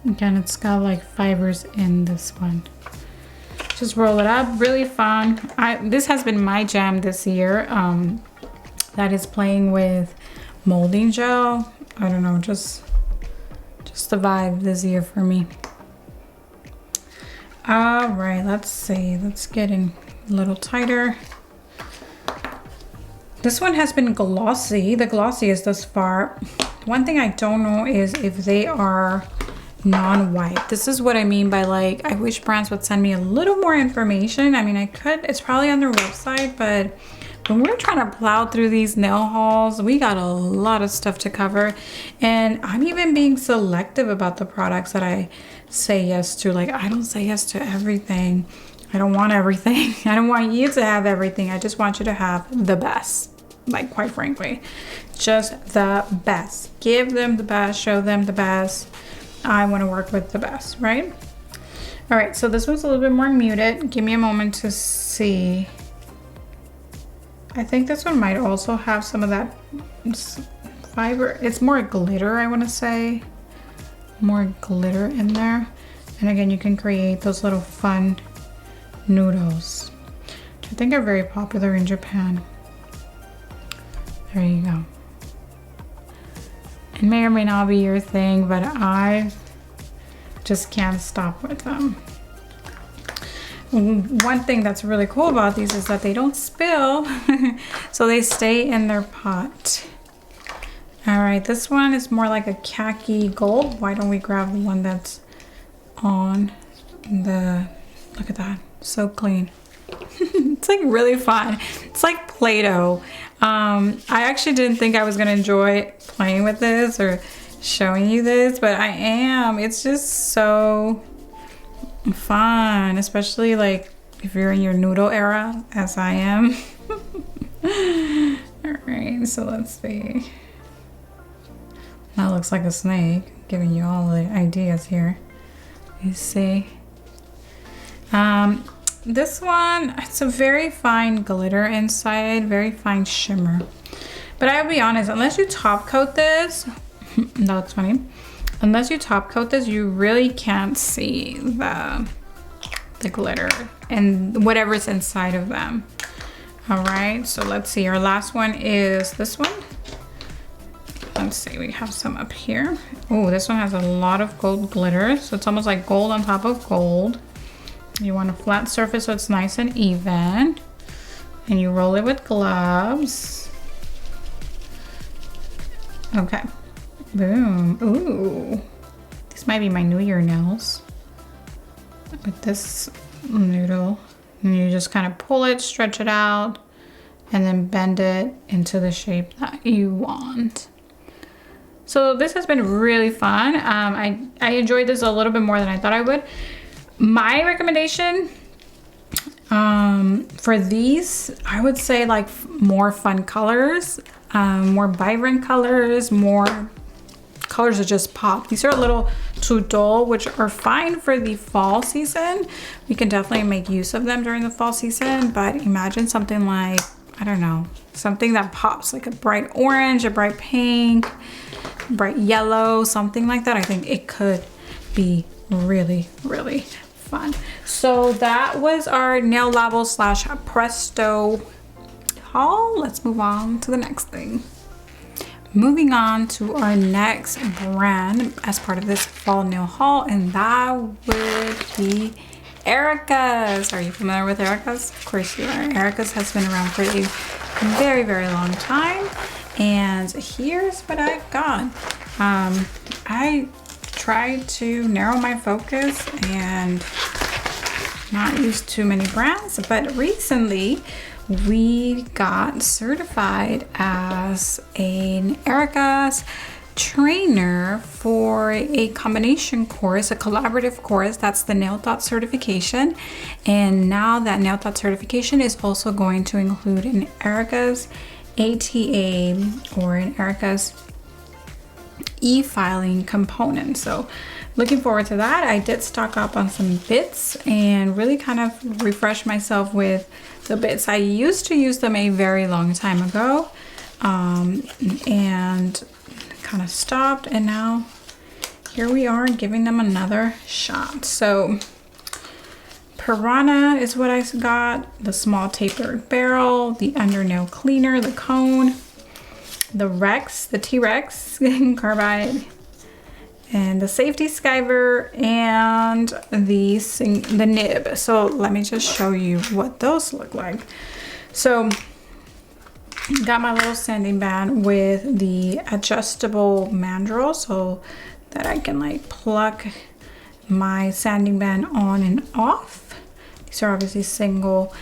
Again, it's got like fibers in this one. Just roll it up, really fun. This has been my jam this year. That is playing with molding gel. I don't know, just the vibe this year for me. All right, let's see. Let's get in a little tighter. This one has been glossy, the glossiest thus far. One thing I don't know is if they are non-white. This is what I mean by like, I wish brands would send me a little more information. I mean, I could, it's probably on their website, but when we're trying to plow through these nail hauls, we got a lot of stuff to cover. And I'm even being selective about the products that I say yes to. Like, I don't say yes to everything. I don't want everything. I don't want you to have everything. I just want you to have the best. Like, quite frankly, just the best. Give them the best, show them the best. I want to work with the best, right? All right, so this one's a little bit more muted. Give me a moment to see. I think this one might also have some of that fiber. It's more glitter, I want to say. More glitter in there. And again, you can create those little fun noodles, which I think are very popular in Japan. There you go. It may or may not be your thing, but I just can't stop with them. One thing that's really cool about these is that they don't spill, so they stay in their pot. All right, this one is more like a khaki gold. Why don't we grab the one that's on the, look at that, so clean. It's like really fun. It's like Play-Doh. I actually didn't think I was gonna enjoy playing with this or showing you this, but I am. It's just so fun, especially like if you're in your noodle era, as I am. All right, so let's see. That looks like a snake, giving you all the ideas here. You see. This one, it's a very fine glitter inside, very fine shimmer. But I'll be honest, unless you top coat this, that's funny. Unless you top coat this, you really can't see the glitter and whatever's inside of them. All right, so let's see. Our last one is this one. Let's see, we have some up here. Oh, this one has a lot of gold glitter. So it's almost like gold on top of gold. You want a flat surface so it's nice and even. And you roll it with gloves. Okay. Boom. Ooh. These might be my New Year nails. With this noodle. And you just kind of pull it, stretch it out, and then bend it into the shape that you want. So this has been really fun. I enjoyed this a little bit more than I thought I would. My recommendation for these, I would say like more fun colors, more vibrant colors, more colors that just pop. These are a little too dull, which are fine for the fall season. We can definitely make use of them during the fall season, but imagine something like, I don't know, something that pops, like a bright orange, a bright pink, bright yellow, something like that. I think it could be really, really fun. So that was our nail labo slash presto haul. Let's move on to the next thing. Moving on to our next brand as part of this fall nail haul, and that would be Erica's. Are you familiar with Erica's? Of course you are. Erica's has been around for a very, very long time. And here's what I got. I tried to narrow my focus and not use too many brands, but recently we got certified as an Erica's trainer for a combination course, a collaborative course. That's the Nail Thought certification. And now that Nail Thought certification is also going to include an Erica's ATA or an Erica's e-filing component. So looking forward to that. I did stock up on some bits and really kind of refresh myself with the bits. I used to use them a very long time ago and kind of stopped, and now here we are giving them another shot. So Piranha is what I got, the small tapered barrel, the undernail cleaner, the cone, the Rex, the T-Rex carbide, and the safety skiver, and the nib. So let me just show you what those look like. So got my little sanding band with the adjustable mandrel so that I can like pluck my sanding band on and off. These are obviously single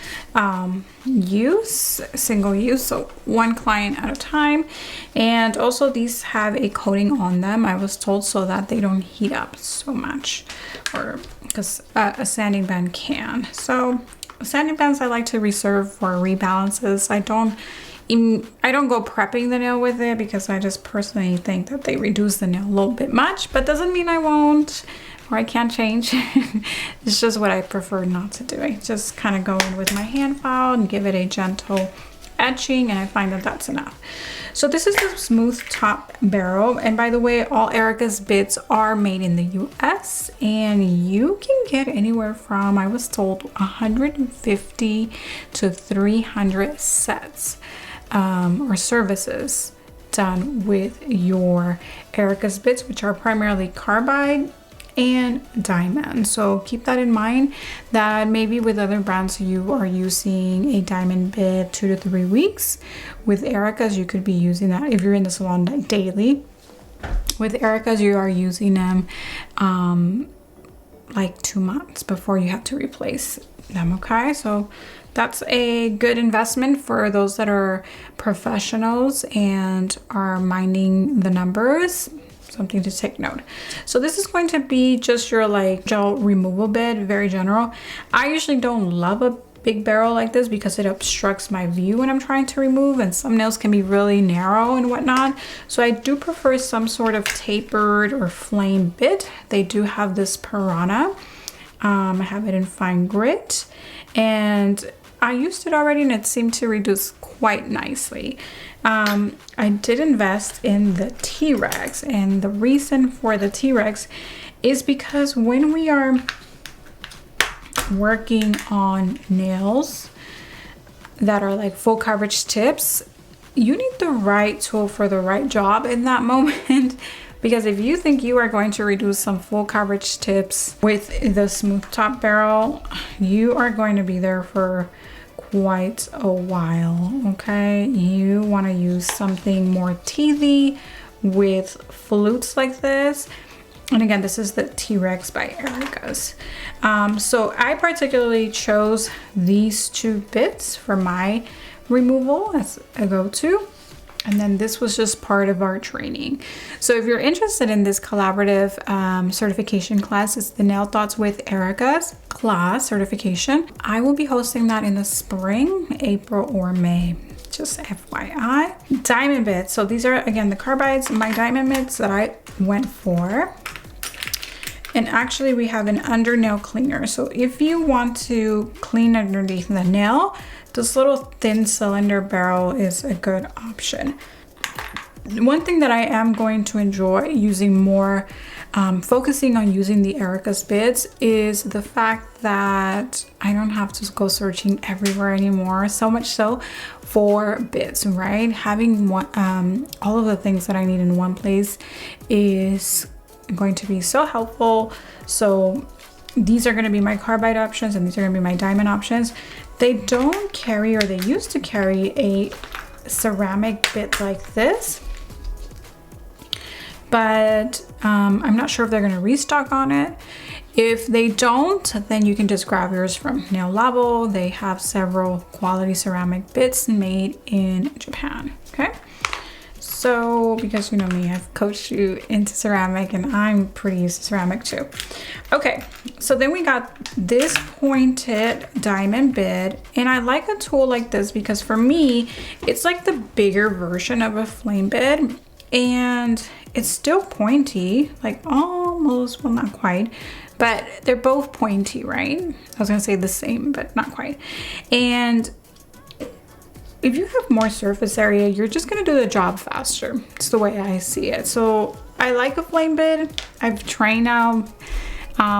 use, so one client at a time. And also these have a coating on them, I was told, so that they don't heat up so much, or because a sanding band can. So sanding bands I like to reserve for rebalances. I don't go prepping the nail with it because I just personally think that they reduce the nail a little bit much, but doesn't mean I won't or I can't change. It's just what I prefer not to do. I just kind of go in with my hand file and give it a gentle etching, and I find that that's enough. So this is the smooth top barrel, and by the way, all Erica's bits are made in the US, and you can get anywhere from, I was told, 150 to 300 sets or services done with your Erica's bits, which are primarily carbide and diamond. So keep that in mind, that maybe with other brands you are using a diamond bit 2 to 3 weeks. With Erica's you could be using that if you're in the salon daily. With Erica's you are using them like 2 months before you have to replace them. Okay, so that's a good investment for those that are professionals and are minding the numbers. Something to take note. So this is going to be just your like gel removal bit, very general. I usually don't love a big barrel like this because it obstructs my view when I'm trying to remove, and some nails can be really narrow and whatnot. So I do prefer some sort of tapered or flame bit. They do have this Piranha. I have it in fine grit, and I used it already and it seemed to reduce quite nicely. I did invest in the T-Rex, and the reason for the T-Rex is because when we are working on nails that are like full coverage tips, you need the right tool for the right job in that moment. Because if you think you are going to reduce some full coverage tips with the smooth top barrel, you are going to be there for quite a while. Okay, you want to use something more teethy with flutes like this. And again, this is the T-Rex by Erica's. So I particularly chose these 2 bits for my removal as a go-to. And then this was just part of our training. So if you're interested in this collaborative certification class, it's the Nail Thoughts with Erica's class certification. I will be hosting that in the spring, April or May, just FYI. Diamond bits. So these are, again, the carbides, my diamond bits that I went for. And actually we have an under nail cleaner. So if you want to clean underneath the nail, this little thin cylinder barrel is a good option. One thing that I am going to enjoy using more, focusing on using the Erica's bits, is the fact that I don't have to go searching everywhere anymore. So much so for bits, right? Having one, all of the things that I need in one place is going to be so helpful. So these are going to be my carbide options, and these are going to be my diamond options. They don't carry, or they used to carry, a ceramic bit like this, but I'm not sure if they're going to restock on it. If they don't, then you can just grab yours from Nail Labo. They have several quality ceramic bits made in Japan. Okay, So, because you know me, I've coached you into ceramic and I'm pretty used to ceramic too. Okay, so then we got this pointed diamond bit, and I like a tool like this because for me, it's like the bigger version of a flame bit, and it's still pointy, like almost, well, not quite, but they're both pointy, right? I was gonna say the same, but not quite. And if you have more surface area, you're just gonna do the job faster. It's the way I see it. So I like a flame bit. I've trained now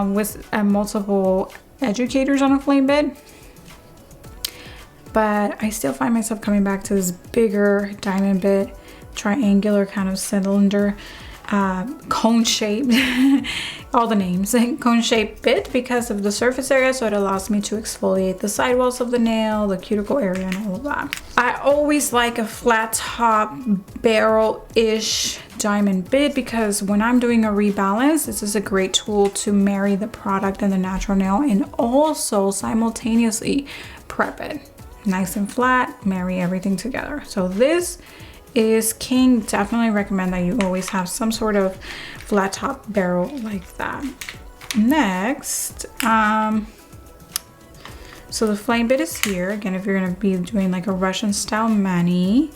with multiple educators on a flame bit, but I still find myself coming back to this bigger diamond bit, triangular kind of cylinder, cone shaped, all the names, cone shaped bit because of the surface area, so it allows me to exfoliate the sidewalls of the nail, the cuticle area, and all of that. I always like a flat top barrel-ish diamond bit because when I'm doing a rebalance, this is a great tool to marry the product and the natural nail and also simultaneously prep it. Nice and flat, marry everything together. So this is king. Definitely recommend that you always have some sort of flat top barrel like that. Next, so the flame bit is here again if you're going to be doing like a Russian style mani,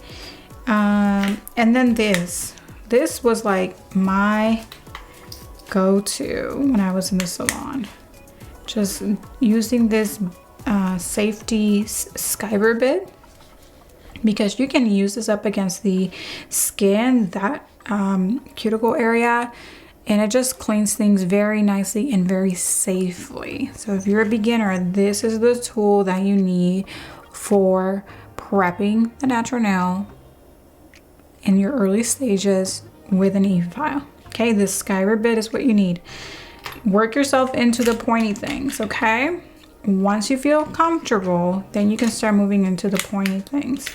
and then this was like my go-to when I was in the salon, just using this safety skyber bit, because you can use this up against the skin, that cuticle area, and it just cleans things very nicely and very safely. So if you're a beginner, this is the tool that you need for prepping the natural nail in your early stages with an Efile. Okay, this skyber bit is what you need. Work yourself into the pointy things, okay? Once you feel comfortable, then you can start moving into the pointy things,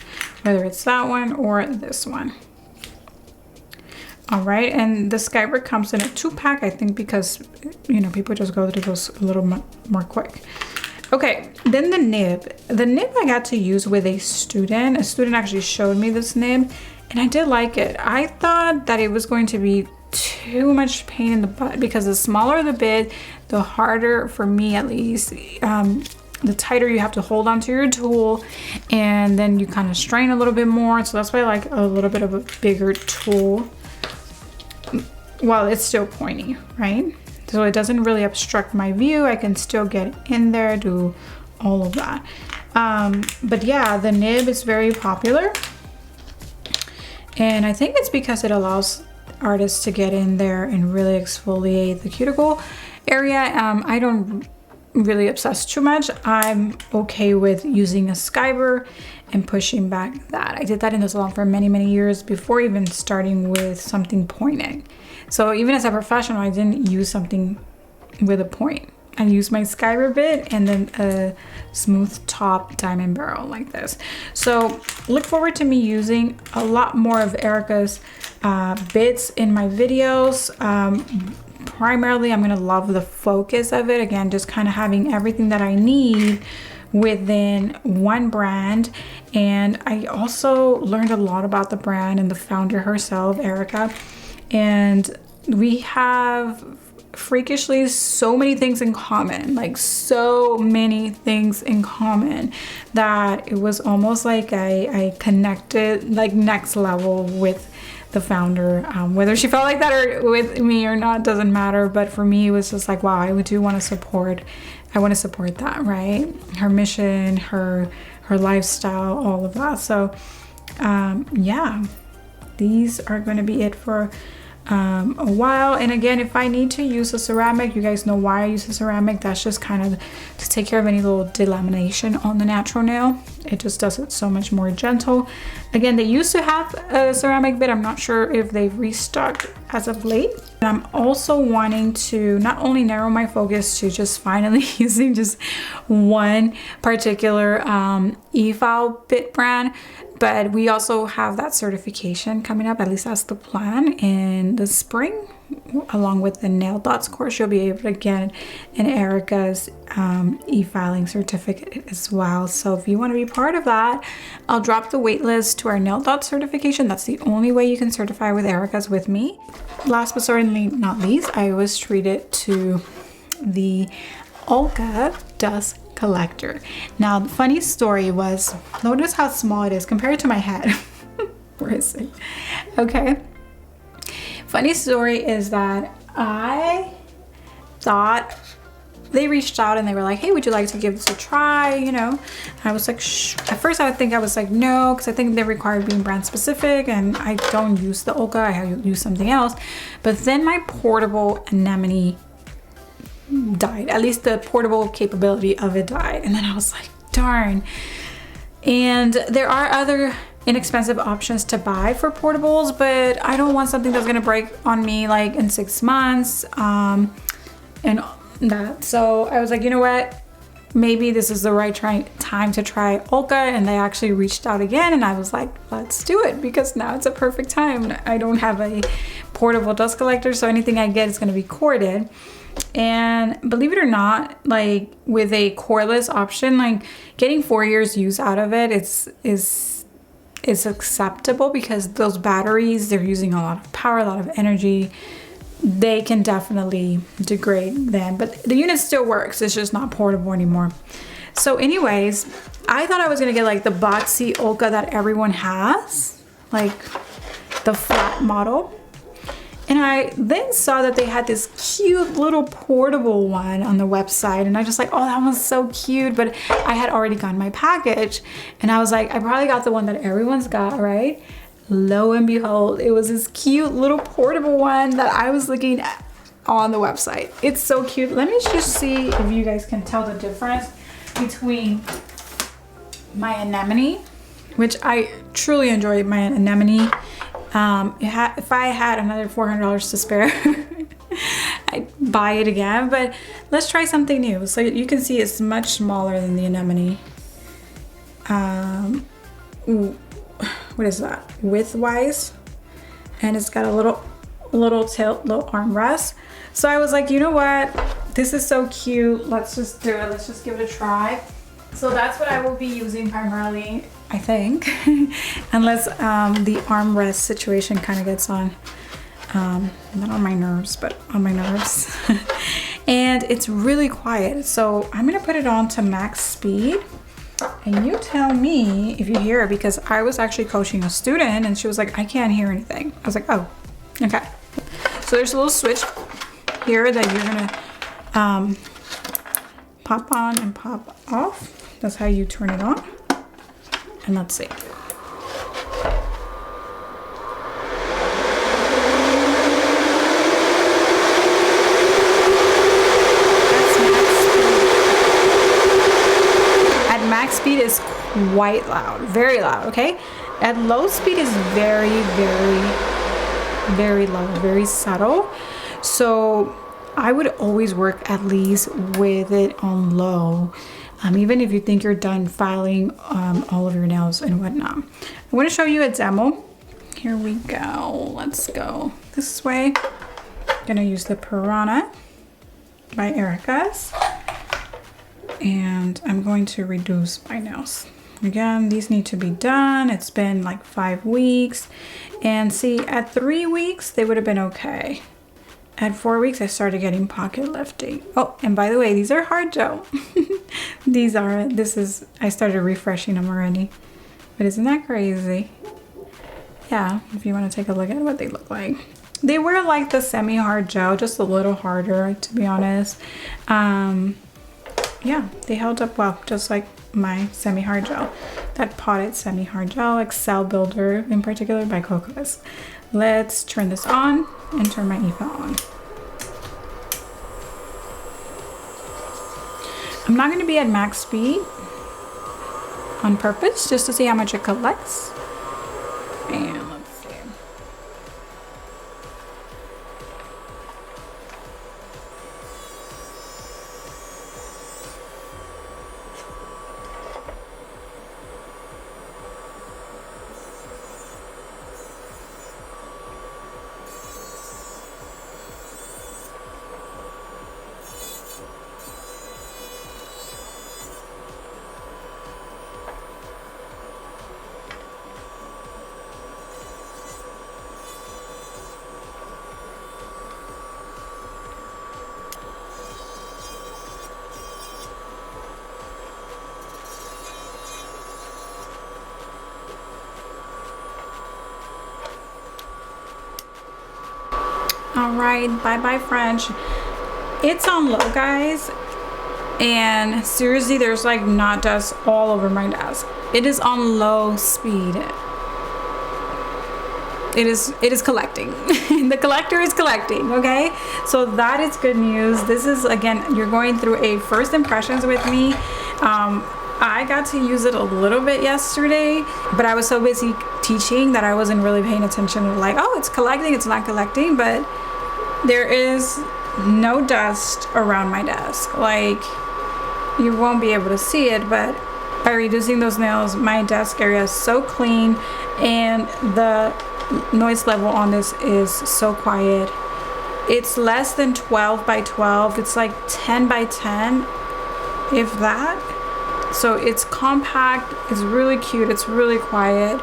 whether it's that one or this one. All right, and the skyber comes in a 2-pack, I think, because, you know, people just go through those a little more quick. Okay, then the nib. The nib I got to use with a student. A student actually showed me this nib, and I did like it. I thought that it was going to be too much pain in the butt because the smaller the bit, the harder, for me at least, the tighter you have to hold onto your tool, and then you kind of strain a little bit more. So that's why I like a little bit of a bigger tool while it's still pointy, right? So it doesn't really obstruct my view. I can still get in there, do all of that. But yeah, the nib is very popular, and I think it's because it allows artists to get in there and really exfoliate the cuticle area. I don't really obsess too much. I'm okay with using a skyber and pushing back that. I did that in the salon for many, many years before even starting with something pointing. So even as a professional, I didn't use something with a point. I used my skyber bit and then a smooth top diamond barrel like this. So look forward to me using a lot more of Erica's bits in my videos. Primarily, I'm gonna love the focus of it. Again, just kind of having everything that I need within one brand. And I also learned a lot about the brand and the founder herself, Erica. And we have freakishly so many things in common, like so many things in common, that it was almost like I connected like next level with the founder. Whether she felt like that or with me or not doesn't matter, but for me it was just like, wow, I do want to support, I want to support that, right? Her mission, her lifestyle, all of that. So yeah, these are going to be it for a while. And again, if I need to use a ceramic, you guys know why I use a ceramic. That's just kind of to take care of any little delamination on the natural nail. It just does it so much more gentle. Again, they used to have a ceramic bit. I'm not sure if they've restocked as of late. And I'm also wanting to not only narrow my focus to just finally using just one particular Efile bit brand, but we also have that certification coming up. At least that's the plan in the spring. along with the nail dots course, you'll be able to get an Erica's e-filing certificate as well. So if you want to be part of that, I'll drop the waitlist to our nail dot certification. That's the only way you can certify with Erica's with me. Last but certainly not least, I was treated to the Ulka dust collector. Now, the funny story was, notice how small it is compared to my head. Where is it? Okay. Funny story is that I thought they reached out and they were like, hey, would you like to give this a try? You know, and I was like, shh. At first I was like, no, because I think they required being brand specific and I don't use the Ulka, I use something else. But then my portable anemone died. At least the portable capability of it died. And then I was like, darn. And there are other inexpensive options to buy for portables, but I don't want something that's gonna break on me like in 6 months and that. So I was like, you know what, maybe this is the right time to try Ulka. And they actually reached out again and I was like, let's do it, because now it's a perfect time. I don't have a portable dust collector, so anything I get is going to be corded. And believe it or not, like with a cordless option, like getting 4 years use out of it is acceptable, because those batteries, they're using a lot of power, a lot of energy. They can definitely degrade then, but the unit still works. It's just not portable anymore. So anyways, I thought I was gonna get like the boxy Ulka that everyone has, like the flat model. And I then saw that they had this cute little portable one on the website, and I just like, oh, that one's so cute. But I had already gotten my package and I was like, I probably got the one that everyone's got, right? Lo and behold, it was this cute little portable one that I was looking at on the website. It's so cute. Let me just see if you guys can tell the difference between my anemone, which I truly enjoy my anemone. If I had another $400 to spare, I'd buy it again, but let's try something new. So you can see it's much smaller than the anemone. What is that? Width-wise, and it's got a little tilt, little armrest. So I was like, you know what? This is so cute. Let's just do it. Let's just give it a try. So that's what I will be using primarily, I think, unless the armrest situation kind of gets on, not on my nerves, but on my nerves. And it's really quiet. So I'm gonna put it on to max speed. And you tell me if you hear it, because I was actually coaching a student and she was like, I can't hear anything. I was like, oh, okay. So there's a little switch here that you're gonna pop on and pop off. That's how you turn it on. And let's see. Max speed is quite loud, very loud, okay? At low speed is very, very, very low, very subtle. So I would always work at least with it on low, even if you think you're done filing all of your nails and whatnot. I'm going to show you a demo. Here we go. Let's go this way. I'm going to use the Piranha by Erica's. And I'm going to reduce my nails. Again, these need to be done. It's been like 5 weeks. And see, at 3 weeks, they would have been okay. At 4 weeks, I started getting pocket lifting. Oh, and by the way, these are hard gel. I started refreshing them already. But isn't that crazy? Yeah, if you want to take a look at what they look like. They were like the semi-hard gel, just a little harder, to be honest. Yeah, they held up well, just like my semi-hard gel. That potted semi-hard gel, Excel Builder in particular by KOKOIST. Let's turn this on and turn my Efile on. I'm not going to be at max speed on purpose, just to see how much it collects. And let's see. All right, bye bye French. It's on low, guys, and seriously, there's like knot dust all over my desk. It is on low speed. It is collecting. The collector is collecting, okay? So that is good news. This is, again, you're going through a first impressions with me. I got to use it a little bit yesterday, but I was so busy teaching that I wasn't really paying attention to like, oh, it's collecting, it's not collecting, but there is no dust around my desk. Like, you won't be able to see it, but by reducing those nails, my desk area is so clean, and the noise level on this is so quiet. It's less than 12 by 12. It's like 10 by 10, if that. So it's compact, it's really cute, it's really quiet.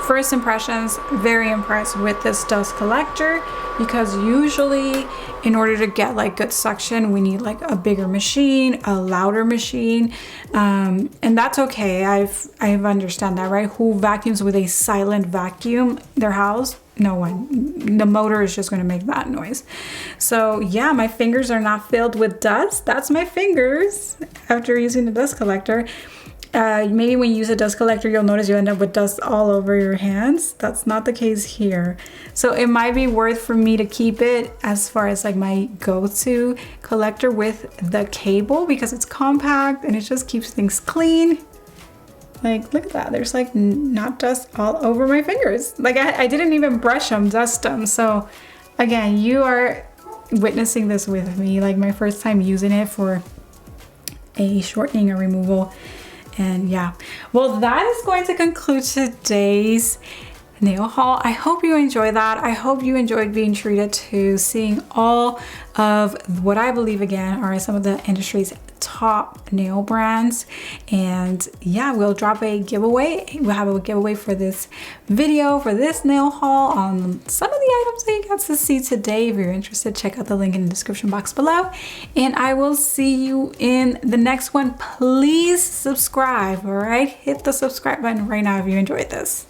First impressions, very impressed with this dust collector, because usually in order to get like good suction, we need like a bigger machine, a louder machine, and that's okay. I've understand that, right? Who vacuums with a silent vacuum their house? No one. The motor is just going to make that noise. So yeah, my fingers are not filled with dust. That's my fingers after using the dust collector. Maybe when you use a dust collector, you'll notice you end up with dust all over your hands. That's not the case here. So it might be worth for me to keep it as far as like my go-to collector with the cable, because it's compact and it just keeps things clean. Like, look at that. There's like not dust all over my fingers. Like I didn't even brush them, dust them. So again, you are witnessing this with me, like my first time using it for a shortening or removal. And yeah, well, that is going to conclude today's nail haul. I hope you enjoyed that. I hope you enjoyed being treated to seeing all of what I believe, again, are some of the industry's top nail brands. And yeah, we'll drop a giveaway. We'll have a giveaway for this video, for this nail haul, on some of the items that you got to see today. If you're interested, check out the link in the description box below, and I will see you in the next one. Please subscribe. All right, hit the subscribe button right now if you enjoyed this.